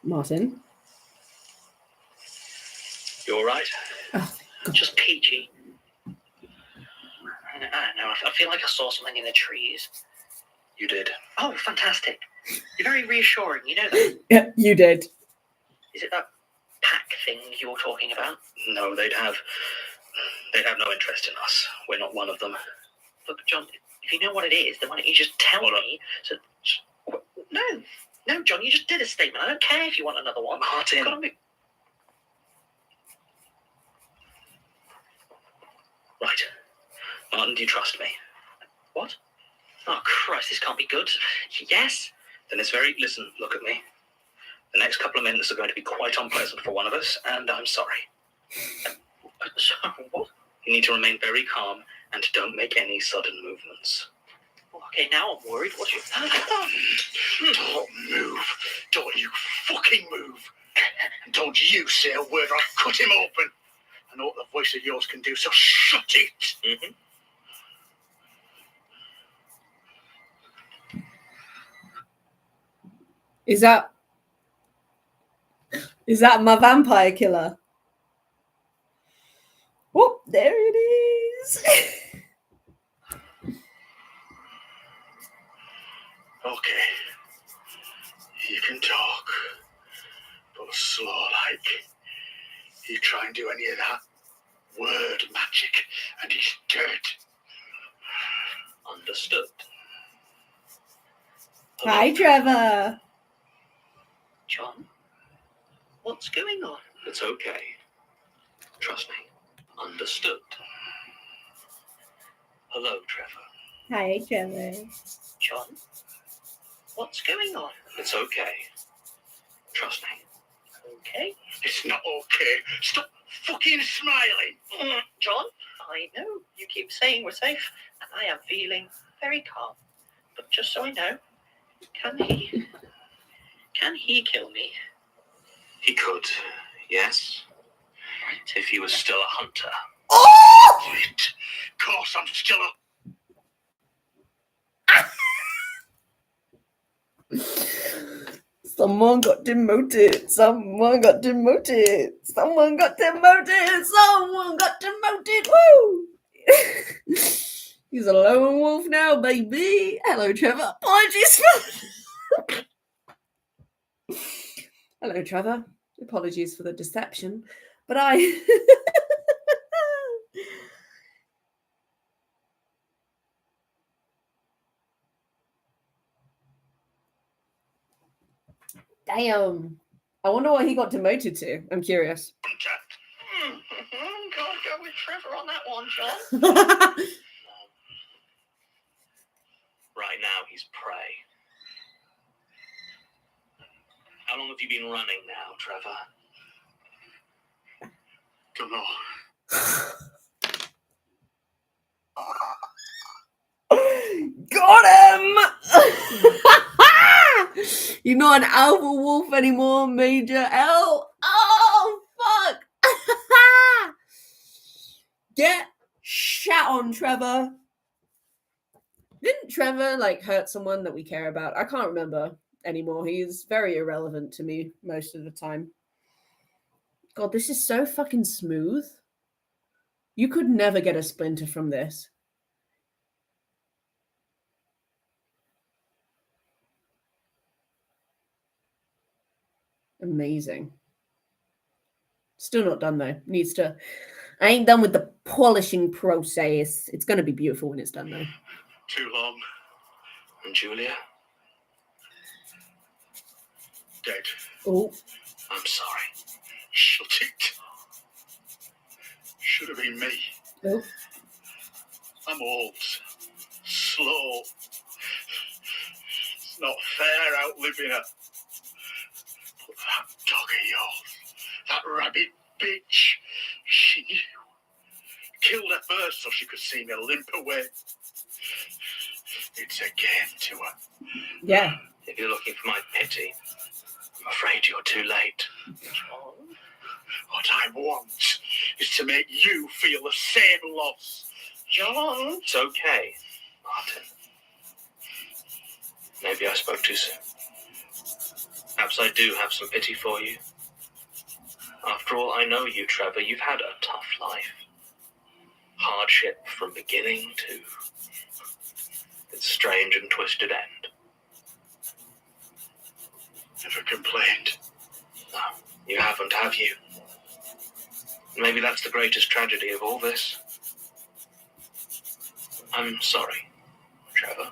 Martin? You all right? Oh, Just peachy. I don't know. I feel like I saw something in the trees. You did. Oh, fantastic. You're very reassuring. You know that? yeah, you did. Is it that pack thing you were talking about? No, they'd have no interest in us. We're not one of them. Look, John, if you know what it is, then why don't you just tell me? So, no, John, you just did a statement. I don't care if you want another one. Martin. Right. Martin, do you trust me? What? Oh, Christ, this can't be good. Yes? Then listen, look at me. The next couple of minutes are going to be quite unpleasant for one of us, and I'm sorry. Sorry, what? You need to remain very calm and don't make any sudden movements. Okay, now I'm worried. What's your... Don't move. Don't you fucking move. And don't you say a word or I'll cut him open. I know what the voice of yours can do, so shut it. Mm-hmm. Is that my vampire killer? Oh, there it is. Okay. You can talk, but slow like. You try and do any of that word magic, and he's dead. Understood. Hi, Trevor. John, what's going on? It's okay. Trust me. Understood. Hello, Trevor. Hi, Trevor. John, what's going on? It's okay. Trust me. Okay. It's not okay. Stop fucking smiling. John, I know you keep saying we're safe, and I am feeling very calm. But just so I know, can he kill me? He could, yes. If he was still a hunter. Oh! Wait. Of course I'm still up. Someone got demoted. Someone got demoted. Someone got demoted. Someone got demoted. Woo! He's a lone wolf now, baby. Hello, Trevor. Apologies for... Hello, Trevor. Apologies for the deception. But I... Damn. I wonder what he got demoted to. I'm curious. Gotta go with Trevor on that one, John. Right now, he's prey. How long have you been running now, Trevor? Don't know. Got him! You're not an alpha wolf anymore, Major L. Oh, fuck! Get shat on, Trevor. Didn't Trevor, hurt someone that we care about? I can't remember anymore. He's very irrelevant to me most of the time. God, this is so fucking smooth. You could never get a splinter from this. Amazing. Still not done though. Needs to. I ain't done with the polishing process. It's going to be beautiful when it's done though. Too long. And Julia? Dead. Oh, I'm sorry. Shut it. Should have been me. oh. I'm old. Slow. It's not fair outliving her. But that dog of yours, that rabbit bitch, she killed her first so she could see me limp away. It's a game to her. Yeah. If you're looking for my pity, I'm afraid you're too late. John? What I want is to make you feel the same loss. John? It's okay, Martin. Maybe I spoke too soon. Perhaps I do have some pity for you. After all, I know you, Trevor. You've had a tough life. Hardship from beginning to its strange and twisted end. Never complained. No, you haven't, have you? Maybe that's the greatest tragedy of all this. I'm sorry, Trevor.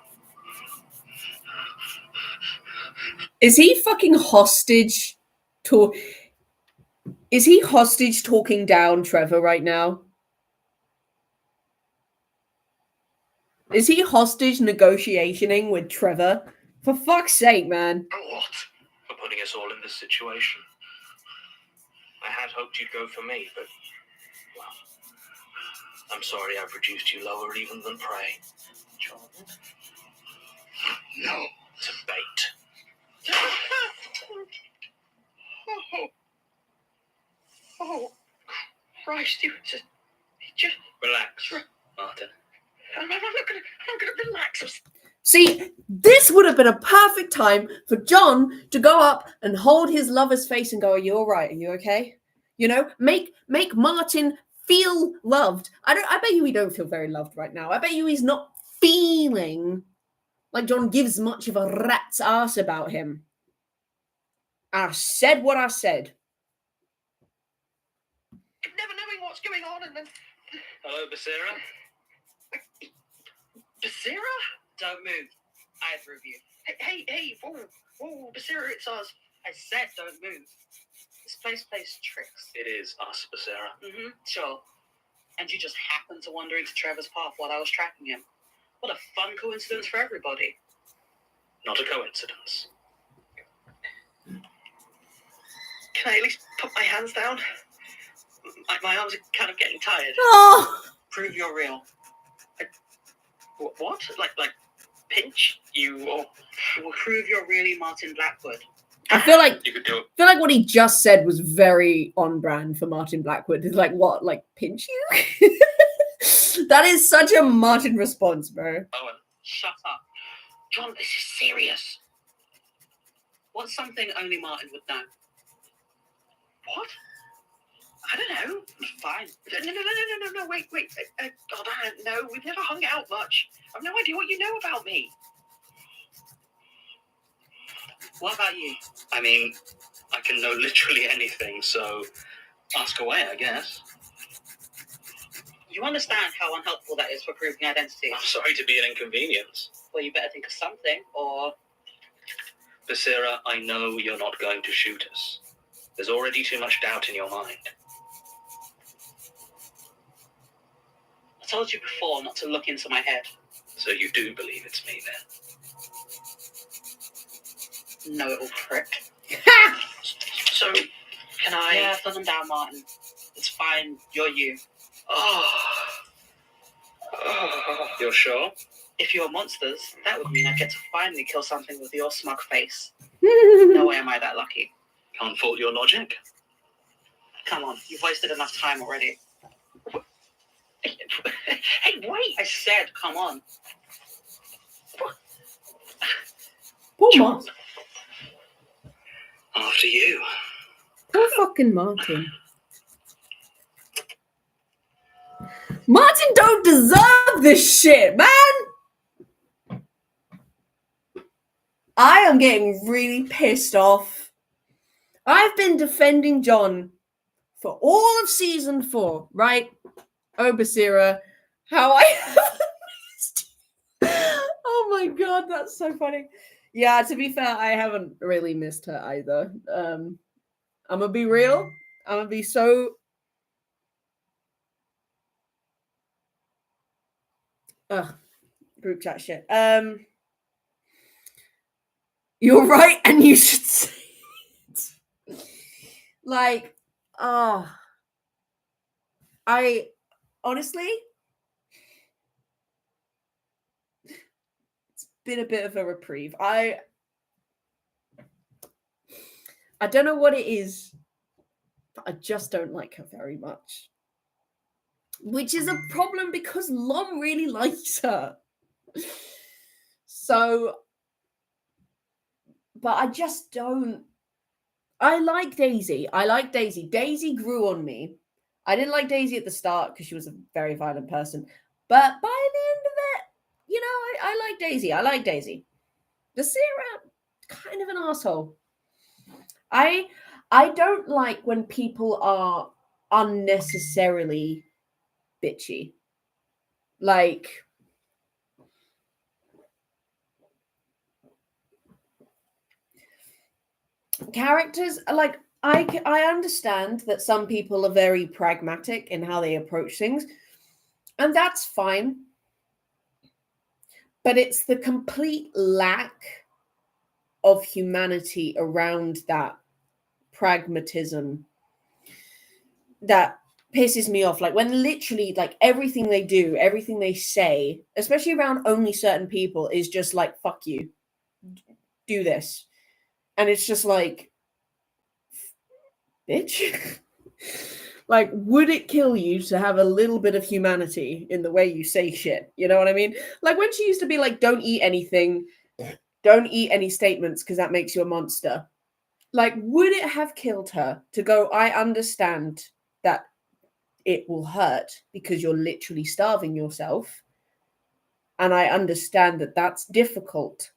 Is he fucking hostage to... Is he hostage talking down Trevor right now? Is he hostage negotiating with Trevor? For fuck's sake, man. What? For putting us all in this situation. I had hoped you'd go for me, but, well, I'm sorry I've reduced you lower even than prey. John? No. To bait. Oh, Christ, you just Relax, Martin. I'm not gonna relax. See, this would have been a perfect time for John to go up and hold his lover's face and go, "Are you all right? Are you okay?" You know, make Martin feel loved. I bet you he don't feel very loved right now. I bet you he's not feeling like John gives much of a rat's ass about him. I said what I said. Never knowing what's going on, and then Hello, Basira. Basira? Don't move, either of you. Hey, whoa, Basira, it's us. I said don't move. This place plays tricks. It is us, Basira. Sure. And you just happened to wander into Trevor's path while I was tracking him. What a fun coincidence for everybody. Not a coincidence. Can I at least put my hands down? My arms are kind of getting tired. Oh, Prove you're real. What? Like pinch you or We'll prove you're really Martin Blackwood. I feel like You could do it. what he just said was very on brand for Martin Blackwood. It's like, what, like pinch you? That is such a Martin response, bro. Owen. Shut up. John, this is serious. What's something only Martin would know? What? I don't know. Fine. No, wait. God, I don't know. We've never hung out much. I've no idea what you know about me. What about you? I mean, I can know literally anything, so ask away, I guess. You understand how unhelpful that is for proving identity. I'm sorry to be an inconvenience. Well, you better think of something, or... Basira, I know you're not going to shoot us. There's already too much doubt in your mind. I told you before not to look into my head. So you do believe it's me then? No, it'll prick. So, can I... Yeah, put them down, Martin. It's fine. You're you. Oh. You're sure? If you're monsters, that would mean I get to finally kill something with your smug face. No way am I that lucky. Can't fault your logic. Come on, you've wasted enough time already. Hey, wait. I said, come on. Poor John. Martin. After you. Poor fucking Martin. Martin don't deserve this shit, man. I am getting really pissed off. I've been defending John for all of season 4, right? Oh, Basira, how I missed you. Oh my god, that's so funny. Yeah, to be fair, I haven't really missed her either. I'm gonna be real. I'm gonna be so... Ugh, group chat shit. You're right, and you should say it. Like, I honestly, it's been a bit of a reprieve. I don't know what it is, but I just don't like her very much. Which is a problem because Lom really likes her. So, but I just don't. I like Daisy. Daisy grew on me. I didn't like Daisy at the start because she was a very violent person. But by the end of it, you know, I like Daisy. I like Daisy. Basira, kind of an asshole. I don't like when people are unnecessarily bitchy. Like, characters, like, I understand that some people are very pragmatic in how they approach things, and that's fine. But it's the complete lack of humanity around that pragmatism that pisses me off. Like, when literally, like, everything they do, everything they say, especially around only certain people, is just like, fuck you, do this. And it's just like, bitch. Like, would it kill you to have a little bit of humanity in the way you say shit? You know what I mean? Like, when she used to be like, don't eat anything, don't eat any statements because that makes you a monster. Like, would it have killed her to go, I understand that it will hurt because you're literally starving yourself, And I understand that that's difficult.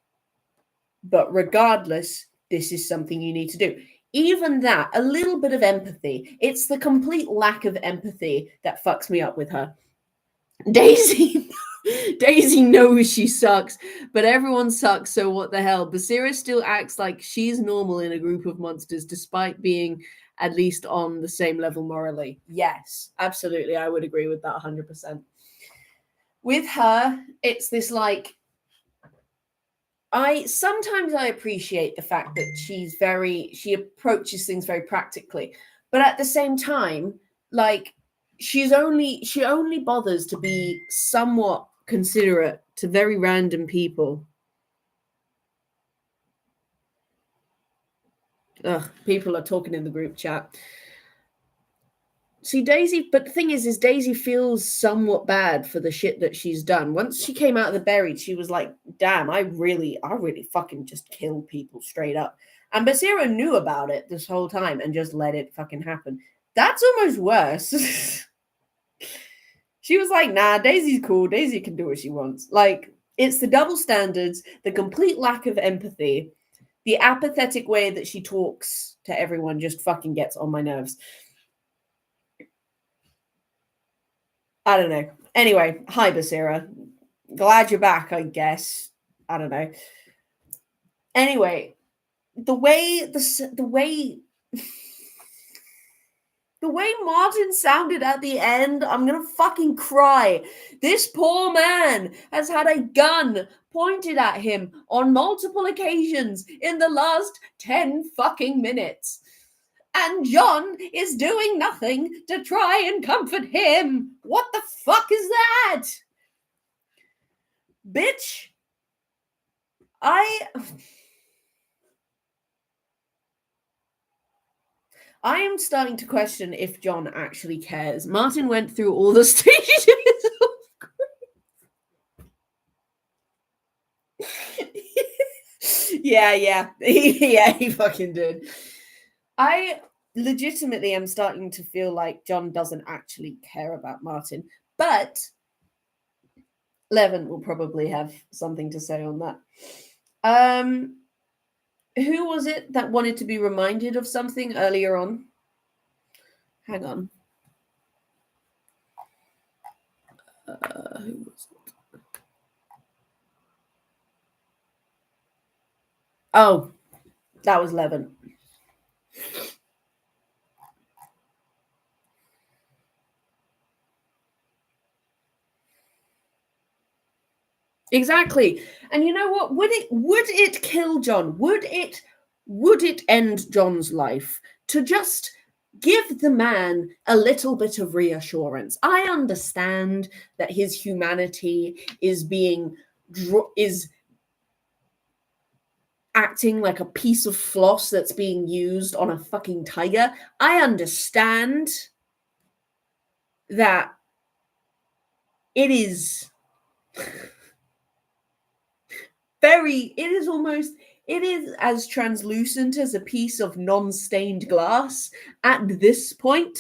But regardless, this is something you need to do. Even that, a little bit of empathy. It's the complete lack of empathy that fucks me up with her. Daisy knows she sucks, but everyone sucks, so what the hell? Basira still acts like she's normal in a group of monsters, despite being at least on the same level morally. Yes, absolutely. I would agree with that 100%. With her, it's this like, sometimes I appreciate the fact that she approaches things very practically, but at the same time, like, she only bothers to be somewhat considerate to very random people. Ugh, people are talking in the group chat. See, Daisy, but the thing is Daisy feels somewhat bad for the shit that she's done. Once she came out of the buried, she was like, damn, I really fucking just killed people straight up. And Basira knew about it this whole time and just let it fucking happen. That's almost worse. She was like, nah, Daisy's cool. Daisy can do what she wants. Like, it's the double standards, the complete lack of empathy, the apathetic way that she talks to everyone just fucking gets on my nerves. I don't know. Anyway, hi, Basira. Glad you're back, I guess. I don't know. Anyway, the way Martin sounded at the end, I'm gonna fucking cry. This poor man has had a gun pointed at him on multiple occasions in the last 10 fucking minutes. And John is doing nothing to try and comfort him. What the fuck is that? Bitch. I am starting to question if John actually cares. Martin went through all the stages of yeah, yeah, he fucking did. I legitimately am starting to feel like John doesn't actually care about Martin, but Levin will probably have something to say on that. Who was it that wanted to be reminded of something earlier on? Hang on. Who was it? Oh, that was Levin. Exactly. And you know what? Would it kill John? Would it end John's life to just give the man a little bit of reassurance? I understand that his humanity is acting like a piece of floss that's being used on a fucking tiger. I understand that it is it is as translucent as a piece of non-stained glass at this point.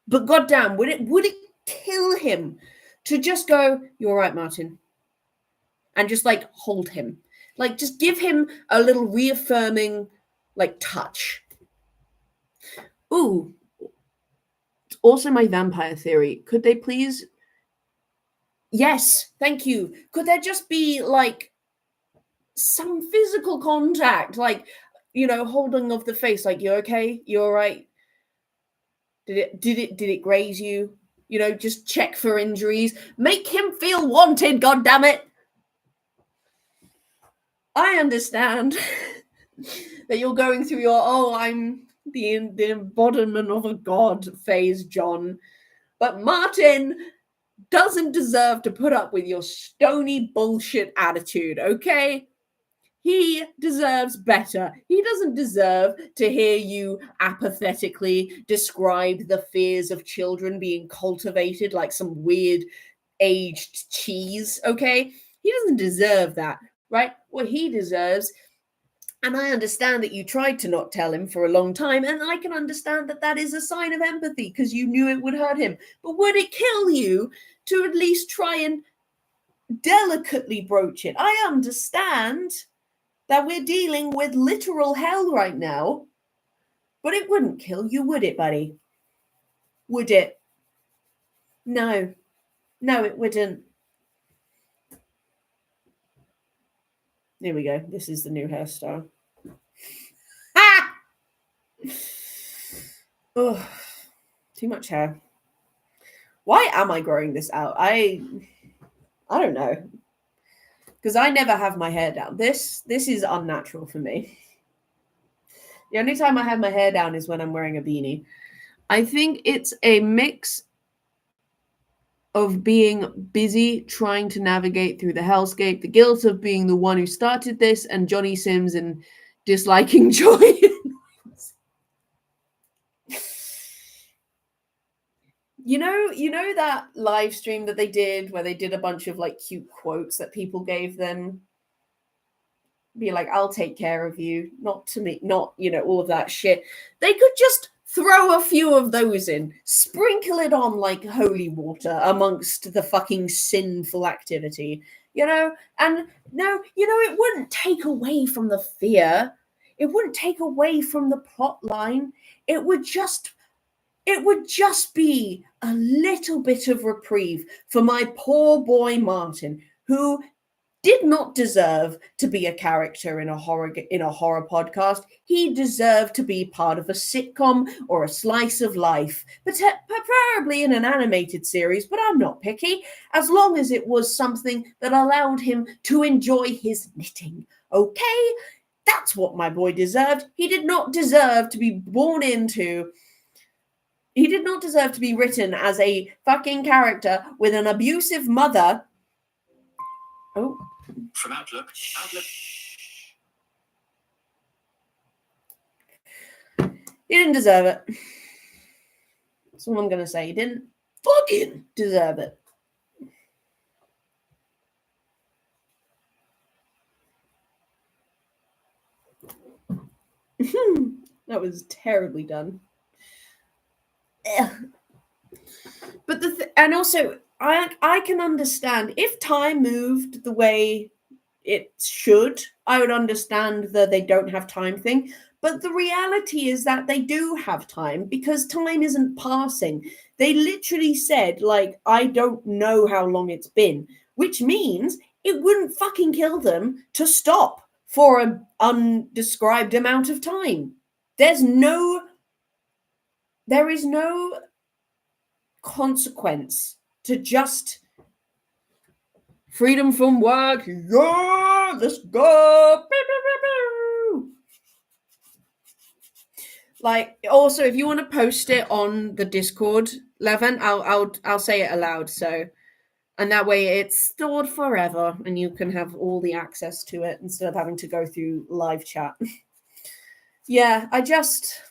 But goddamn, would it kill him to just go, "You're right, Martin," and just like hold him, like just give him a little reaffirming, like touch. Ooh. Also, my vampire theory. Could they please? Yes, thank you. Could there just be like some physical contact, like, you know, holding of the face, like, you okay? You all right? Did it graze you? You know, just check for injuries. Make him feel wanted, goddammit. I understand that you're going through your, I'm the embodiment of a god phase, John. But Martin doesn't deserve to put up with your stony bullshit attitude, okay? He deserves better. He doesn't deserve to hear you apathetically describe the fears of children being cultivated like some weird aged cheese, okay? He doesn't deserve that, right? What he deserves And I understand that you tried to not tell him for a long time, and I can understand that that is a sign of empathy because you knew it would hurt him. But would it kill you to at least try and delicately broach it? I understand that we're dealing with literal hell right now, but it wouldn't kill you, would it, buddy? Would it? No. No, it wouldn't. Here we go. This is the new hairstyle. Ah! Oh, too much hair. Why am I growing this out? I don't know. Because I never have my hair down. This is unnatural for me. The only time I have my hair down is when I'm wearing a beanie. I think it's a mix of being busy trying to navigate through the hellscape, the guilt of being the one who started this, and Johnny Sims and disliking joy. You know that live stream that they did where they did a bunch of like cute quotes that people gave them? Be like, I'll take care of you, not to me, not, all of that shit. They could just throw a few of those in, sprinkle it on like holy water amongst the fucking sinful activity, and no, it wouldn't take away from the fear. It wouldn't take away from the plot line. It would just be a little bit of reprieve for my poor boy Martin, who did not deserve to be a character in a horror podcast. He deserved to be part of a sitcom or a slice of life, but preferably in an animated series, but I'm not picky, as long as it was something that allowed him to enjoy his knitting. Okay? That's what my boy deserved. He did not deserve to be He did not deserve to be written as a fucking character with an abusive mother. Oh. From Outlook. He didn't deserve it. That's all I'm going to say. He didn't fucking deserve it. That was terribly done. But and also, I can understand if time moved the way it should, I would understand that they don't have time thing. But the reality is that they do have time because time isn't passing. They literally said, like, I don't know how long it's been, which means it wouldn't fucking kill them to stop for an undescribed amount of time. There is no consequence to just freedom from work. Yeah, let's go. Like, also, if you want to post it on the Discord, Levin, I'll say it aloud. So, and that way it's stored forever, and you can have all the access to it instead of having to go through live chat. Yeah, I don't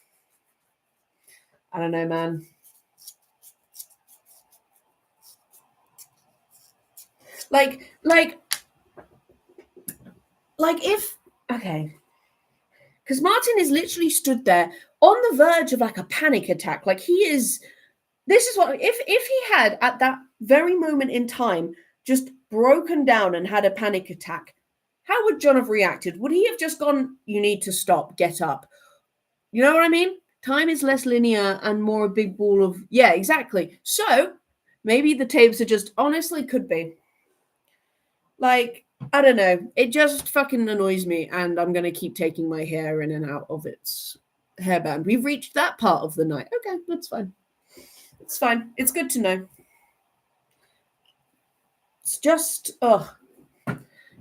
know, man. Like if, okay, because Martin is literally stood there on the verge of like a panic attack. Like this is what, if he had at that very moment in time just broken down and had a panic attack, how would John have reacted? Would he have just gone, you need to stop, get up? You know what I mean? Time is less linear and more a big ball of, yeah, exactly. So maybe the tapes are just, honestly, could be. Like, I don't know. It just fucking annoys me, and I'm going to keep taking my hair in and out of its hairband. We've reached that part of the night. Okay, that's fine. It's fine. It's good to know. It's just,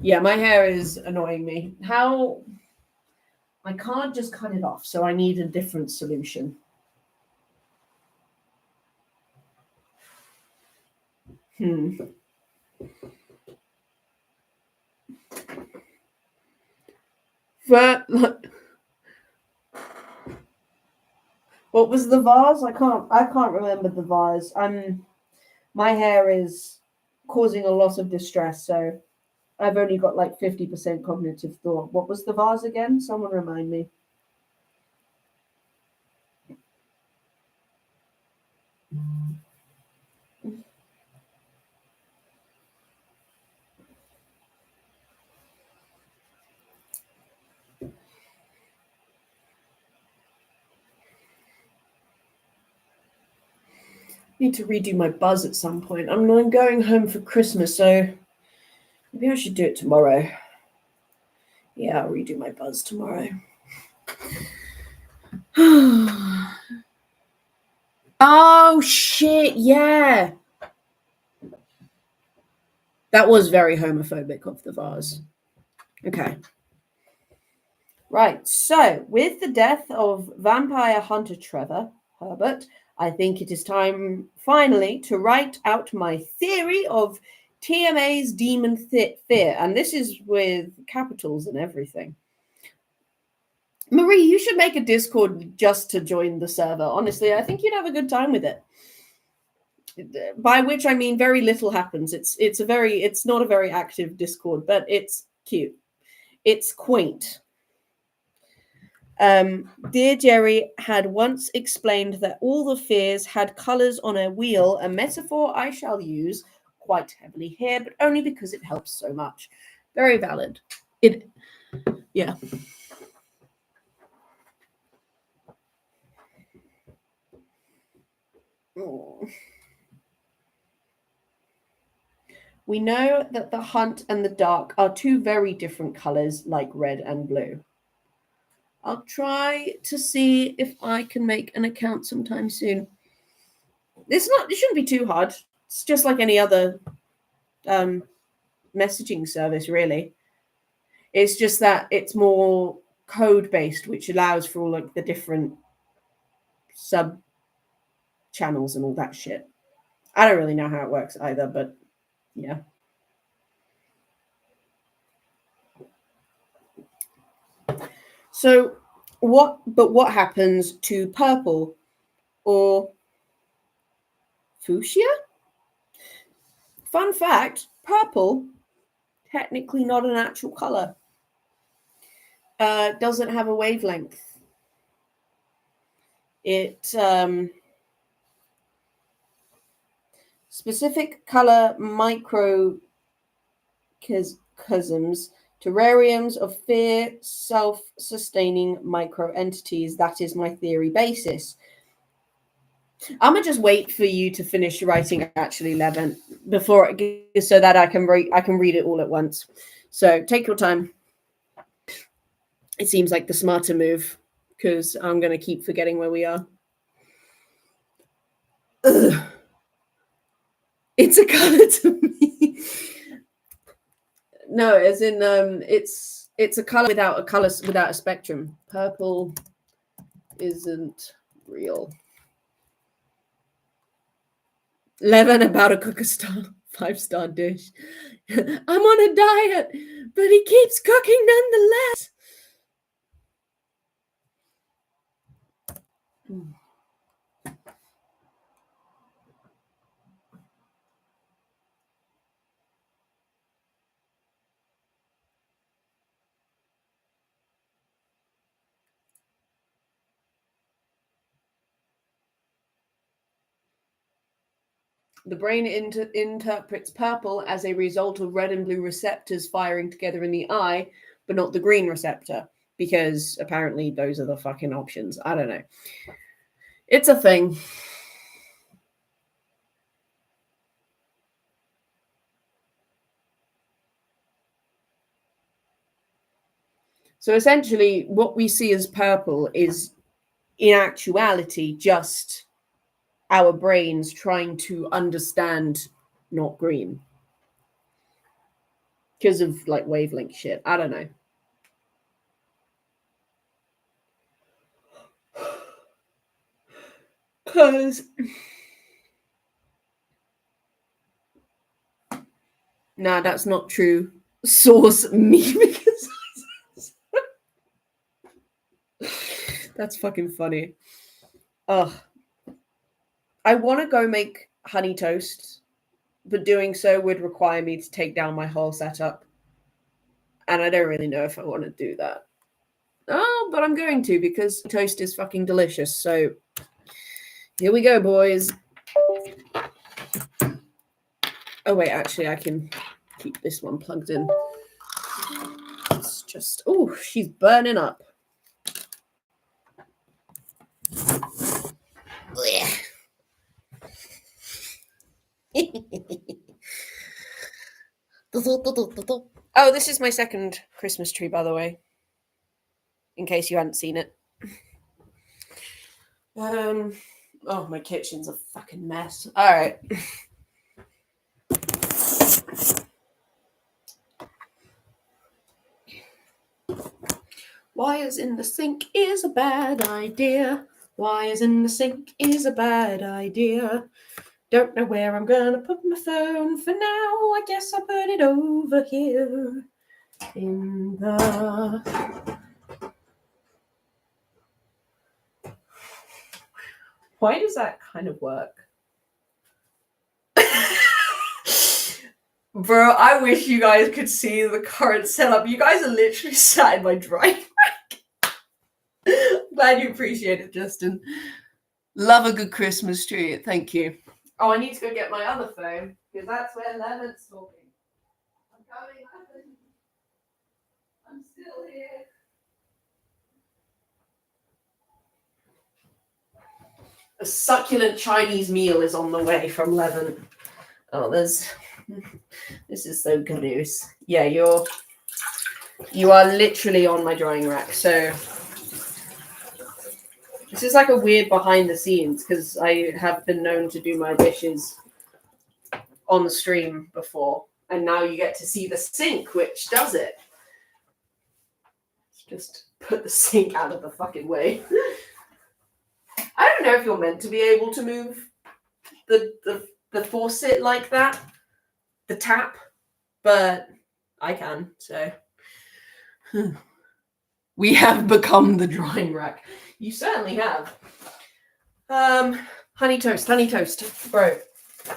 yeah, my hair is annoying me. How? I can't just cut it off, so I need a different solution. But what was the vase? I can't remember the vase. My hair is causing a lot of distress, so I've only got like 50% cognitive thought. What was the vase again? Someone remind me. Need to redo my buzz at some point. I'm going home for Christmas, so maybe I should do it tomorrow. Yeah, I'll redo my buzz tomorrow. Oh shit, yeah. That was very homophobic of the vase. Okay. Right, so with the death of vampire hunter Trevor Herbert, I think it is time finally to write out my theory of TMA's demon fear. And this is with capitals and everything. Marie, you should make a Discord just to join the server. Honestly, I think you'd have a good time with it. By which I mean very little happens. It's not a very active Discord, but it's cute. It's quaint. Dear Jerry had once explained that all the fears had colors on a wheel, a metaphor I shall use quite heavily here, but only because it helps so much. Very valid. Yeah. We know that the hunt and the dark are two very different colors, like red and blue. I'll try to see if I can make an account sometime soon. It shouldn't be too hard. It's just like any other messaging service, really. It's just that it's more code based, which allows for all like the different sub channels and all that shit. I don't really know how it works either, but yeah. So what happens to purple or fuchsia? Fun fact, purple, technically not an actual color. Doesn't have a wavelength. It specific color microcosms, terrariums of fear, self-sustaining microentities. That is my theory basis. I'm gonna just wait for you to finish writing, actually, Levin, before so that I can read it all at once. So take your time. It seems like the smarter move because I'm gonna keep forgetting where we are. Ugh. It's a color to me. No, as in it's a color without a spectrum. Purple isn't real. Levin about to cook a 5-star dish. I'm on a diet, but he keeps cooking nonetheless. The brain interprets purple as a result of red and blue receptors firing together in the eye, but not the green receptor, because apparently those are the fucking options. I don't know. It's a thing. So essentially, what we see as purple is, in actuality, just our brains trying to understand not green because of like wavelength shit. I don't know. Because nah, that's not true. Source me because that's fucking funny. Ugh. I want to go make honey toast, but doing so would require me to take down my whole setup. And I don't really know if I want to do that. Oh, but I'm going to because toast is fucking delicious. So here we go, boys. Oh, wait, actually, I can keep this one plugged in. It's just, oh, she's burning up. Oh, this is my second Christmas tree, by the way, in case you hadn't seen it. Oh, my kitchen's a fucking mess. All right. Wires in the sink is a bad idea. Wires in the sink is a bad idea. Don't know where I'm gonna put my phone for now. I guess I'll put it over here in the... Why does that kind of work? Bro, I wish you guys could see the current setup. You guys are literally sat in my drying rack. Glad you appreciate it, Justin. Love a good Christmas tree. Thank you. Oh, I need to go get my other phone because that's where Lemon's talking. I'm coming, Lemon. I'm still here. A succulent Chinese meal is on the way from Levin. Oh, this is so gross. Yeah, you are literally on my drying rack. So this is like a weird behind the scenes because I have been known to do my dishes on the stream before, and now you get to see the sink, which does it. Let's just put the sink out of the fucking way. I don't know if you're meant to be able to move the faucet like that, the tap, but I can, so. We have become the drying rack. You certainly have. Honey toast, bro.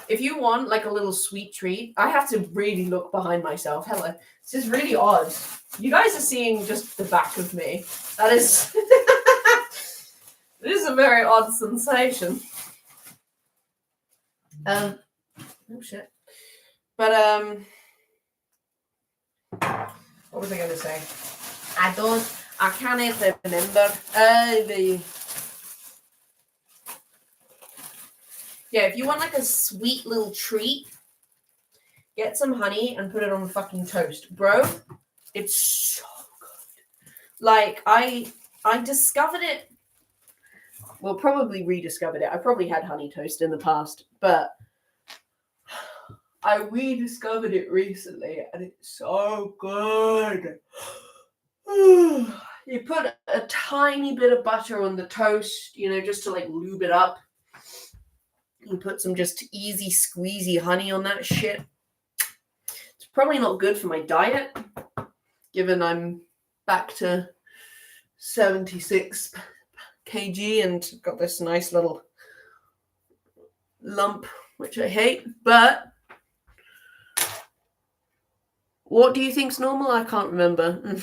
If you want like a little sweet treat, I have to really look behind myself. Hello. This is really odd. You guys are seeing just the back of me. That is... It is a very odd sensation. Oh shit. But what was I gonna say? I can't even remember. Yeah, if you want like a sweet little treat, get some honey and put it on fucking toast. Bro, it's so good. Like, I discovered it. Well, probably rediscovered it. I probably had honey toast in the past, but I rediscovered it recently and it's so good. You put a tiny bit of butter on the toast, you know, just to like lube it up. You put some just easy squeezy honey on that shit. It's probably not good for my diet, given I'm back to 76 kg and got this nice little lump, which I hate. But what do you think's normal? I can't remember.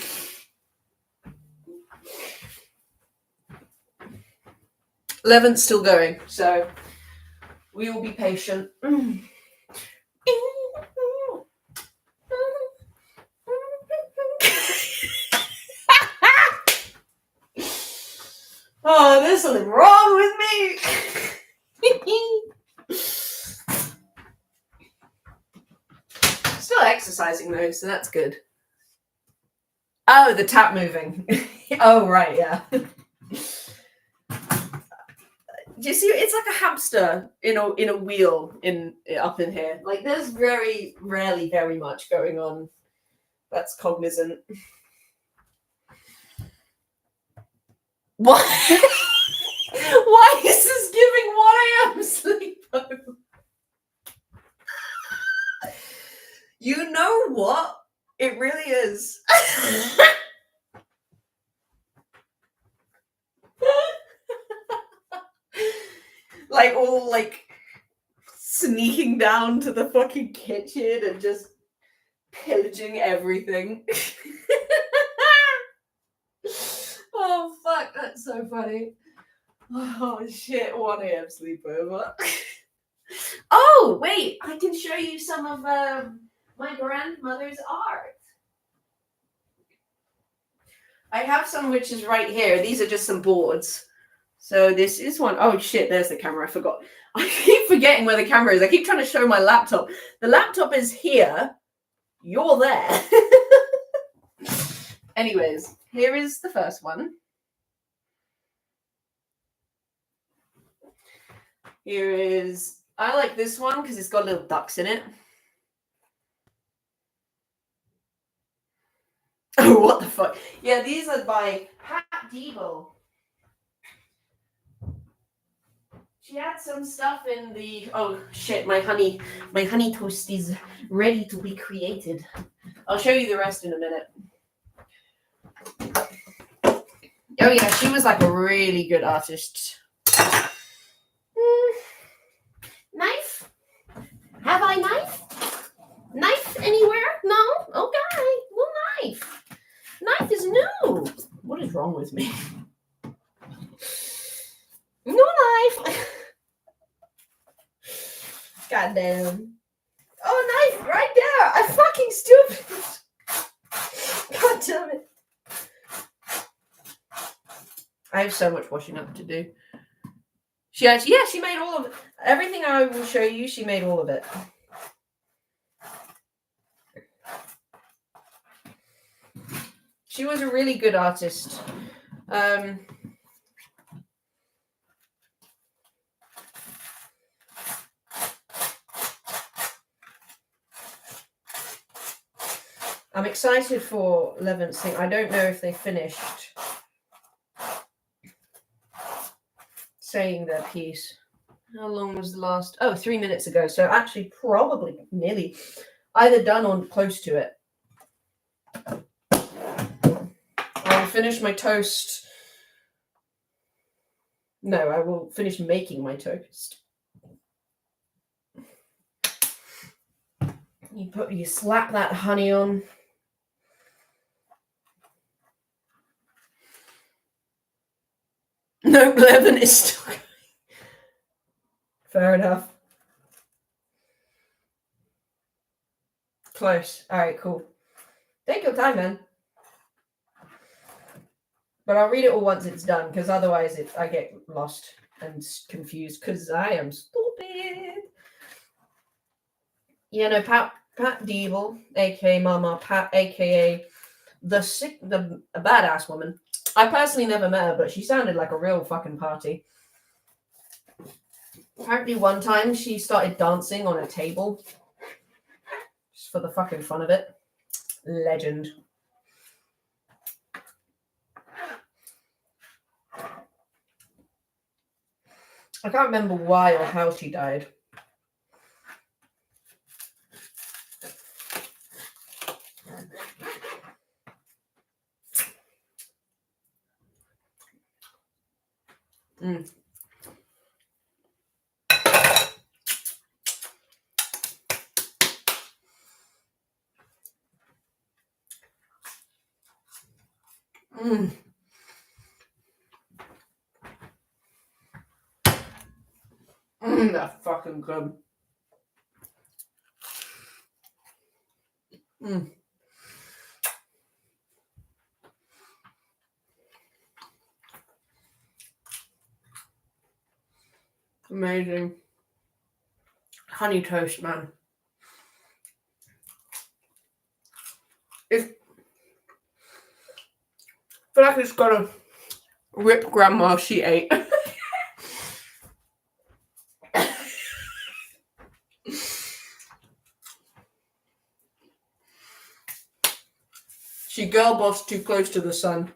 Levin's still going, so we will be patient. Oh, there's something wrong with me. Still exercising though, so that's good. Oh, the tap moving. Oh, right, yeah. Do you see? It's like a hamster in a wheel up in here. Like, there's very rarely very much going on that's cognizant. What? Why is this giving 1 a.m. sleepover? You know what? It really is. Like, all like sneaking down to the fucking kitchen and just pillaging everything. That's so funny. Oh shit, 1 a.m. sleepover. Oh, wait, I can show you some of my grandmother's art. I have some which is right here. These are just some boards. So this is one. Oh shit, there's the camera. I forgot. I keep forgetting where the camera is. I keep trying to show my laptop. The laptop is here. You're there. Anyways, here is the first one. Here is, I like this one because it's got little ducks in it. Oh, what the fuck? Yeah, these are by Pat Debo. She had some stuff in the, oh shit, my honey toast is ready to be created. I'll show you the rest in a minute. Oh yeah, she was like a really good artist. Knife? Have I knife? Knife anywhere? No? Okay. Well, knife. Knife is new. What is wrong with me? No knife. Goddamn. Oh, knife right there. I'm fucking stupid. God damn it. I have so much washing up to do. She actually, yeah, she made all of it. Everything I will show you, she made all of it. She was a really good artist. I'm excited for Levin's thing. I don't know if they finished saying their piece. How long was the last? Oh, 3 minutes ago. So actually probably nearly either done or close to it. I'll finish my toast. No, I will finish making my toast. You slap that honey on. No, Levin is still. Fair enough. Close. All right, cool. Take your time, man. But I'll read it all once it's done, because otherwise I get lost and confused, because I am stupid. Yeah, no, Pat Deeble, aka Mama Pat, aka the badass woman. I personally never met her, but she sounded like a real fucking party. Apparently one time she started dancing on a table. Just for the fucking fun of it. Legend. I can't remember why or how she died. That's fucking good. Amazing. Honey toast, man. I feel like it's got a rip grandma she ate. She girl bossed too close to the sun.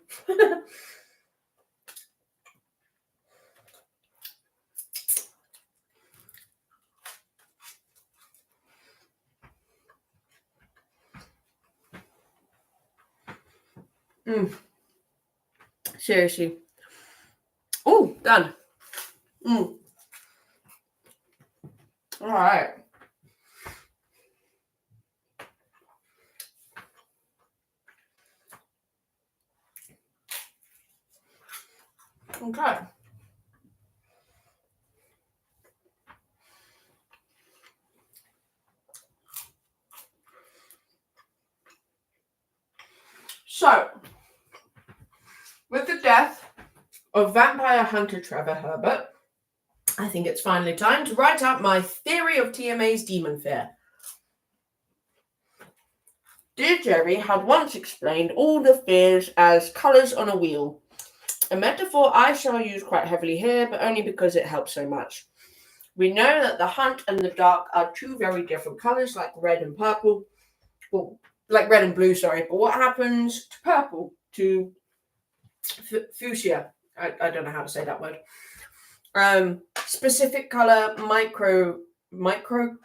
Seriously. Oh, done. All right. Okay. So, with the death of vampire hunter Trevor Herbert, I think it's finally time to write out my theory of TMA's demon fear. Dear Jerry had once explained all the fears as colours on a wheel, a metaphor I shall use quite heavily here, but only because it helps so much. We know that the hunt and the dark are two very different colours, like red and purple. Well, like red and blue, sorry. But what happens to purple, to fuchsia? I don't know how to say that word. Specific colour microcosms?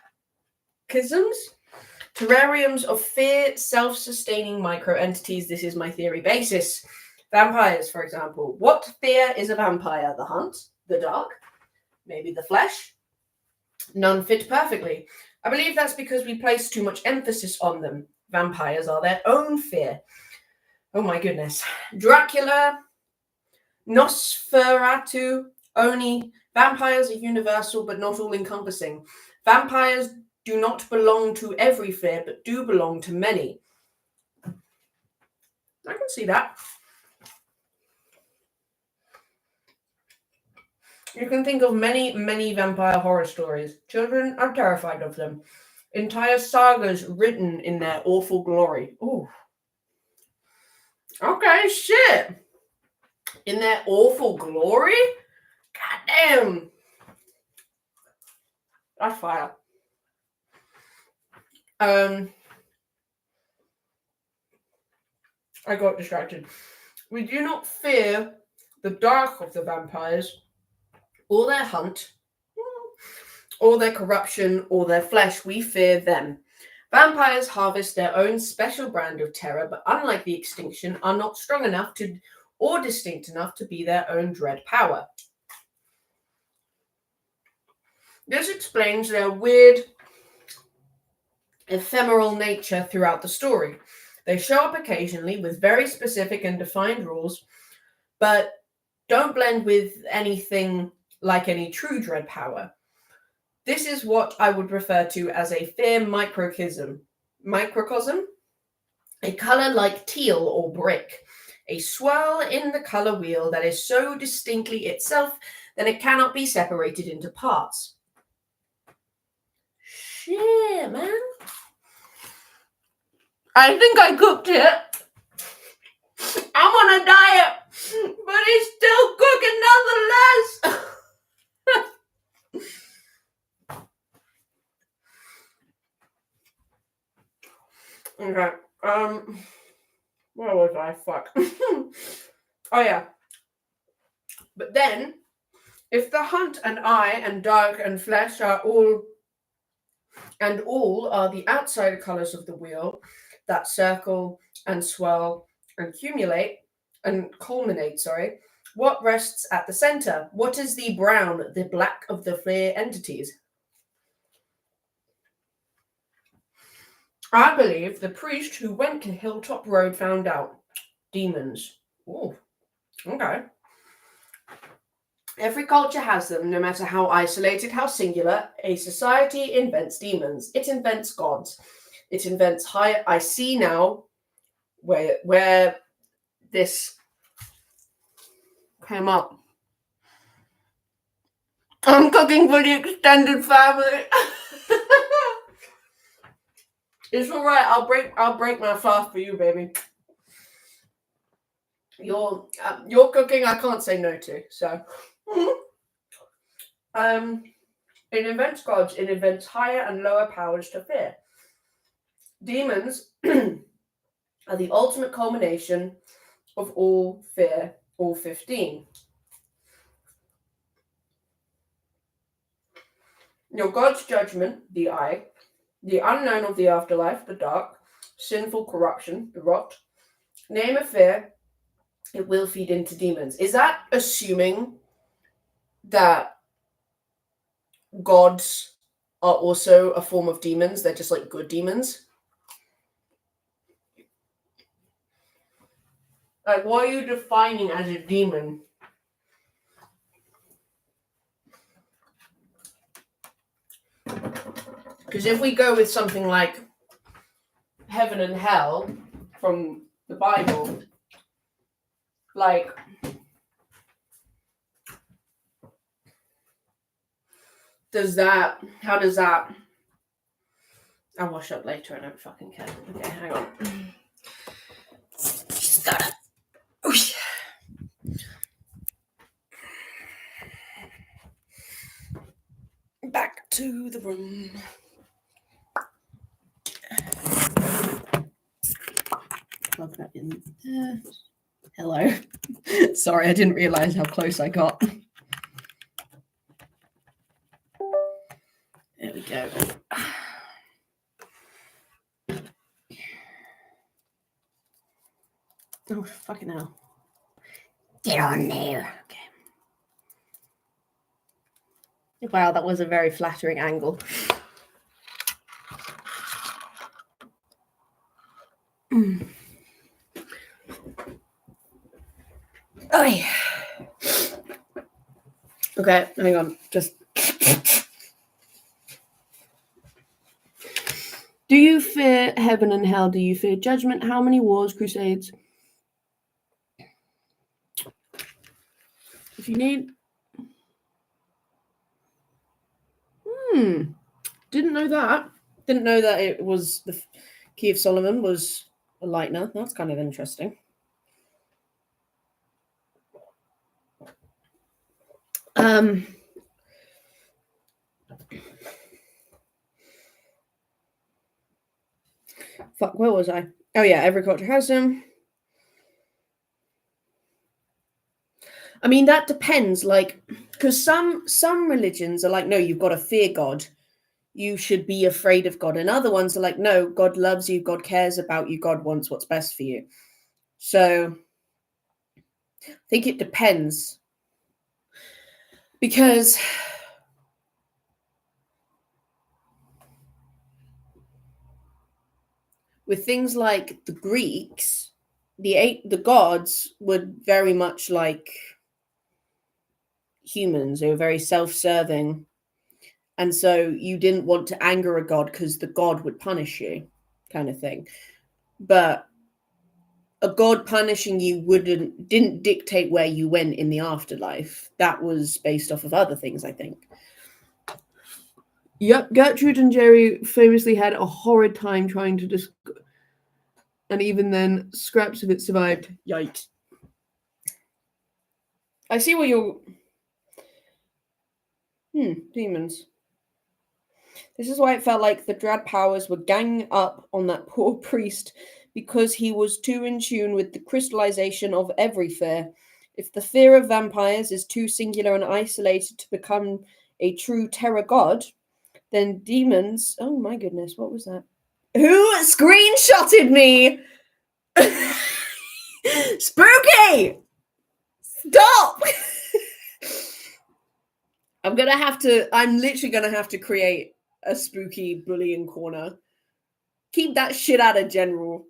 Terrariums of fear, self-sustaining micro-entities. This is my theory basis. Vampires, for example. What fear is a vampire? The hunt? The dark? Maybe the flesh? None fit perfectly. I believe that's because we place too much emphasis on them. Vampires are their own fear. Oh my goodness. Dracula, Nosferatu, Oni. Vampires are universal but not all-encompassing. Vampires do not belong to every fear, but do belong to many. I can see that. You can think of many, many vampire horror stories. Children are terrified of them. Entire sagas written in their awful glory. Ooh. Okay, shit. In their awful glory? God damn. That's fire. I got distracted. We do not fear the dark of the vampires, or their hunt, or their corruption, or their flesh. We fear them. Vampires harvest their own special brand of terror, but unlike the extinction, are not strong enough to, or distinct enough to be their own dread power. This explains their weird, ephemeral nature throughout the story. They show up occasionally with very specific and defined rules, but don't blend with anything like any true dread power. This is what I would refer to as a fear microcosm. Microcosm? A color like teal or brick. A swirl in the color wheel that is so distinctly itself that it cannot be separated into parts. Shit, man. I think I cooked it. I'm on a diet, but it's still cooking nonetheless. Okay. Where was I? Fuck. Oh yeah. But then, if the hunt and eye and dark and flesh are all are the outside colours of the wheel that circle and swirl and culminate, what rests at the centre? What is the brown, the black of the fear entities? I believe the priest who went to Hilltop Road found out. Demons. Oh, okay. Every culture has them, no matter how isolated, how singular. A society invents demons. It invents gods. It invents higher. I see now where this came up. I'm cooking for the extended family. It's all right. I'll break my fast for you, baby. Your cooking, I can't say no to. So, it invents gods. It invents higher and lower powers to fear. Demons are the ultimate culmination of all fear, all 15. Your God's judgment, the eye, the unknown of the afterlife, the dark, sinful corruption, the rot. Name a fear, it will feed into demons. Is that assuming that gods are also a form of demons? They're just like good demons? Like, what are you defining as a demon? Because if we go with something like heaven and hell from the Bible, like, how does that, I'll wash up later, I don't fucking care. Okay, hang on. Just gotta, back to the room. Plug that in there. Hello. Sorry, I didn't realize how close I got. There we go. Oh, fucking hell. Get on there. Okay. Wow, that was a very flattering angle. Oh, yeah. Okay, hang on. Just. Do you fear heaven and hell? Do you fear judgment? How many wars, crusades? If you need. Didn't know that. Didn't know that it was the Key of Solomon was a lightener. That's kind of interesting. Fuck, where was I? Oh yeah, every culture has them. I mean, that depends, like, because some religions are like, no, you've got to fear God. You should be afraid of God. And other ones are like, no, God loves you. God cares about you. God wants what's best for you. So I think it depends. Because with things like the Greeks, the gods were very much like humans. They were very self-serving. And so you didn't want to anger a god because the god would punish you, kind of thing. But a god punishing you didn't dictate where you went in the afterlife. That was based off of other things, I think. Yep, Gertrude and Jerry famously had a horrid time trying to and even then, scraps of it survived. Yikes. I see what you're... demons. This is why it felt like the Drad powers were ganging up on that poor priest, because he was too in tune with the crystallization of every fear. If the fear of vampires is too singular and isolated to become a true terror god, then demons... Oh my goodness, what was that? Who screenshotted me? Spooky! Stop! I'm literally gonna have to create a spooky bullying corner. Keep that shit out of general.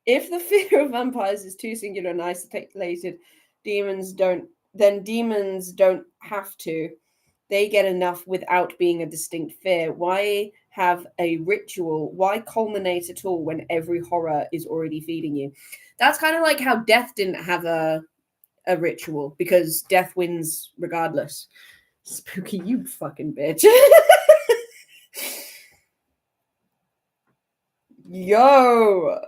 If the fear of vampires is too singular and isolated, demons don't have to. They get enough without being a distinct fear. Why have a ritual? Why culminate at all when every horror is already feeding you? That's kind of like how death didn't have a ritual, because death wins regardless. Spooky, you fucking bitch. Yo.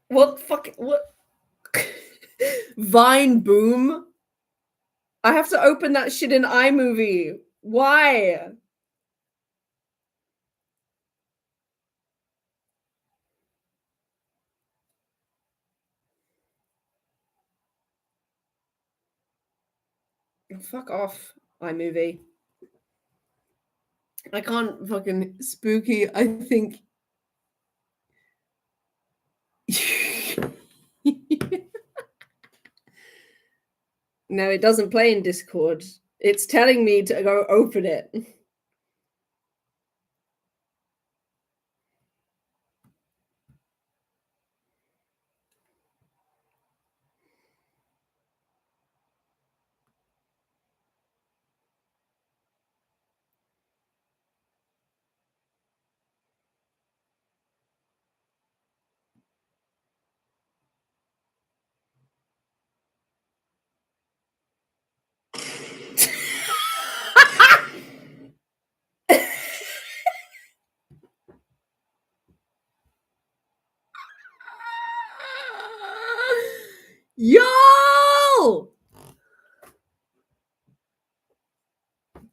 What fuck? What? Vine Boom? I have to open that shit in iMovie. Why? Fuck off, iMovie. I can't fucking spooky. I think. No, it doesn't play in Discord. It's telling me to go open it.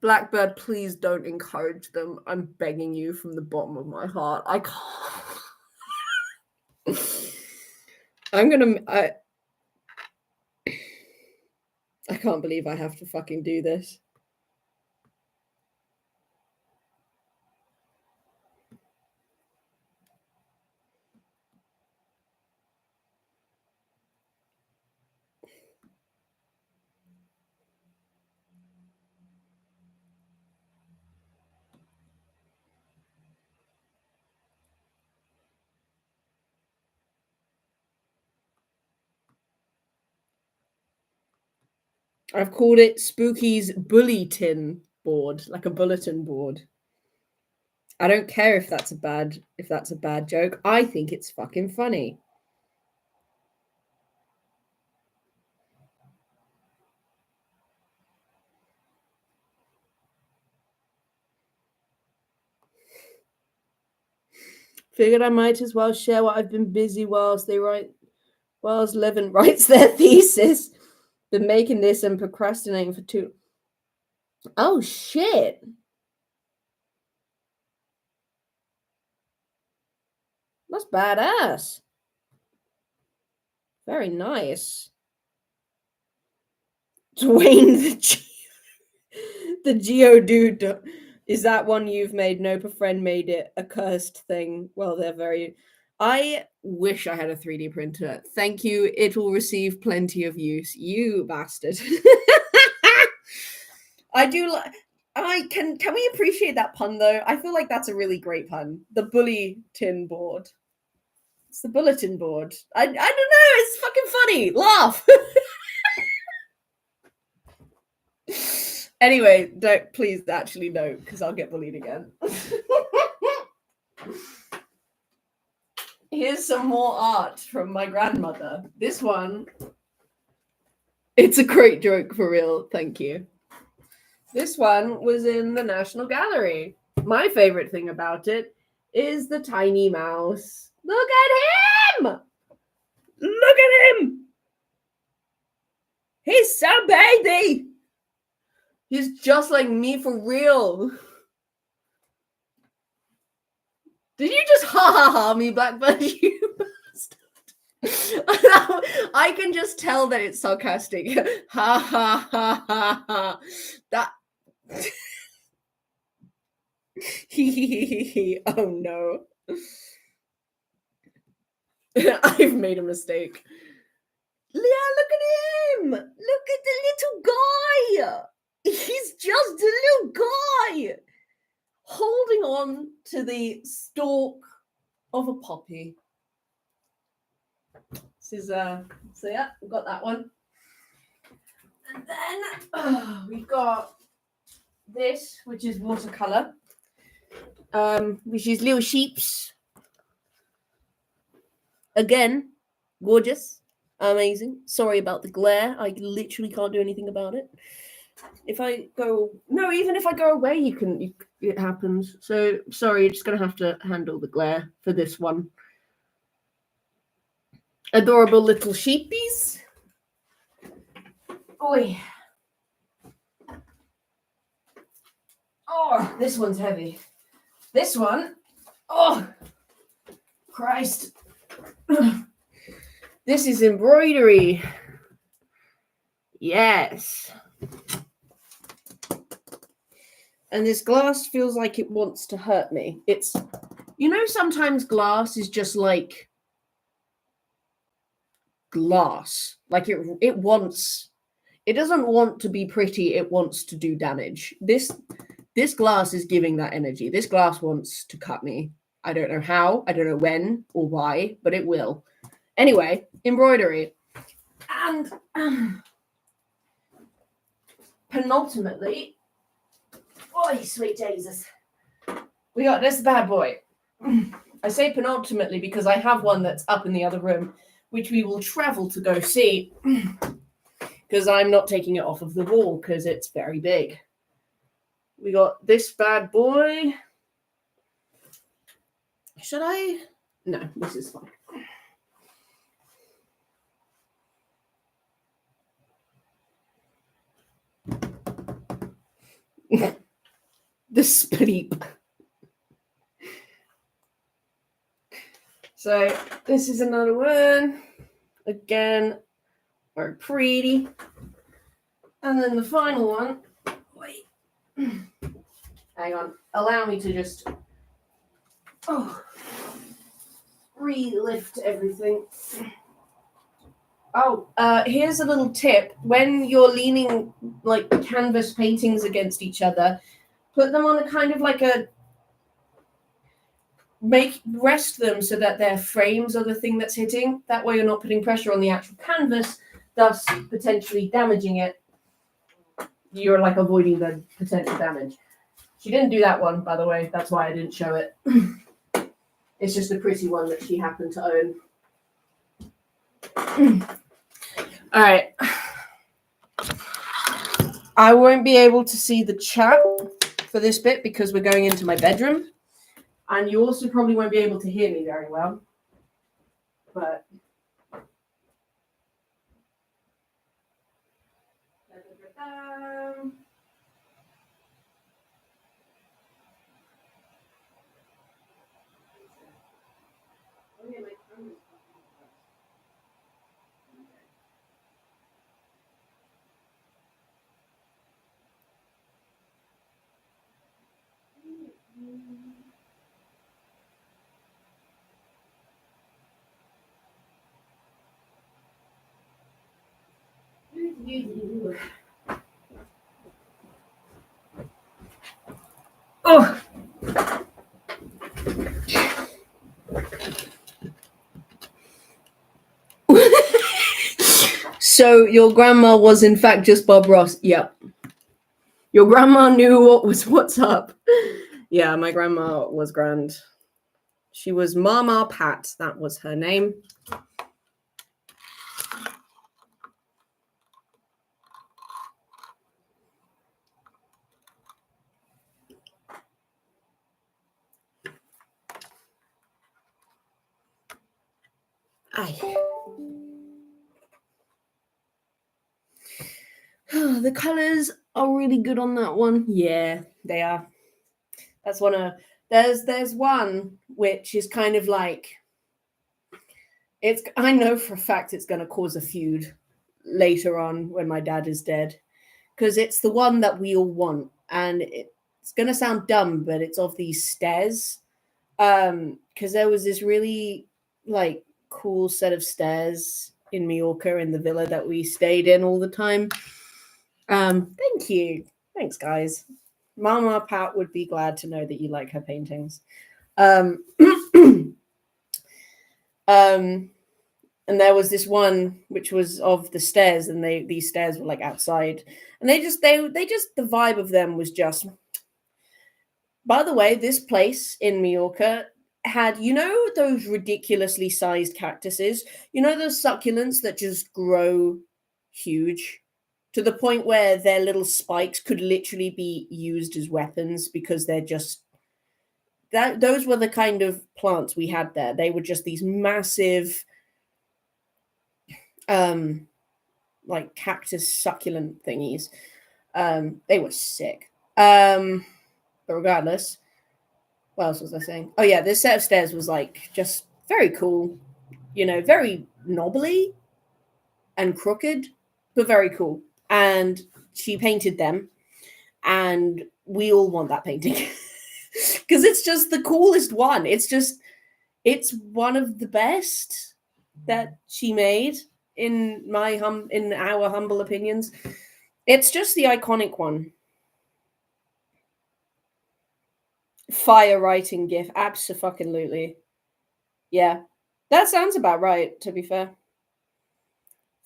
Blackbird, please don't encourage them. I'm begging you from the bottom of my heart. I can't. I can't believe I have to fucking do this. I've called it Spooky's bulletin board, like a bulletin board. I don't care if that's a bad joke. I think it's fucking funny. Figured I might as well share what I've been busy whilst Levin writes their thesis. Been making this and procrastinating for two. Oh shit. That's badass. Very nice. Dwayne the Geodude. Is that one you've made? Nope, a friend made it. A cursed thing. Well, they're very... I wish I had a 3D printer. Thank you. It will receive plenty of use. You bastard. I do like... Can we appreciate that pun, though? I feel like that's a really great pun. The bulletin board. It's the bulletin board. I don't know. It's fucking funny. Laugh. Anyway, don't please actually no, because I'll get bullied again. Here's some more art from my grandmother. This one, it's a great joke for real. Thank you. This one was in the National Gallery. My favorite thing about it is the tiny mouse. Look at him! Look at him! He's so baby! He's just like me for real. Did you just ha ha ha me, Blackbird? You bastard. I can just tell that it's sarcastic. Ha ha ha ha ha. That. Oh no. I've made a mistake. Yeah, look at him. Look at the little guy. He's just a little guy holding on to the stalk of a poppy. This is so yeah, we've got that one. And then we've got this, which is watercolor, which is little sheeps. Again, gorgeous, amazing. Sorry about the glare. I literally can't do anything about it. If I go, no, even if I go away, it happens. So sorry, you're just gonna have to handle the glare for this one. Adorable little sheepies. Oi. Oh, this one's heavy. This one, oh, Christ. This is embroidery. Yes. And this glass feels like it wants to hurt me. It's, sometimes glass is just like glass. Like it doesn't want to be pretty. It wants to do damage. This glass is giving that energy. This glass wants to cut me. I don't know how. I don't know when or why, but it will. Anyway, embroidery. And penultimately, oh, sweet Jesus. We got this bad boy. I say penultimately because I have one that's up in the other room, which we will travel to go see, because I'm not taking it off of the wall because it's very big. We got this bad boy. Should I? No, this is fine. The spleep. So this is another one. Again, very pretty. And then the final one. Wait. Hang on. Allow me to just re-lift everything. Oh, here's a little tip. When you're leaning like canvas paintings against each other, put them on a kind of like a rest them so that their frames are the thing that's hitting. That way you're not putting pressure on the actual canvas, thus potentially damaging it. You're like avoiding the potential damage. She didn't do that one, by the way. That's why I didn't show it. It's just a pretty one that she happened to own. All right. I won't be able to see the chat for this bit because we're going into my bedroom. And you also probably won't be able to hear me very well. But oh. So your grandma was in fact just Bob Ross. Yep. Your grandma knew what's up. Yeah, my grandma was grand. She was Mama Pat. That was her name. Aye. The colors are really good on that one. Yeah, they are. That's one of there's one which is kind of like I know for a fact it's going to cause a feud later on when my dad is dead, because it's the one that we all want, and it's going to sound dumb, but it's of these stairs. Because there was this really like cool set of stairs in Mallorca in the villa that we stayed in all the time. Thank you. Thanks, guys. Mama Pat would be glad to know that you like her paintings. And there was this one which was of the stairs, and these stairs were like outside, and they just the vibe of them was just. By the way, this place in Mallorca had, you know, those ridiculously sized cactuses, you know, those succulents that just grow huge to the point where their little spikes could literally be used as weapons because they're just those were the kind of plants we had there. They were just these massive like cactus succulent thingies. They were sick. But regardless, what else was I saying? Oh yeah, this set of stairs was like just very cool, you know, very knobbly and crooked, but very cool. And she painted them, and we all want that painting because it's just the coolest one. It's one of the best that she made in our humble opinions. It's just the iconic one. Fire writing gif, abso-fucking-lutely. Yeah, that sounds about right, to be fair.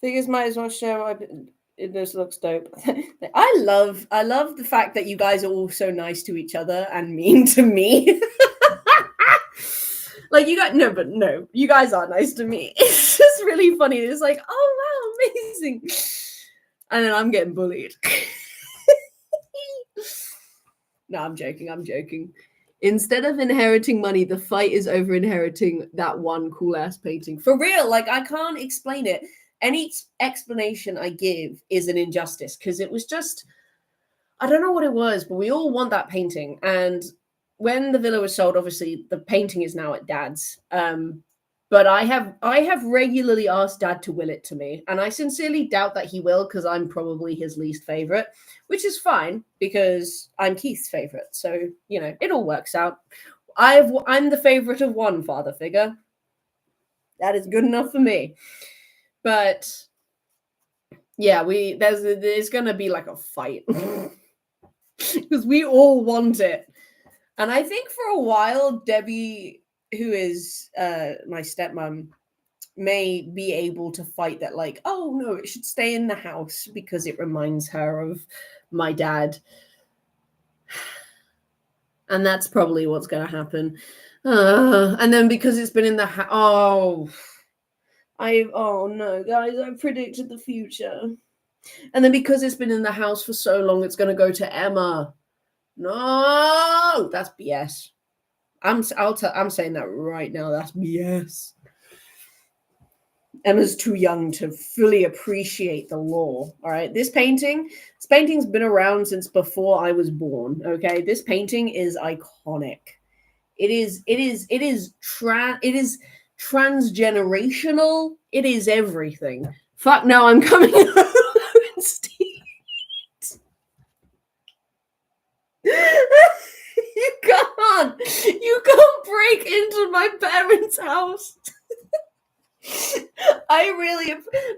Figures might as well show this looks dope. I love the fact that you guys are all so nice to each other and mean to me. Like you guys are nice to me. It's just really funny. It's like, oh wow, amazing. And then I'm getting bullied. No, I'm joking. Instead of inheriting money, the fight is over inheriting that one cool ass painting. For real, like I can't explain it. Any explanation I give is an injustice because it was just, I don't know what it was, but we all want that painting. And when the villa was sold, obviously the painting is now at Dad's. But I have regularly asked Dad to will it to me, and I sincerely doubt that he will because I'm probably his least favorite, which is fine because I'm Keith's favorite. So it all works out. I'm the favorite of one father figure. That is good enough for me. But yeah, there's gonna be like a fight because we all want it, and I think for a while Debbie, who is my stepmom, may be able to fight that, like, oh no, it should stay in the house because it reminds her of my dad. And that's probably what's going to happen. And then because it's been in the house, oh no, guys, I predicted the future. And then because it's been in the house for so long, it's going to go to Emma. No, that's BS. I'm saying that right now. That's BS. Emma's too young to fully appreciate the lore. All right, this painting's been around since before I was born. Okay, this painting is iconic. It is transgenerational. It is everything. Fuck no, I'm coming home, Steve. You can't break into my parents' house.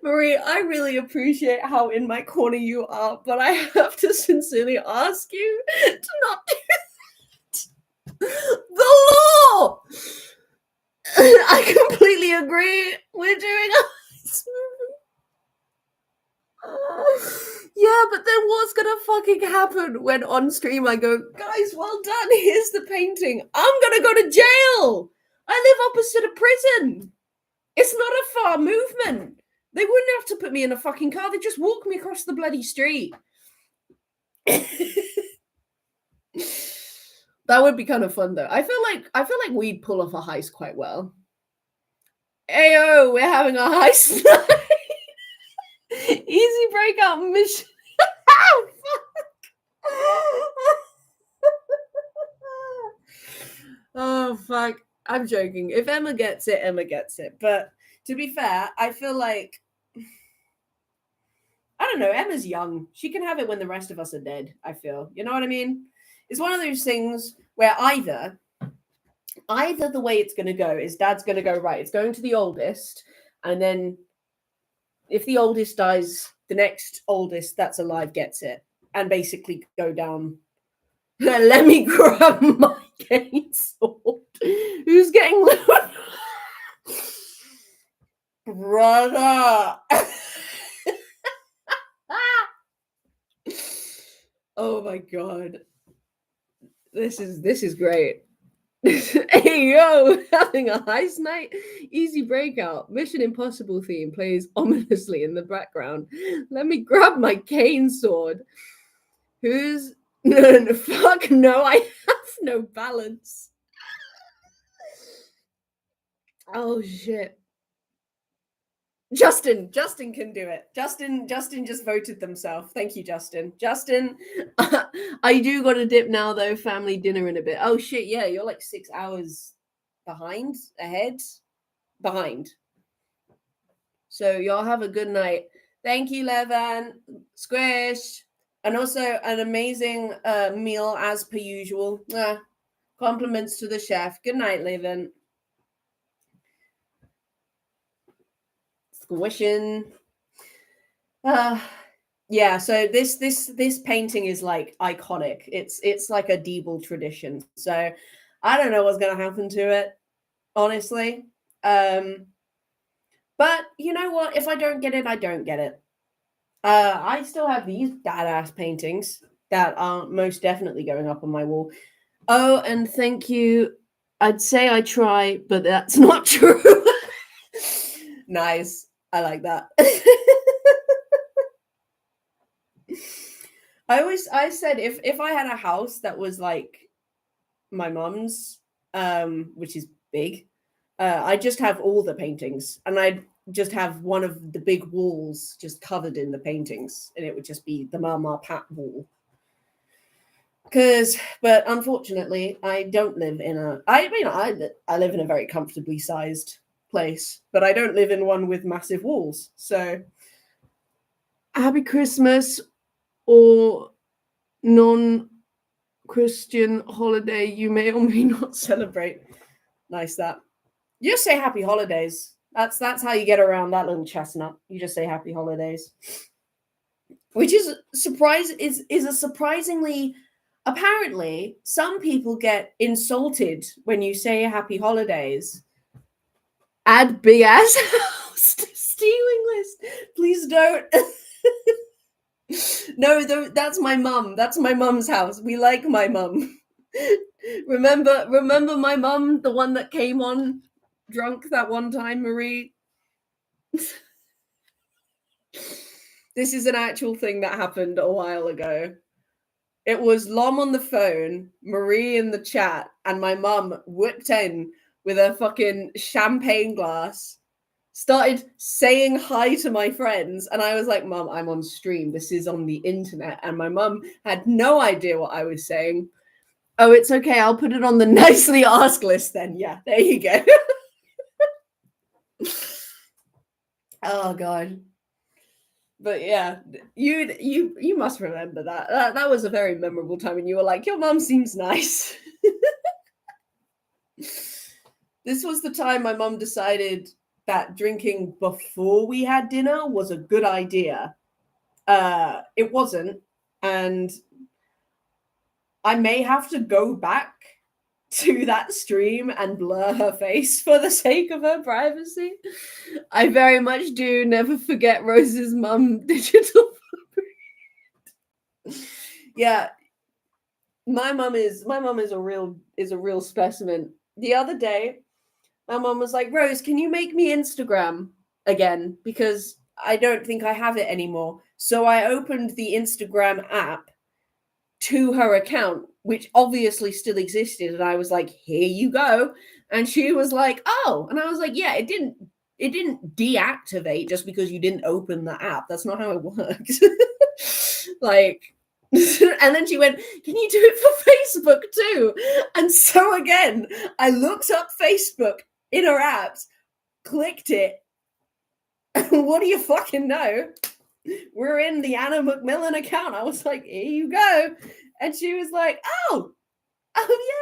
Marie, I really appreciate how in my corner you are, but I have to sincerely ask you to not do that. The law! I completely agree. We're doing a yeah, but then what's gonna fucking happen when on stream I go, guys, well done, here's the painting. I'm gonna go to jail. I live opposite a prison. It's not a far movement. They wouldn't have to put me in a fucking car. They'd just walk me across the bloody street. That would be kind of fun, though. I feel like we'd pull off a heist quite well. Ayo, we're having a heist night. Easy breakout mission. Oh, fuck. Oh, fuck. I'm joking. If Emma gets it, Emma gets it. But to be fair, I feel like, I don't know, Emma's young. She can have it when the rest of us are dead, I feel. You know what I mean? It's one of those things where either the way it's going to go is Dad's going to go, right, it's going to the oldest, and then if the oldest dies, the next oldest that's alive gets it, and basically go down. Let me grab my cane sword. Who's getting loud? Brother. Oh my god. This is great. Hey yo, having a heist night? Easy breakout. Mission Impossible theme plays ominously in the background. Let me grab my cane sword. Who's no, fuck no, I have no balance. Oh shit. Justin can do it. Justin just voted themselves. Thank you, Justin. Justin, I do got a dip now though. Family dinner in a bit. Oh shit, yeah, you're like 6 hours behind. So y'all have a good night. Thank you, Levan. Squish. And also an amazing meal as per usual. Compliments to the chef. Good night, Levan. Squishing. Yeah, so this painting is like iconic. It's like a Deeble tradition. So I don't know what's gonna happen to it, honestly. But you know what? If I don't get it, I don't get it. I still have these badass paintings that are most definitely going up on my wall. Oh, and thank you. I'd say I try, but that's not true. Nice. I like that. I said if I had a house that was like my mum's, which is big, I'd just have all the paintings, and I'd just have one of the big walls just covered in the paintings, and it would just be the Mama Pat wall. But unfortunately, I don't live in I live in a very comfortably sized place, but I don't live in one with massive walls. So happy Christmas or non-Christian holiday you may or may not celebrate. Nice that. You just say happy holidays. That's how you get around that little chestnut. You just say happy holidays. Which is a surprisingly, apparently some people get insulted when you say happy holidays. Add big ass house to stealing list. Please don't. No, that's my mum. That's my mum's house. We like my mum. Remember my mum, the one that came on drunk that one time, Marie? This is an actual thing that happened a while ago. It was Lom on the phone, Marie in the chat, and my mum whipped in with a fucking champagne glass, started saying hi to my friends, and I was like, Mum, I'm on stream. This is on the internet. And my mum had no idea what I was saying. Oh, it's okay. I'll put it on the nicely asked list then. Yeah, there you go. Oh, God. But yeah, you must remember that. That was a very memorable time, and you were like, your mum seems nice. This was the time my mum decided that drinking before we had dinner was a good idea. It wasn't, and I may have to go back to that stream and blur her face for the sake of her privacy. I very much do never forget Rose's mum digital. Yeah, my mum is a real specimen. The other day, my mum was like, Rose, can you make me Instagram again? Because I don't think I have it anymore. So I opened the Instagram app to her account, which obviously still existed. And I was like, here you go. And she was like, oh. And I was like, yeah, it didn't deactivate just because you didn't open the app. That's not how it works. Like, and then she went, can you do it for Facebook too? And so again, I looked up Facebook in her apps, clicked it. What do you fucking know? We're in the Anna Macmillan account. I was like, here you go. And she was like, oh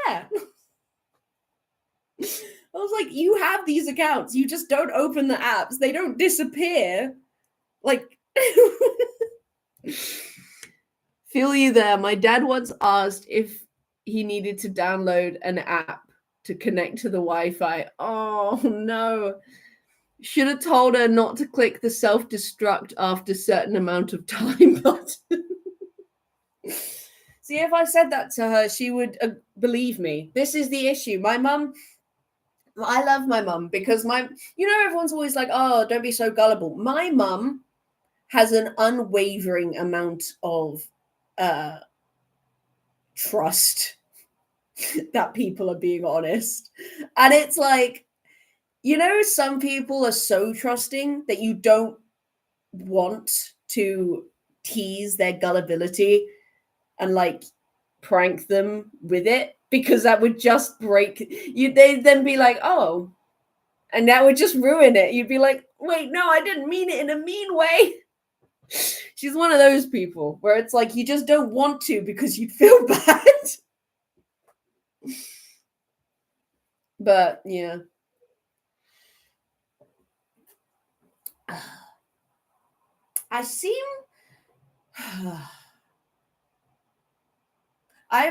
yeah. I was like, you have these accounts. You just don't open the apps. They don't disappear. Like, feel you there. My dad once asked if he needed to download an app to connect to the Wi-Fi. Oh, no. Should have told her not to click the self-destruct after a certain amount of time button. See, if I said that to her, she would believe me. This is the issue. My mum, I love my mum because everyone's always like, oh, don't be so gullible. My mum has an unwavering amount of trust that people are being honest. And it's like, some people are so trusting that you don't want to tease their gullibility and like prank them with it, because that would just break you. They'd then be like, oh, and that would just ruin it. You'd be like, wait, no, I didn't mean it in a mean way. She's one of those people where it's like you just don't want to because you'd feel bad. But yeah. I've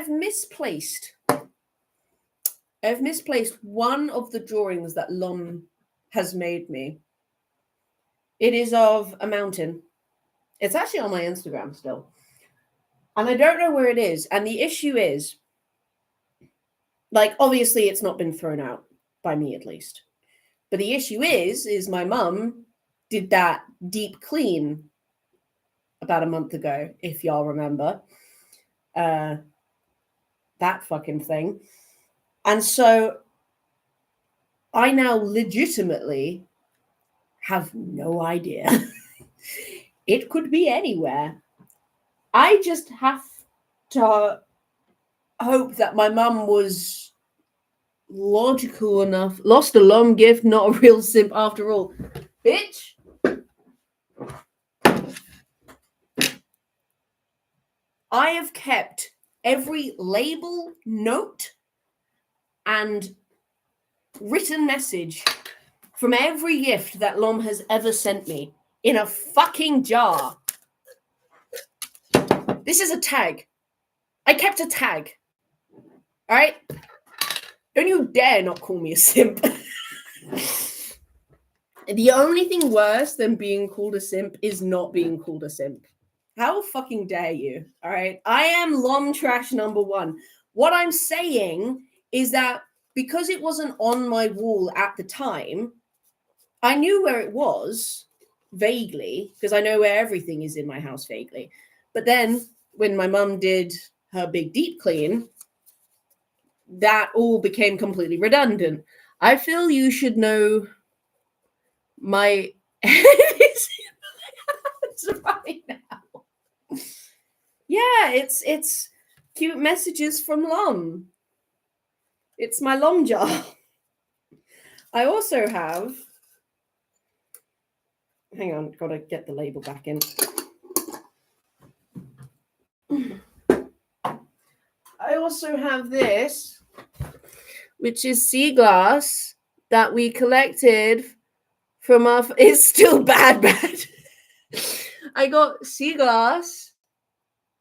misplaced one of the drawings that Lom has made me. It is of a mountain. It's actually on my Instagram still. And I don't know where it is. And the issue is, like, obviously it's not been thrown out, by me at least. But the issue is my mum did that deep clean about a month ago, if y'all remember. That fucking thing. And so I now legitimately have no idea. It could be anywhere. I just have to hope that my mum was logical enough. Lost a long gift, not a real simp after all. Bitch! I have kept every label, note, and written message from every gift that Lom has ever sent me in a fucking jar. This is a tag. I kept a tag. All right? Don't you dare not call me a simp. The only thing worse than being called a simp is not being called a simp. How fucking dare you? All right? I am Lom trash number one. What I'm saying is that because it wasn't on my wall at the time, I knew where it was vaguely, because I know where everything is in my house vaguely. But then when my mum did her big deep clean, that all became completely redundant. I feel you should know my right now. Yeah, it's cute messages from Lom. It's my Lom jar. I also have, hang on, gotta get the label back in. I also have this, which is sea glass that we collected from our. It's still bad. I got sea glass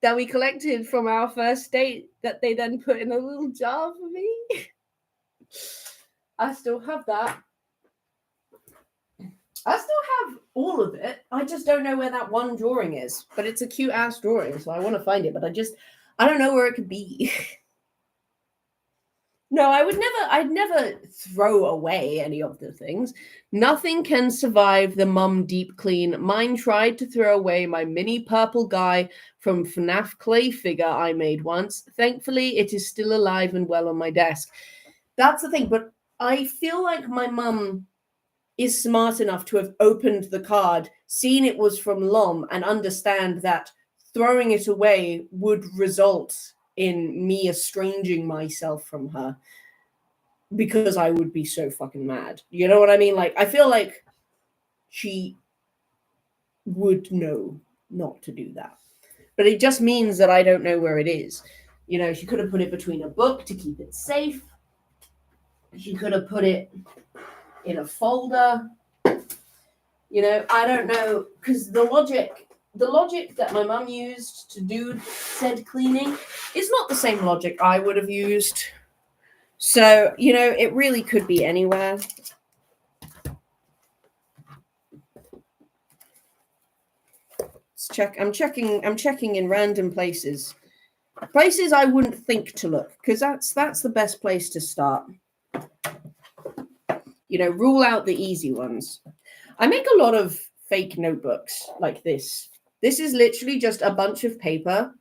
that we collected from our first date that they then put in a little jar for me. I still have that. I still have all of it. I just don't know where that one drawing is. But it's a cute ass drawing, so I want to find it. But I don't know where it could be. No, I'd never throw away any of the things. Nothing can survive the mum deep clean. Mine tried to throw away my mini purple guy from FNAF clay figure I made once. Thankfully, it is still alive and well on my desk. That's the thing, but I feel like my mum is smart enough to have opened the card, seen it was from Lom, and understand that throwing it away would result in me estranging myself from her, because I would be so fucking mad. You know what I mean? Like, I feel like she would know not to do that. But it just means that I don't know where it is. You know, she could have put it between a book to keep it safe. She could have put it in a folder. You know, I don't know, because the logic that my mum used to do said cleaning is not the same logic I would have used. So, you know, it really could be anywhere. Let's check. I'm checking in random places. Places I wouldn't think to look, because that's the best place to start. You know, rule out the easy ones. I make a lot of fake notebooks like this. This is literally just a bunch of paper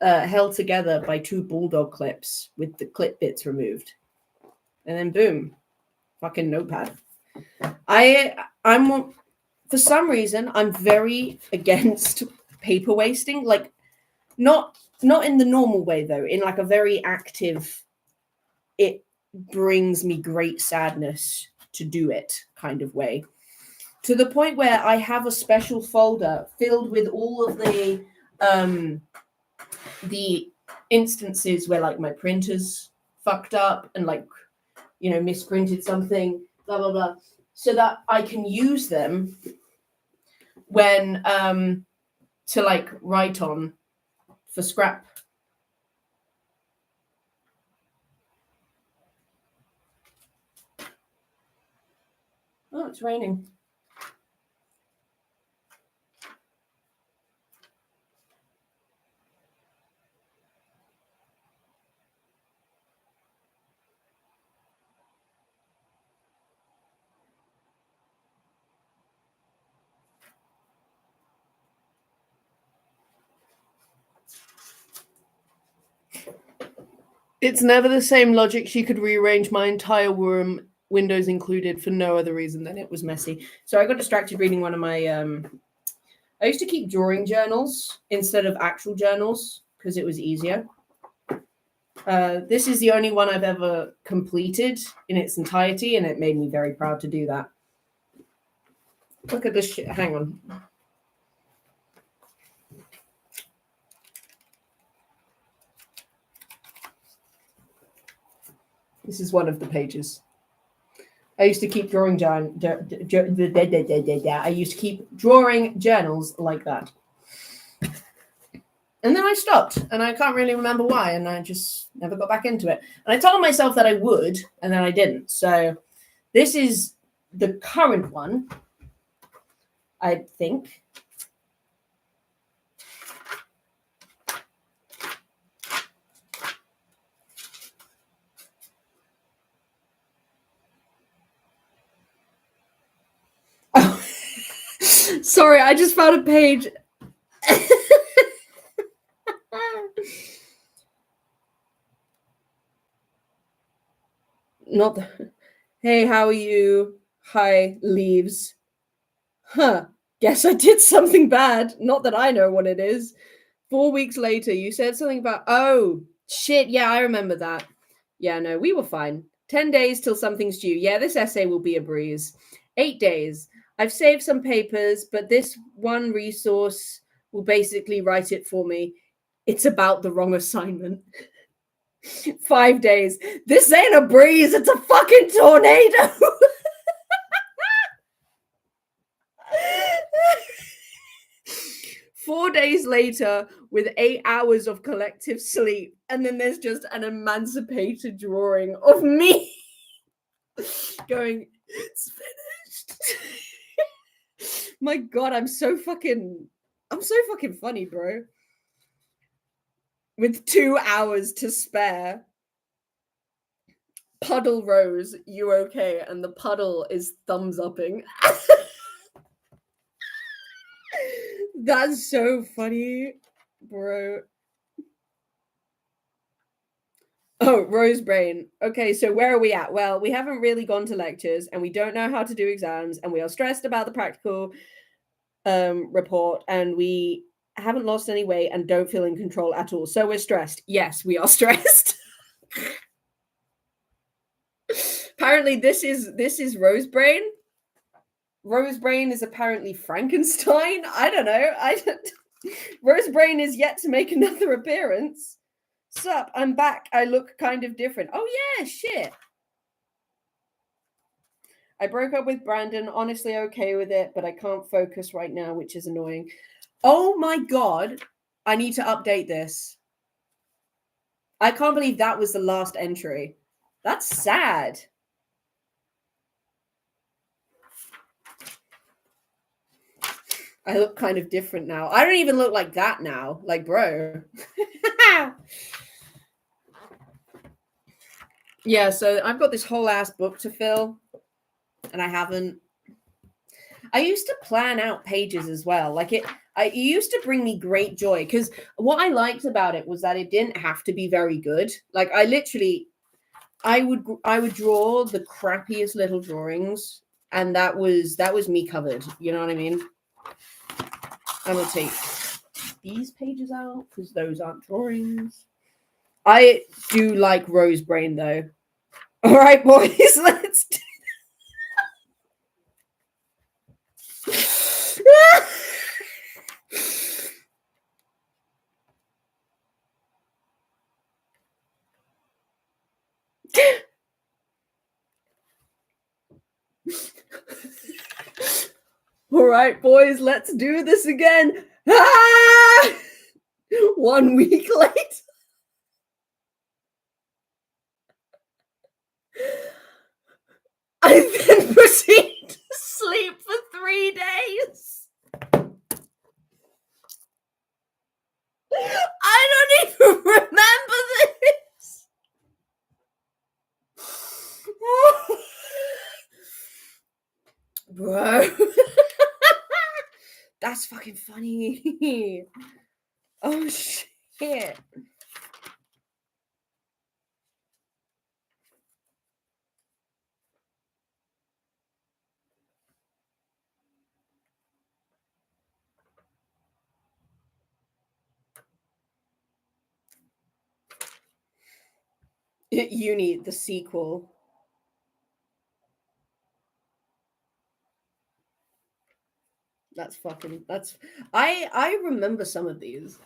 held together by 2 bulldog clips with the clip bits removed. And then boom, fucking notepad. I'm for some reason, I'm very against paper wasting. Like, not in the normal way though, in like a very active, it brings me great sadness to do it kind of way. To the point where I have a special folder filled with all of the instances where like my printers fucked up and like, you know, misprinted something, blah blah blah, so that I can use them when to like write on for scrap. Oh, it's raining. It's never the same logic. She could rearrange my entire room, windows included, for no other reason than it was messy. So I got distracted reading one of my I used to keep drawing journals instead of actual journals because it was easier. This is the only one I've ever completed in its entirety, and it made me very proud to do that. Look at this shit. Hang on. This is one of the pages. I used to keep drawing I used to keep drawing journals like that. And then I stopped, and I can't really remember why, and I just never got back into it. And I told myself that I would, and then I didn't. So this is the current one, I think. Oh, sorry, I just found a page. Not the, hey, how are you? Hi, leaves. Huh. Guess I did something bad. Not that I know what it is. 4 weeks later, you said something about, oh, shit. Yeah, I remember that. Yeah, no, we were fine. 10 days till something's due. Yeah, this essay will be a breeze. 8 days. I've saved some papers, but this one resource will basically write it for me. It's about the wrong assignment. 5 days. This ain't a breeze. It's a fucking tornado. 4 days later, with 8 hours of collective sleep, and then there's just an emancipated drawing of me going, it's finished. My God, I'm so fucking funny, bro. With 2 hours to spare. Puddle Rose, you okay? And the puddle is thumbs upping. That's so funny, bro. Oh, Rose Brain. Okay, so where are we at? Well, we haven't really gone to lectures, and we don't know how to do exams, and we are stressed about the practical report, and we haven't lost any weight and don't feel in control at all. So we're stressed. Yes, we are stressed. Apparently, this is Rose Brain. Rose Brain is apparently Frankenstein. I don't know. Rose Brain is yet to make another appearance. Sup, I'm back. I look kind of different. Oh yeah, shit. I broke up with Brandon. Honestly, okay with it, but I can't focus right now, which is annoying. Oh my God. I need to update this. I can't believe that was the last entry. That's sad. I look kind of different now. I don't even look like that now. Like, bro. Yeah, so I've got this whole ass book to fill, and I haven't. I used to plan out pages as well. Like it used to bring me great joy, because what I liked about it was that it didn't have to be very good. Like I would draw the crappiest little drawings, and that was me covered. You know what I mean? I'm gonna take these pages out because those aren't drawings. I do like Rose Brain though. All right, boys, let's do all right, boys, let's do this again. Ah! 1 week late. I then proceed to sleep for 3 days. I don't even remember this. Bro. That's fucking funny. Oh shit. Uni, the sequel. That's I remember some of these.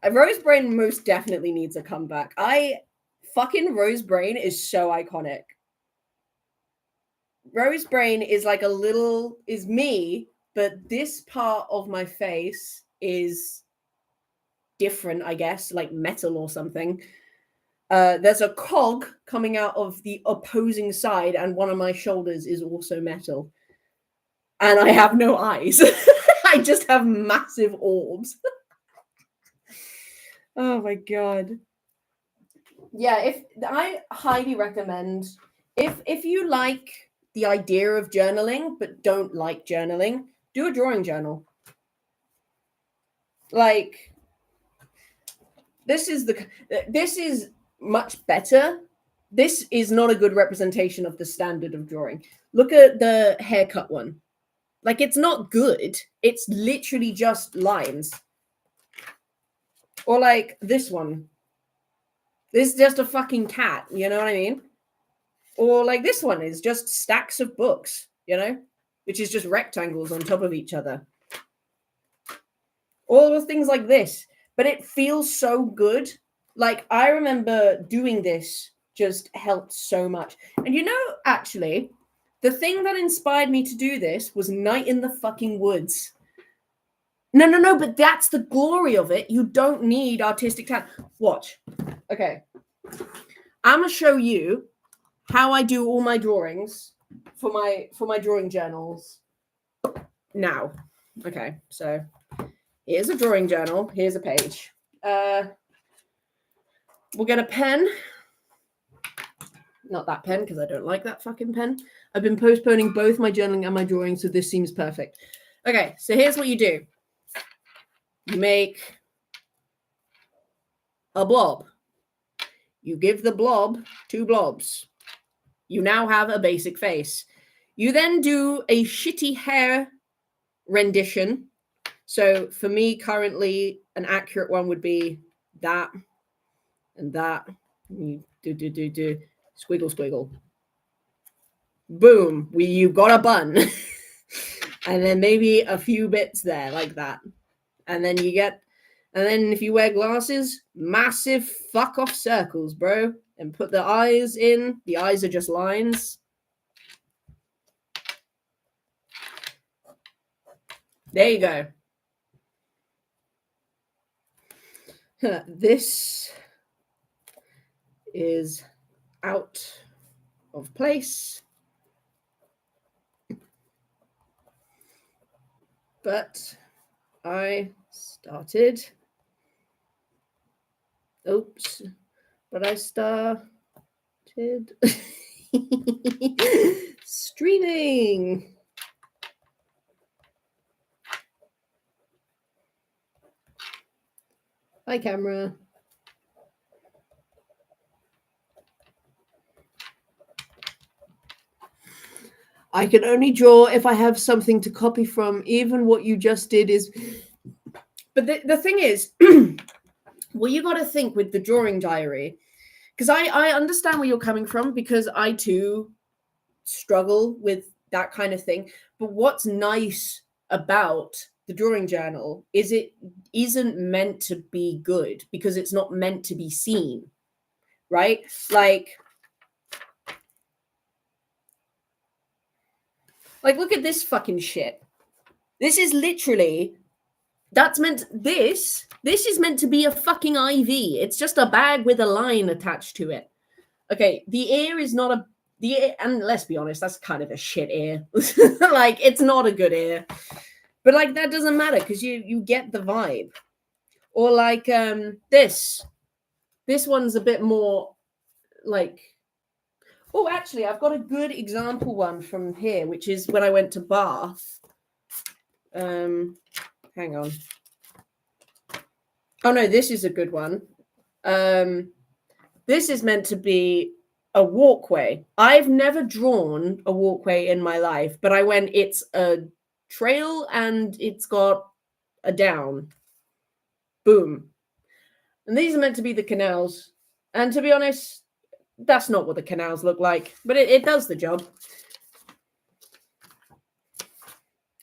Rose Brain most definitely needs a comeback. Fucking Rose Brain is so iconic. Rose Brain is like is me, but this part of my face is different, I guess, like metal or something. There's a cog coming out of the opposing side, and one of my shoulders is also metal. And I have no eyes. I just have massive orbs. Oh my god. Yeah, if I highly recommend if you like the idea of journaling but don't like journaling, do a drawing journal. Like this is much better. This is not a good representation of the standard of drawing. Look at the haircut one. Like, it's not good. It's literally just lines. Or like this one. This is just a fucking cat, you know what I mean? Or like this one is just stacks of books, you know? Which is just rectangles on top of each other. All the things like this. But it feels so good. Like, I remember doing this just helped so much. And you know, actually, the thing that inspired me to do this was Night in the fucking Woods. No, but that's the glory of it. You don't need artistic talent. Watch. Okay. I'm going to show you how I do all my drawings for my drawing journals now. Okay, so here's a drawing journal. Here's a page. We'll get a pen. Not that pen, because I don't like that fucking pen. I've been postponing both my journaling and my drawing, so this seems perfect. Okay, so here's what you do. You make a blob. You give the blob 2 blobs. You now have a basic face. You then do a shitty hair rendition. So for me, currently, an accurate one would be that and that. You do. Squiggle, squiggle. Boom. You got a bun. And then maybe a few bits there like that. And then if you wear glasses, massive fuck off circles, bro. And put the eyes in. The eyes are just lines. There you go. This is out of place. But I started. Oops. But I started streaming. Hi, camera. I can only draw if I have something to copy from. Even what you just did is... But the thing is, well, you got to think with the drawing diary, because I understand where you're coming from, because I too struggle with that kind of thing. But what's nice about the drawing journal is it isn't meant to be good, because it's not meant to be seen, right? Like look at this fucking shit. This is literally, this is meant to be a fucking IV. It's just a bag with a line attached to it. Okay, the ear is not and let's be honest, that's kind of a shit ear. Like, it's not a good ear. But like, that doesn't matter, because you get the vibe. Or like this one's a bit more like, oh, actually, I've got a good example one from here, which is when I went to Bath. Hang on. Oh no, this is a good one. This is meant to be a walkway. I've never drawn a walkway in my life, but I went, it's a trail and it's got a down. Boom. And these are meant to be the canals. And to be honest, That's not what the canals look like, but it does the job.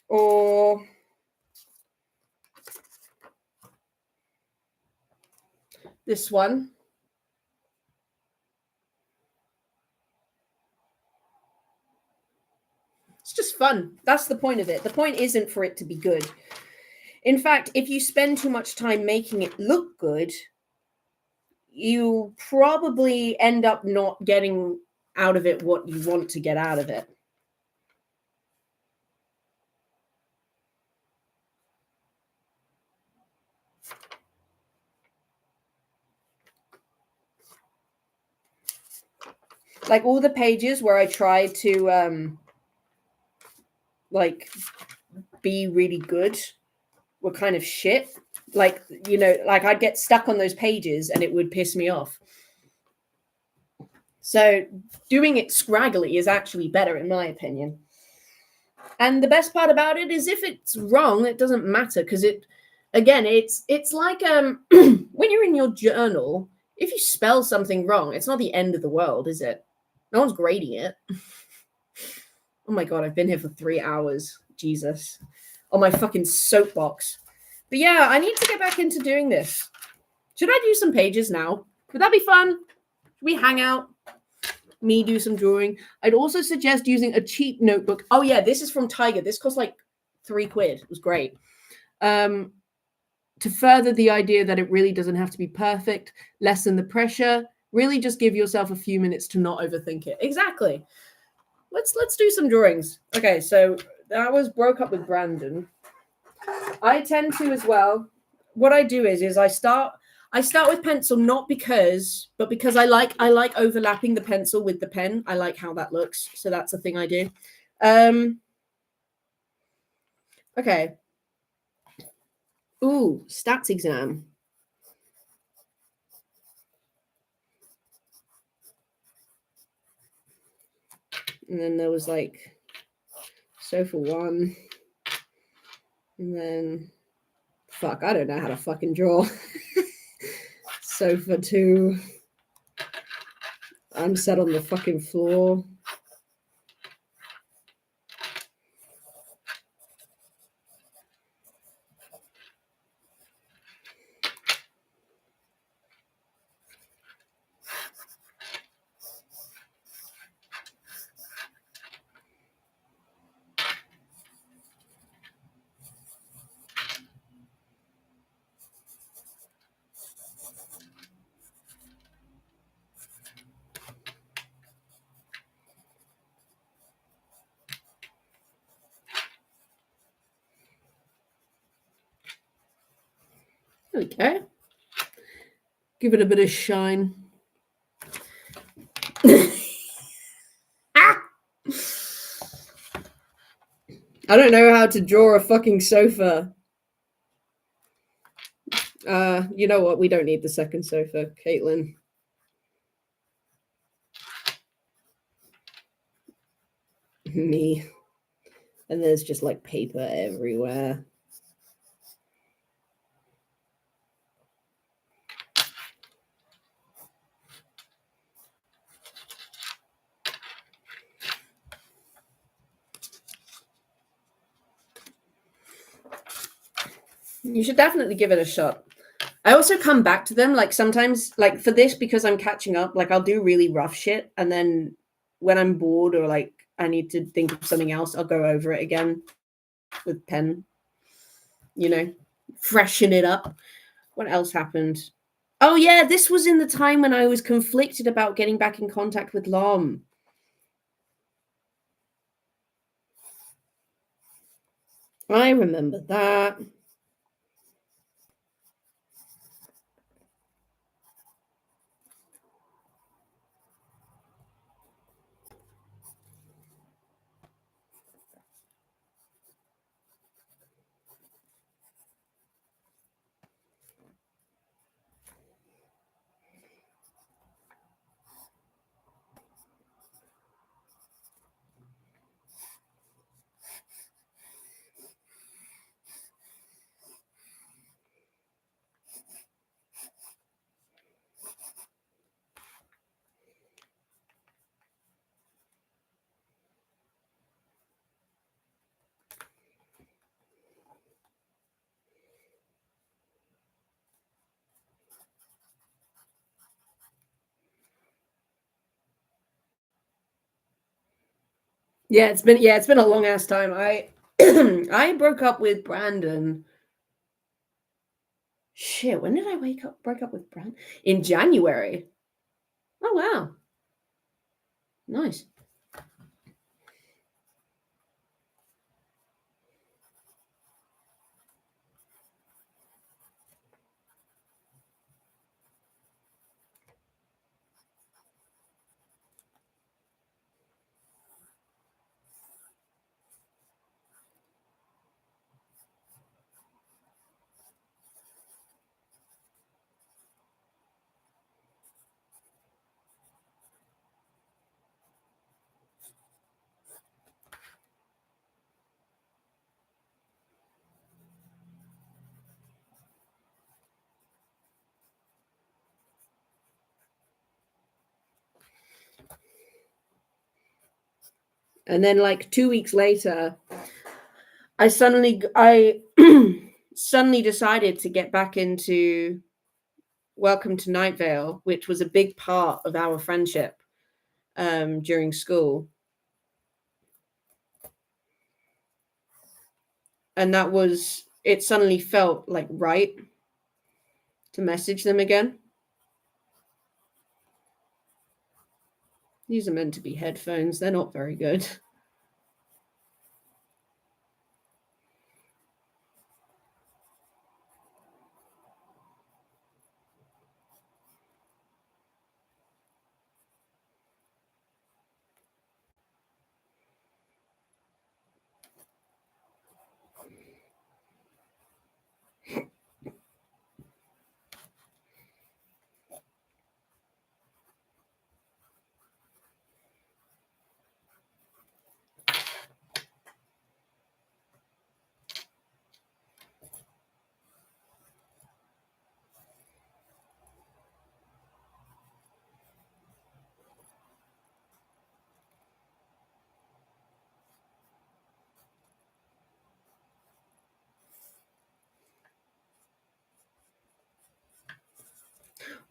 Or this one. It's just fun. That's the point of it. The point isn't for it to be good. In fact, if you spend too much time making it look good, you probably end up not getting out of it what you want to get out of it. Like all the pages where I tried to like be really good were kind of shit. Like, you know, like I'd get stuck on those pages and it would piss me off. So doing it scraggly is actually better, in my opinion. And the best part about it is if it's wrong, it doesn't matter, because it's like when you're in your journal, if you spell something wrong, it's not the end of the world, is it? No one's grading it. Oh my god, I've been here for 3 hours. Jesus. On my fucking soapbox. But yeah, I need to get back into doing this. Should I do some pages now? Would that be fun? Should we hang out? Me do some drawing. I'd also suggest using a cheap notebook. Oh yeah, this is from Tiger. This cost like £3. It was great. To further the idea that it really doesn't have to be perfect, lessen the pressure, really just give yourself a few minutes to not overthink it. Exactly. Let's do some drawings. Okay, so that was broke up with Brandon. I tend to as well. What I do is I start with pencil, not because, but because I like overlapping the pencil with the pen. I like how that looks. So that's a thing I do. Okay. Ooh, stats exam. And then there was like sofa 1. And then fuck, I don't know how to fucking draw. Sofa 2. I'm sat on the fucking floor. There we go. Give it a bit of shine. Ah! I don't know how to draw a fucking sofa. You know what? We don't need the second sofa, Caitlin. Me. And there's just like paper everywhere. You should definitely give it a shot. I also come back to them, like sometimes, like for this, because I'm catching up, like I'll do really rough shit, and then when I'm bored or like I need to think of something else, I'll go over it again with pen, you know, freshen it up. What else happened? Oh yeah, this was in the time when I was conflicted about getting back in contact with Lom. I remember that. Yeah, it's been a long ass time. I I broke up with Brandon. Shit, when did I break up with Brandon? In January. Oh wow. Nice. And then like 2 weeks later, I suddenly suddenly decided to get back into Welcome to Night Vale, which was a big part of our friendship during school. And it suddenly felt like right to message them again. These are meant to be headphones. They're not very good.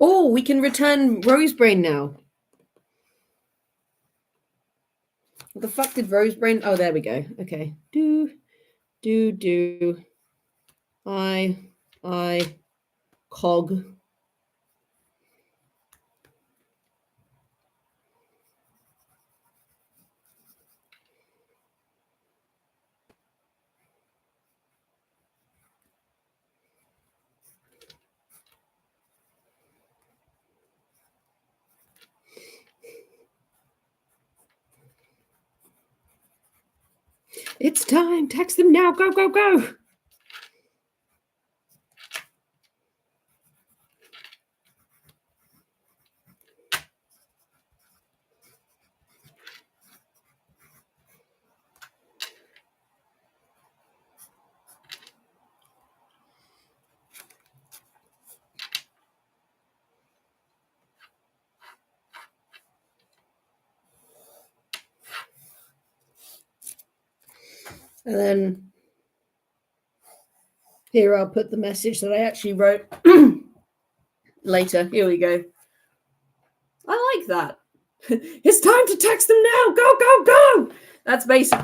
Oh, we can return Rosebrain now. What the fuck did Rosebrain? Oh, there we go. Okay. Do. I cog. It's time. Text them now. Go, go, go. And then here I'll put the message that I actually wrote later. Here we go. I like that. It's time to text them now. Go, go, go. That's basic.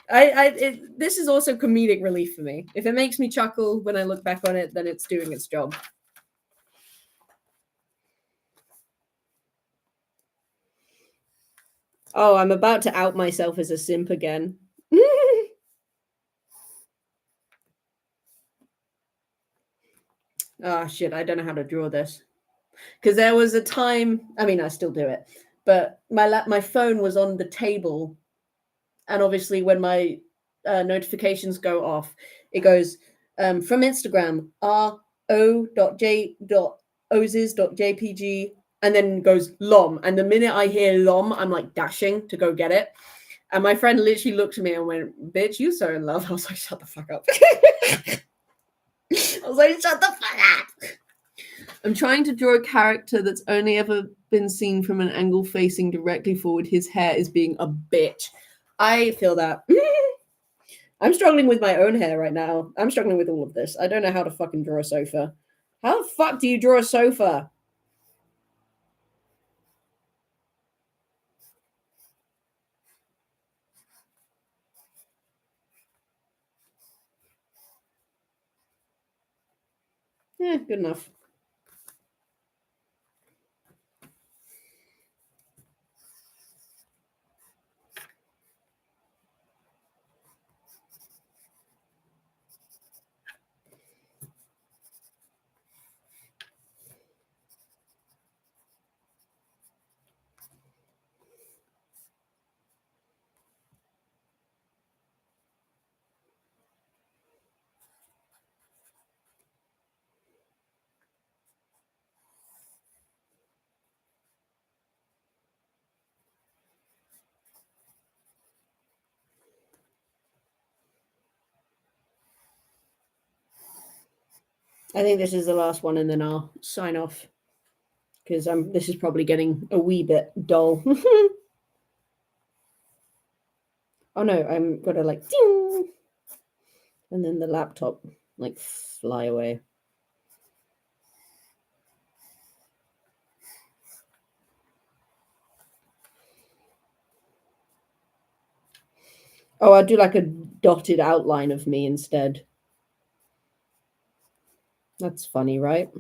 This is also comedic relief for me. If it makes me chuckle when I look back on it, then it's doing its job. Oh, I'm about to out myself as a simp again. Oh shit, I don't know how to draw this. Because there was a time, I mean, I still do it, but my phone was on the table, and obviously when my notifications go off, it goes from Instagram ro.j.ozes.jpg, and then goes lom. And the minute I hear lom, I'm like dashing to go get it. And my friend literally looked at me and went, "Bitch, you so in love." I was like, "Shut the fuck up." I was like, "Shut the fuck up." I'm trying to draw a character that's only ever been seen from an angle facing directly forward. His hair is being a bitch. I feel that. I'm struggling with my own hair right now. I'm struggling with all of this. I don't know how to fucking draw a sofa. How the fuck do you draw a sofa? Yeah, good enough. I think this is the last one, and then I'll sign off because this is probably getting a wee bit dull. Oh no, I'm gonna like ding, and then the laptop like fly away. Oh, I'll do like a dotted outline of me instead. That's funny, right?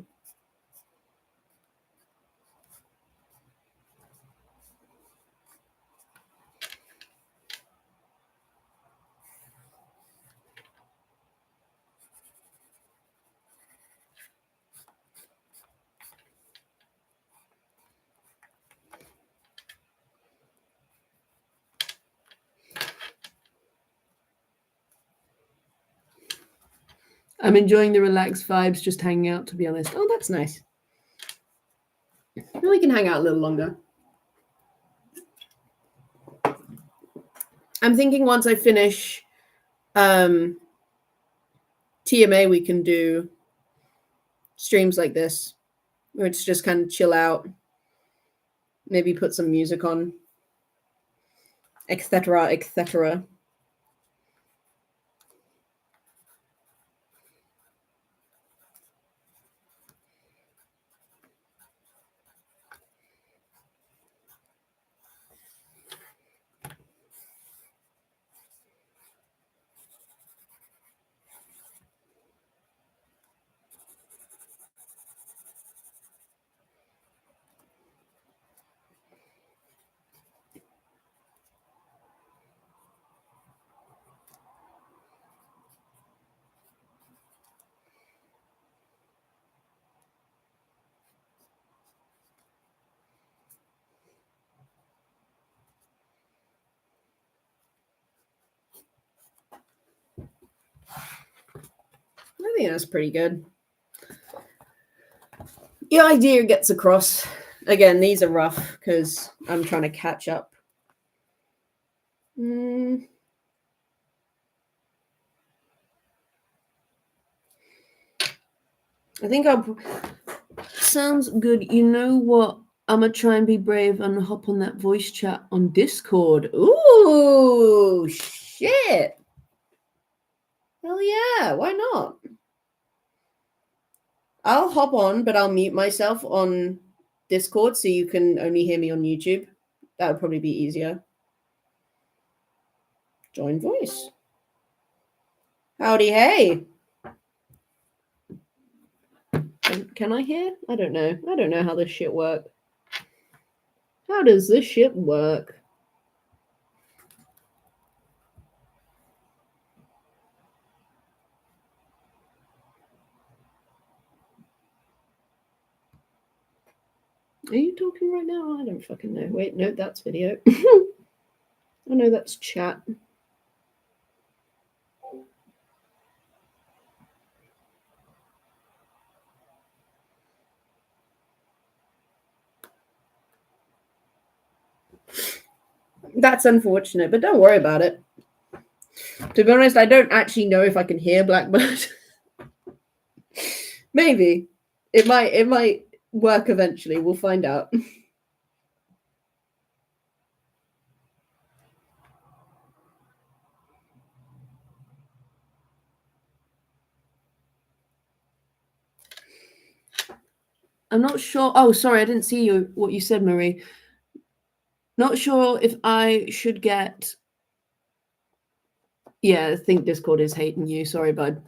I'm enjoying the relaxed vibes, just hanging out, to be honest. Oh, that's nice. We can hang out a little longer. I'm thinking once I finish TMA, we can do streams like this, where it's just kind of chill out, maybe put some music on, etc., etc. I think that's pretty good. The idea gets across. Again, these are rough because I'm trying to catch up. I think I'll... Sounds good. You know what? I'm going to try and be brave and hop on that voice chat on Discord. Ooh, shit. Hell yeah, why not? I'll hop on, but I'll mute myself on Discord so you can only hear me on YouTube. That would probably be easier. Join voice. Howdy, hey. Can I hear? I don't know. I don't know how this shit works. How does this shit work? Are you talking right now? I don't fucking know. Wait, no, that's video. Oh no, that's chat. That's unfortunate, but don't worry about it. To be honest, I don't actually know if I can hear Blackbird. Maybe. It might work eventually. We'll find out. I'm not sure. Oh, sorry, I didn't see what you said, Marie. Not sure if I should get... Yeah, I think Discord is hating you. Sorry, bud.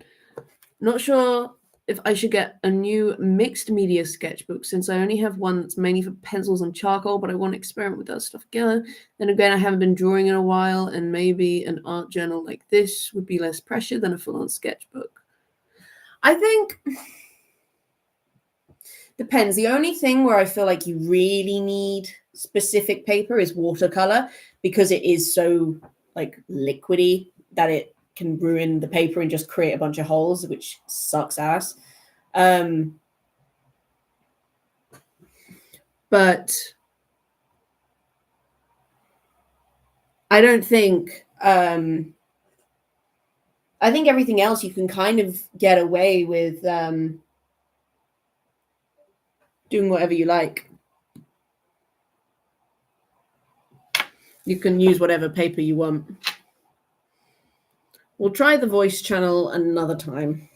Not sure if I should get a new mixed media sketchbook, since I only have one that's mainly for pencils and charcoal, but I want to experiment with that stuff again. Then again, I haven't been drawing in a while, and maybe an art journal like this would be less pressure than a full-on sketchbook. I think depends. The only thing where I feel like you really need specific paper is watercolor, because it is so like liquidy that it can ruin the paper and just create a bunch of holes, which sucks ass. But I don't think I think everything else you can kind of get away with doing whatever you like. You can use whatever paper you want. We'll try the voice channel another time.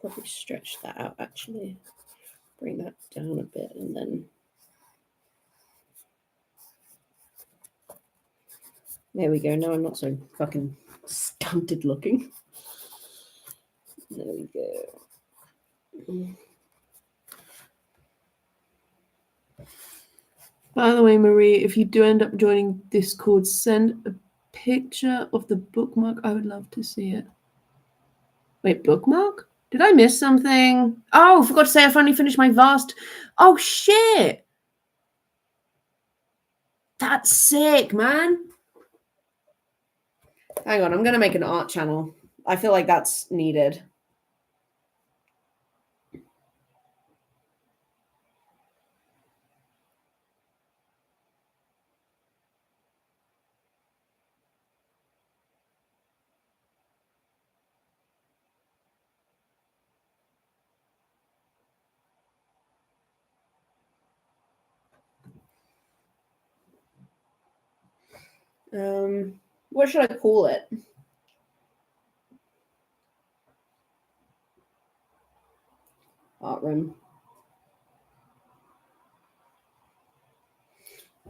Probably stretch that out, actually. Bring that down a bit, and then there we go. Now I'm not so fucking stunted looking. There we go. By the way, Marie, if you do end up joining Discord, send a picture of the bookmark. I would love to see it. Wait, bookmark? Did I miss something? Oh, forgot to say I finally finished my vast. Oh, shit. That's sick, man. Hang on, I'm going to make an art channel. I feel like that's needed. What should I call it? Art room.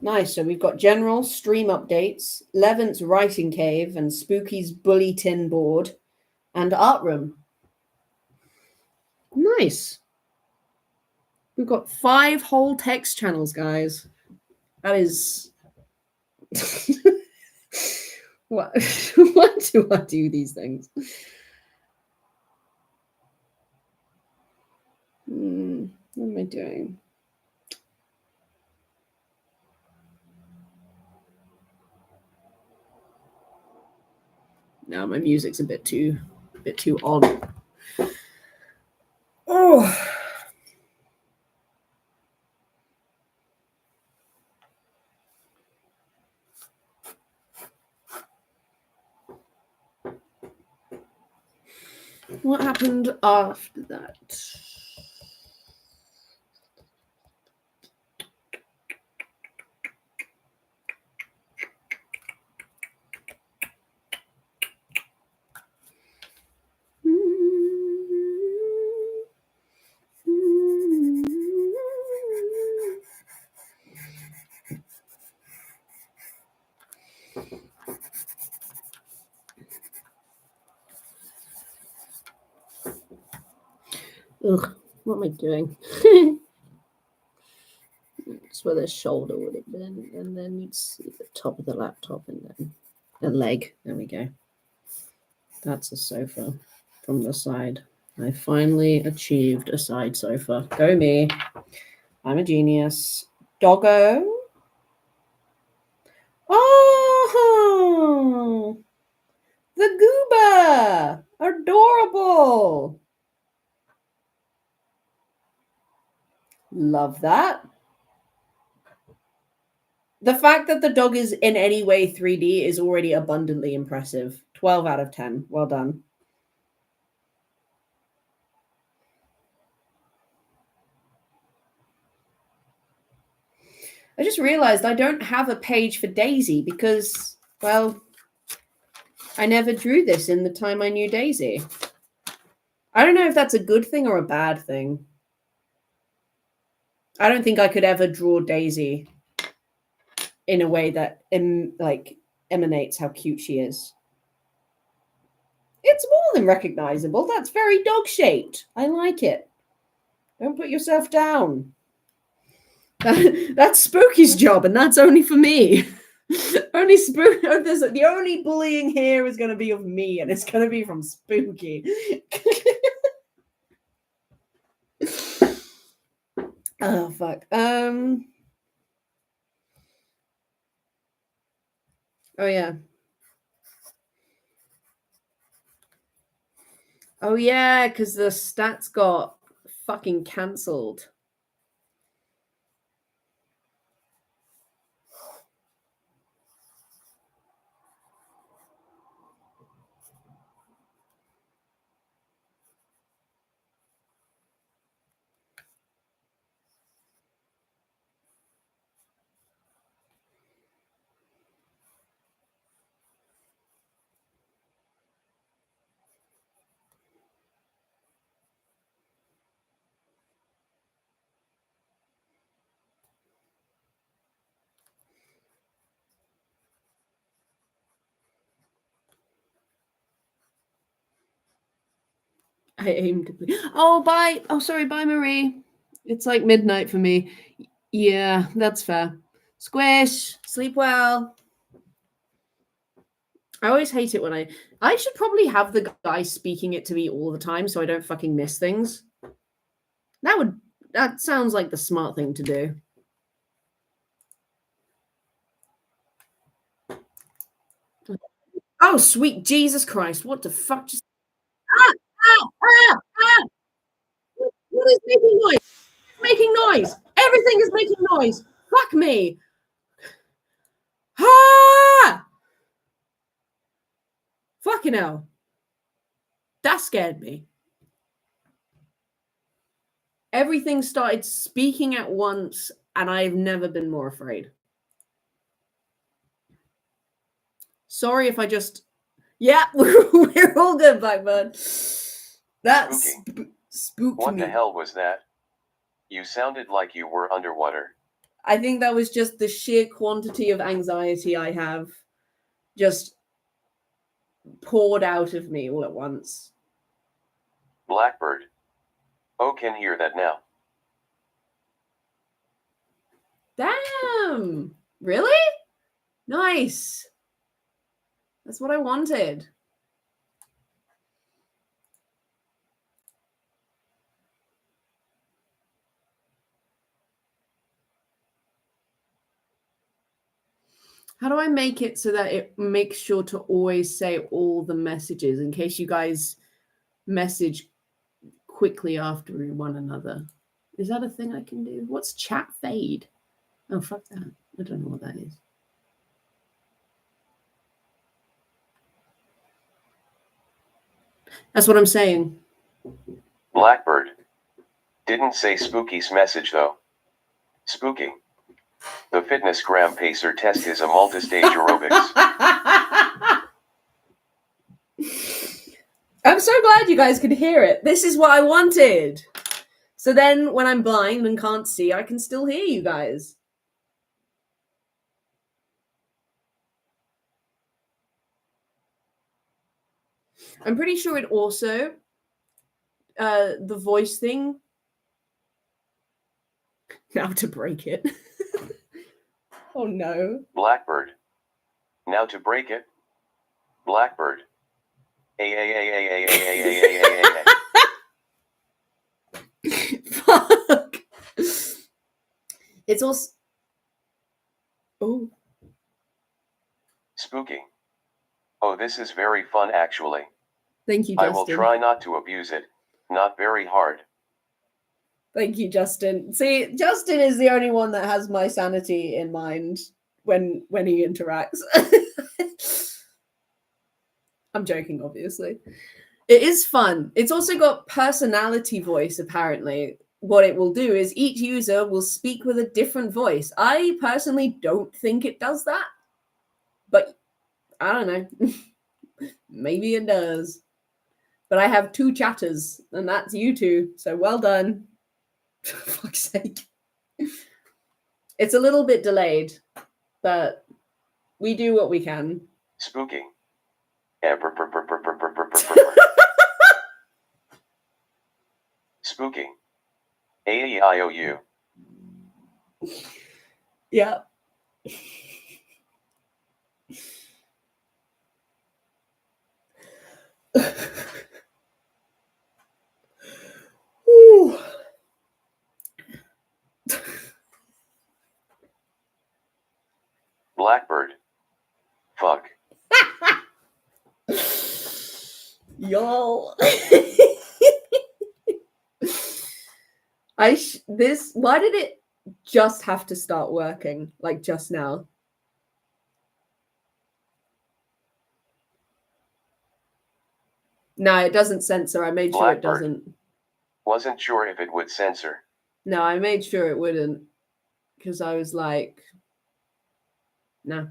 Nice. So we've got general stream updates, Levant's writing cave, and Spooky's bully tin board, and art room. Nice. We've got 5 whole text channels, guys. That is. What? Why do I do these things? What am I doing? No, my music's a bit too on. Oh. What happened after that? Ugh, what am I doing? That's where the shoulder would have been, and then you'd see the top of the laptop, and then a leg. There we go. That's a sofa from the side. I finally achieved a side sofa. Go me. I'm a genius. Doggo. Oh, the gooba. Adorable. Love that. The fact that the dog is in any way 3D is already abundantly impressive. 12 out of 10. Well done. I just realized I don't have a page for Daisy because, well, I never drew this in the time I knew Daisy. I don't know if that's a good thing or a bad thing. I don't think I could ever draw Daisy in a way that emanates how cute she is. It's more than recognizable. That's very dog-shaped. I like it. Don't put yourself down. That's Spooky's job, and that's only for me. The only bullying here is going to be of me, and it's going to be from Spooky. Oh fuck. Oh yeah. Oh yeah, because the stats got fucking cancelled. I aim to be. Oh, bye. Oh, sorry. Bye, Marie. It's like midnight for me. Yeah, that's fair. Squish. Sleep well. I always hate it when I should probably have the guy speaking it to me all the time so I don't fucking miss things. That sounds like the smart thing to do. Oh, sweet Jesus Christ. What the fuck just What is making noise? Making noise. Everything is making noise. Fuck me. Ah! Fucking hell. That scared me. Everything started speaking at once, and I've never been more afraid. Sorry if I just... Yeah, we're all good, Blackbird. That spooked What me. the hell was that? You sounded like you were underwater. I think that was just the sheer quantity of anxiety I have just poured out of me all at once. Blackbird. Oh, can hear that now. Damn! Really? Nice. That's what I wanted. How do I make it so that it makes sure to always say all the messages in case you guys message quickly after one another? Is that a thing I can do? What's chat fade? Oh, fuck that. I don't know what that is. That's what I'm saying. Blackbird. Didn't say Spooky's message though. Spooky. The fitness gram pacer test is a multi-stage aerobics. I'm so glad you guys could hear it. This is what I wanted. So then when I'm blind and can't see, I can still hear you guys. I'm pretty sure it also, the voice thing, how to break it. Oh no. Blackbird. Now to break it. Blackbird. A. Fuck. It's also. Oh. Spooky. Oh, this is very fun actually. Thank you, I Justin. will try not to abuse it. Not very hard. Thank you, Justin. See, Justin is the only one that has my sanity in mind when he interacts. I'm joking, obviously. It is fun. It's also got personality voice, apparently. What it will do is each user will speak with a different voice. I personally don't think it does that, but I don't know. Maybe it does. But I have 2 chatters, and that's you two. So well done. For fuck's sake. It's a little bit delayed, but we do what we can. Spooky. Spooky. A-E-I-O-U. Yeah. Ooh. Blackbird. Fuck. Y'all. Why did it just have to start working like just now? No, it doesn't censor. I made sure it Blackbird. doesn't. Wasn't sure if it would censor. No, I made sure it wouldn't because I was like, no.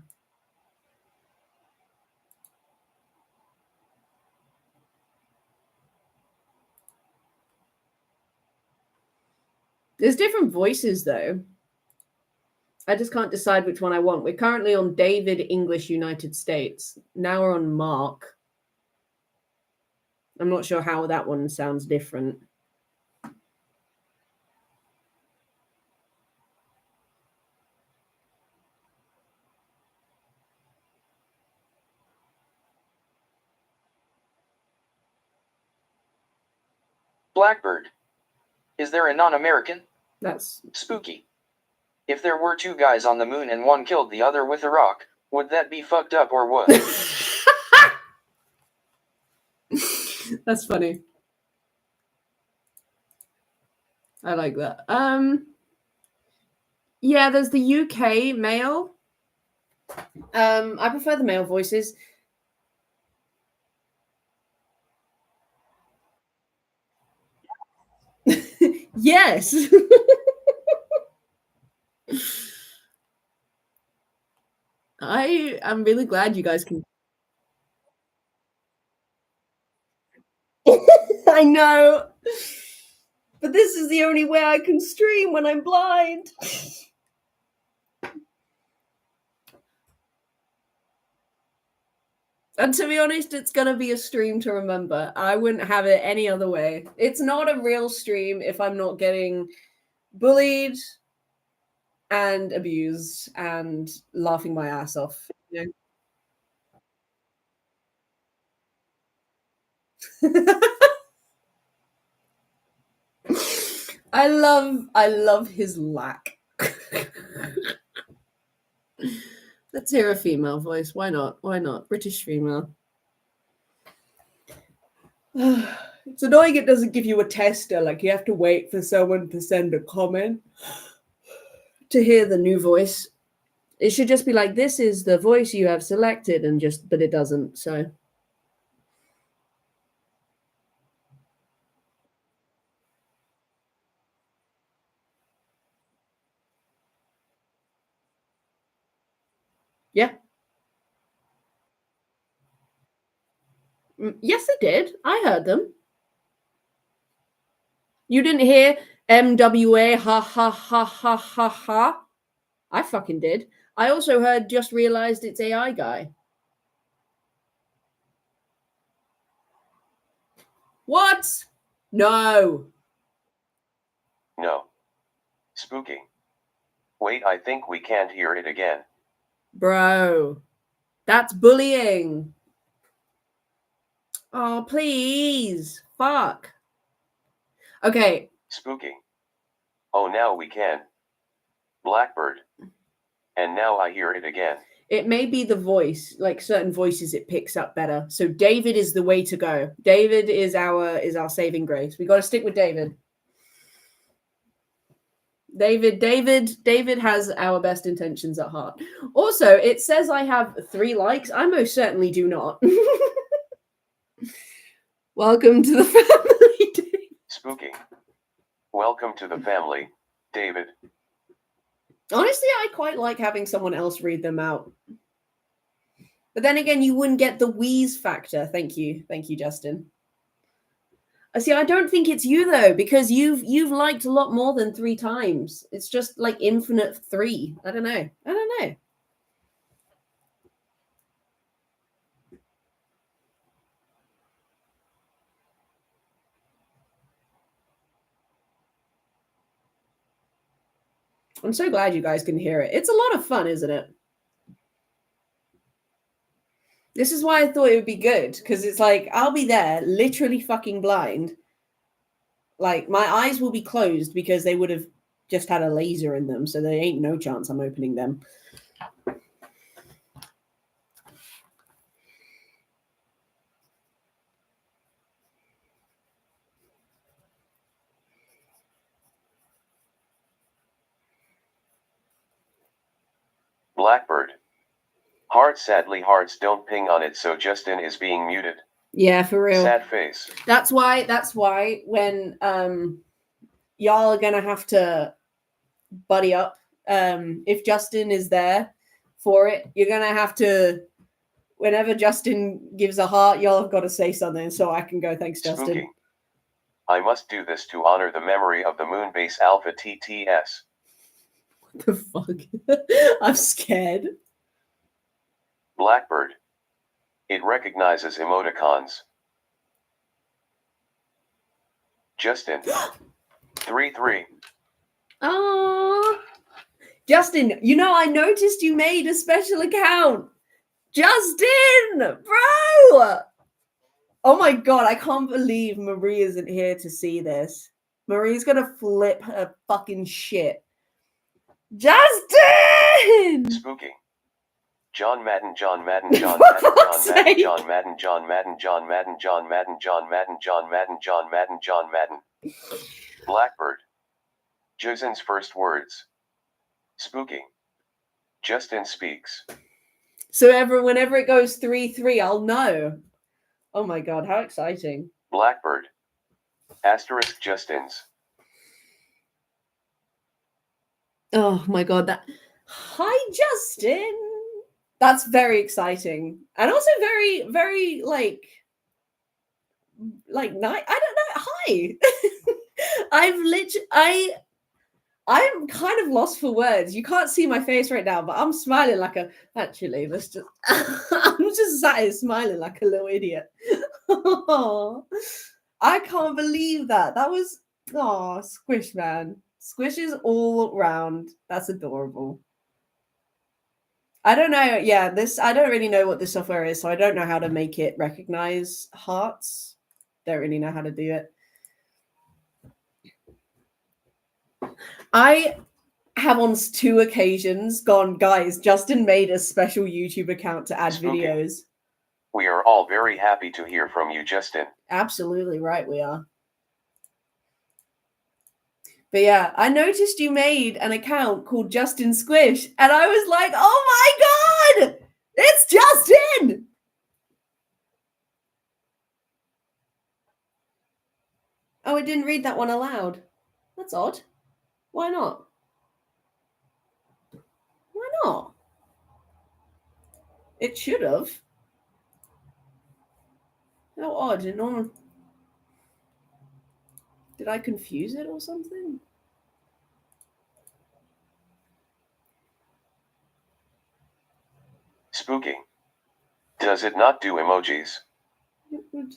There's different voices though. I just can't decide which one I want. We're currently on David English United States. Now we're on Mark. I'm not sure how that one sounds different. Blackbird. Is there a non-American? That's Spooky. If there were 2 guys on the moon and one killed the other with a rock, would that be fucked up or what? That's funny. I like that. Yeah, there's the UK male. I prefer the male voices. Yes. I am really glad you guys can. I know. But this is the only way I can stream when I'm blind. And to be honest, it's going to be a stream to remember. I wouldn't have it any other way. It's not a real stream if I'm not getting bullied and abused and laughing my ass off. You know? I love his lack. Let's hear a female voice. Why not? Why not? British female. It's annoying it doesn't give you a tester. Like you have to wait for someone to send a comment to hear the new voice. It should just be like, this is the voice you have selected, and just, but it doesn't. So yeah. Yes, it did. I heard them. You didn't hear MWA ha ha ha ha ha ha? I fucking did. I also heard just realized it's AI guy. What? No. No. Spooky. Wait, I think we can't hear it again. Bro, that's bullying. Oh, please. Fuck. Okay. Spooky. Oh, now we can. Blackbird. And now I hear it again. It may be the voice, like certain voices it picks up better. So David is the way to go. David is our saving grace. We got to stick with David. David has our best intentions at heart. Also, it says I have 3 likes. I most certainly do not. Welcome to the family, David. Spooky. Welcome to the family, David. Honestly, I quite like having someone else read them out. But then again, you wouldn't get the wheeze factor. Thank you, Justin. See, I don't think it's you though, because you've liked a lot more than 3 times. It's just like infinite 3. I don't know. I'm so glad you guys can hear it. It's a lot of fun, isn't it? This is why I thought it would be good, because it's like, I'll be there, literally fucking blind. Like, my eyes will be closed because they would have just had a laser in them, so there ain't no chance I'm opening them. Blackbird. Hearts, sadly hearts don't ping on it, so Justin is being muted. Yeah, for real. Sad face. That's why when y'all are gonna have to buddy up. If Justin is there for it, you're gonna have to, whenever Justin gives a heart, y'all have got to say something so I can go, thanks, Justin. Spooky. I must do this to honor the memory of the Moonbase Alpha TTS. What the fuck? I'm scared. Blackbird. It recognizes emoticons. Justin. 3-3. Oh, Justin, you know, I noticed you made a special account. Justin, bro. Oh my God, I can't believe Marie isn't here to see this. Marie's gonna flip her fucking shit. Justin! Spooky. John Madden, John Madden, John Madden, John Madden, John Madden, John Madden, John Madden, John Madden, John Madden, John Madden, John Madden, John Madden. Blackbird. Justin's first words. Spooky. Justin speaks. So whenever it goes 3-3, I'll know. Oh my God, how exciting. Blackbird. Asterisk Justin's. Oh my God, that. Hi, Justin. That's very exciting. And also very, very like nice. I don't know. Hi. I'm kind of lost for words. You can't see my face right now, but I'm smiling like a. Actually, let's just. I'm just sat here smiling like a little idiot. I can't believe that. That was. Oh, Squish, man. Squish is all round. That's adorable. I don't know. Yeah, I don't really know what this software is, so I don't know how to make it recognize hearts. Don't really know how to do it. I have on 2 occasions gone, guys, Justin made a special YouTube account to add Spooky. videos. We are all very happy to hear from you, Justin. Absolutely right, we are. But yeah, I noticed you made an account called Justin Squish, and I was like, oh my God, it's Justin! Oh, it didn't read that one aloud. That's odd. Why not? Why not? It should have. How odd. Did I confuse it or something? Spooky. Does it not do emojis? It would.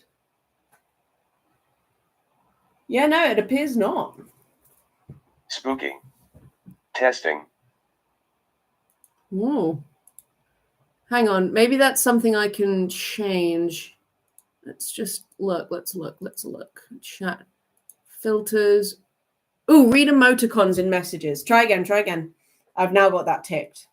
Yeah, no, it appears not. Spooky. Testing. Whoa. Hang on. Maybe that's something I can change. Let's just look. Let's look. Chat. Filters. Ooh, read emoticons in messages. Try again. I've now got that ticked.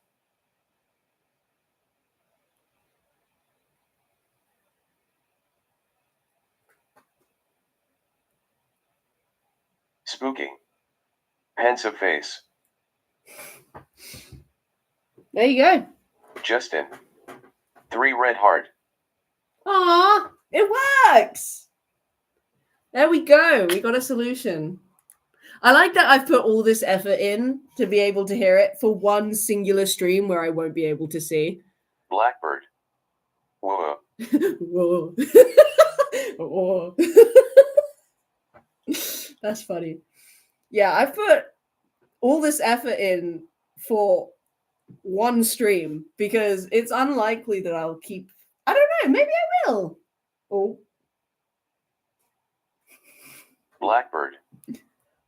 Spooky. Pensive face. There you go. Justin. 3 red heart. Ah, it works. There we go. We got a solution. I like that I've put all this effort in to be able to hear it for one singular stream where I won't be able to see. Blackbird. Whoa. Whoa. Whoa. That's funny. Yeah, I've put all this effort in for one stream because it's unlikely that I'll keep. I don't know. Maybe I will. Oh. Blackbird.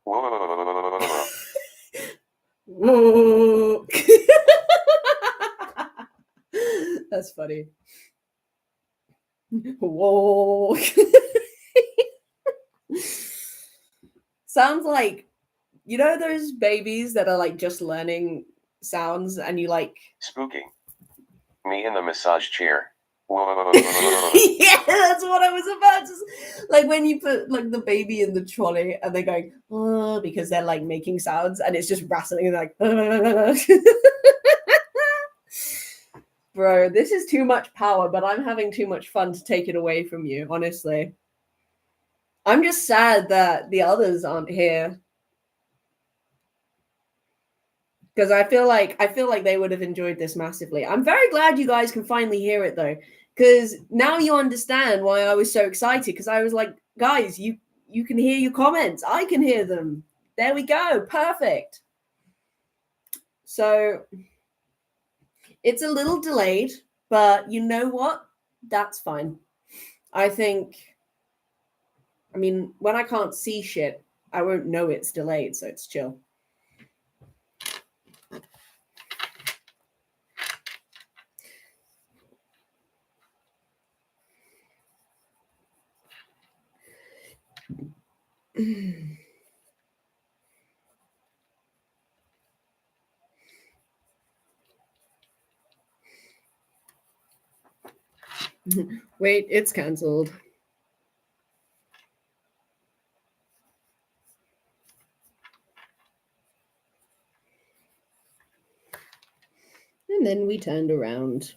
Whoa. Whoa. That's funny. Whoa. Sounds like, you know, those babies that are like just learning sounds and you like. Spooky. Me in the massage chair. Whoa. Yeah, that's what I was about to say. Like when you put like the baby in the trolley and they're going, oh, because they're like making sounds and it's just rattling and like, bro, this is too much power, but I'm having too much fun to take it away from you, honestly. I'm just sad that the others aren't here. Because I feel like they would have enjoyed this massively. I'm very glad you guys can finally hear it though. Because now you understand why I was so excited. Because I was like, guys, you can hear your comments. I can hear them. There we go. Perfect. So it's a little delayed, but you know what? That's fine. I mean, when I can't see shit, I won't know it's delayed, so it's chill. Wait, it's cancelled. And then we turned around.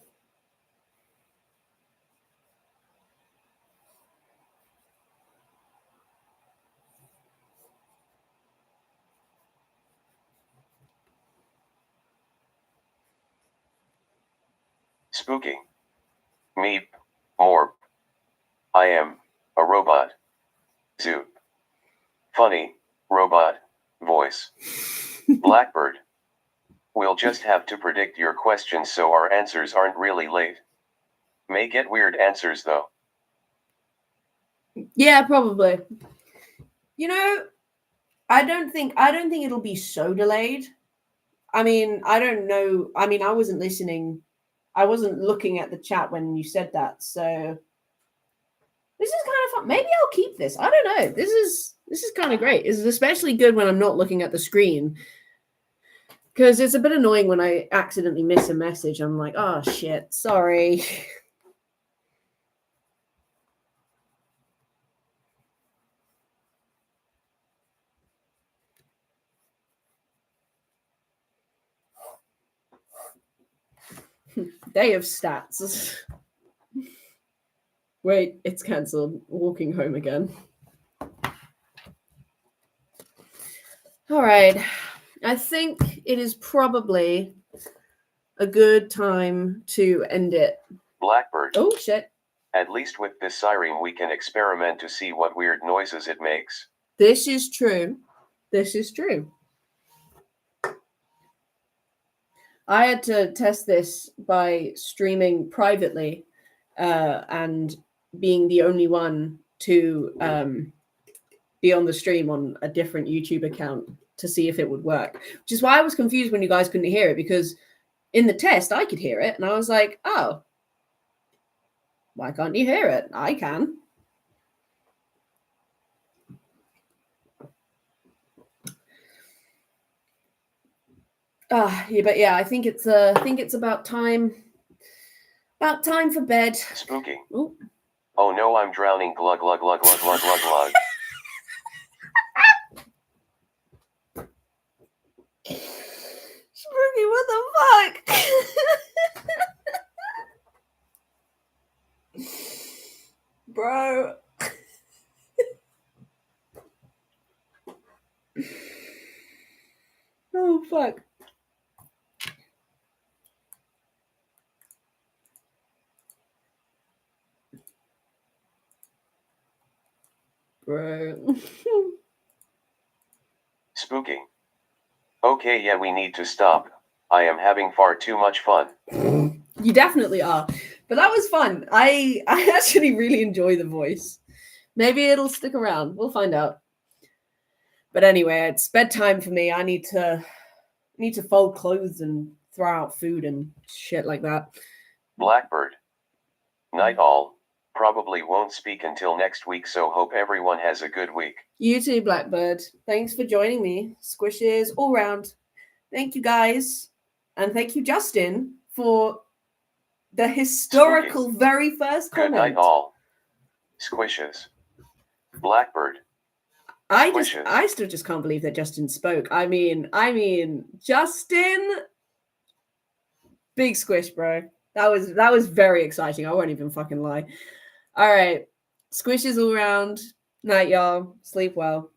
Spooky. Me. More. I am a robot. Zoop. Funny. Robot. Voice. Blackbird. We'll just have to predict your questions so our answers aren't really late. May get weird answers though. Yeah, probably. You know, I don't think it'll be so delayed. I mean, I don't know. I mean, I wasn't listening. I wasn't looking at the chat when you said that. So this is kind of fun. Maybe I'll keep this. I don't know. This is kind of great. It's especially good when I'm not looking at the screen. Because it's a bit annoying when I accidentally miss a message. I'm like, oh shit, sorry. Day of stats. Wait, it's cancelled. Walking home again. All right. I think it is probably a good time to end it. Blackbird. Oh, shit. At least with this siren we can experiment to see what weird noises it makes. This is true. This is true. I had to test this by streaming privately and being the only one to be on the stream on a different YouTube account to see if it would work. Which is why I was confused when you guys couldn't hear it, because in the test, I could hear it. And I was like, oh, why can't you hear it? I can. Yeah, but yeah, I think it's about time for bed. Spooky. Ooh. Oh no, I'm drowning. Glug glug glug glug glug glug glug. Spooky, what the fuck? Bro. Oh fuck. Bro. Spooky. Okay, yeah, we need to stop. I am having far too much fun. You definitely are. But that was fun. I actually really enjoy the voice. Maybe it'll stick around. We'll find out. But anyway, it's bedtime for me. I need to fold clothes and throw out food and shit like that. Blackbird. Night all. Probably won't speak until next week, so hope everyone has a good week. You too, Blackbird. Thanks for joining me. Squishes all round. Thank you, guys. And thank you, Justin, for the historical very first comment. Good night all. Squishes. Blackbird. I still just can't believe that Justin spoke. I mean, Justin, big squish, bro. That was very exciting. I won't even fucking lie. All right. Squishes all around. Night, y'all. Sleep well.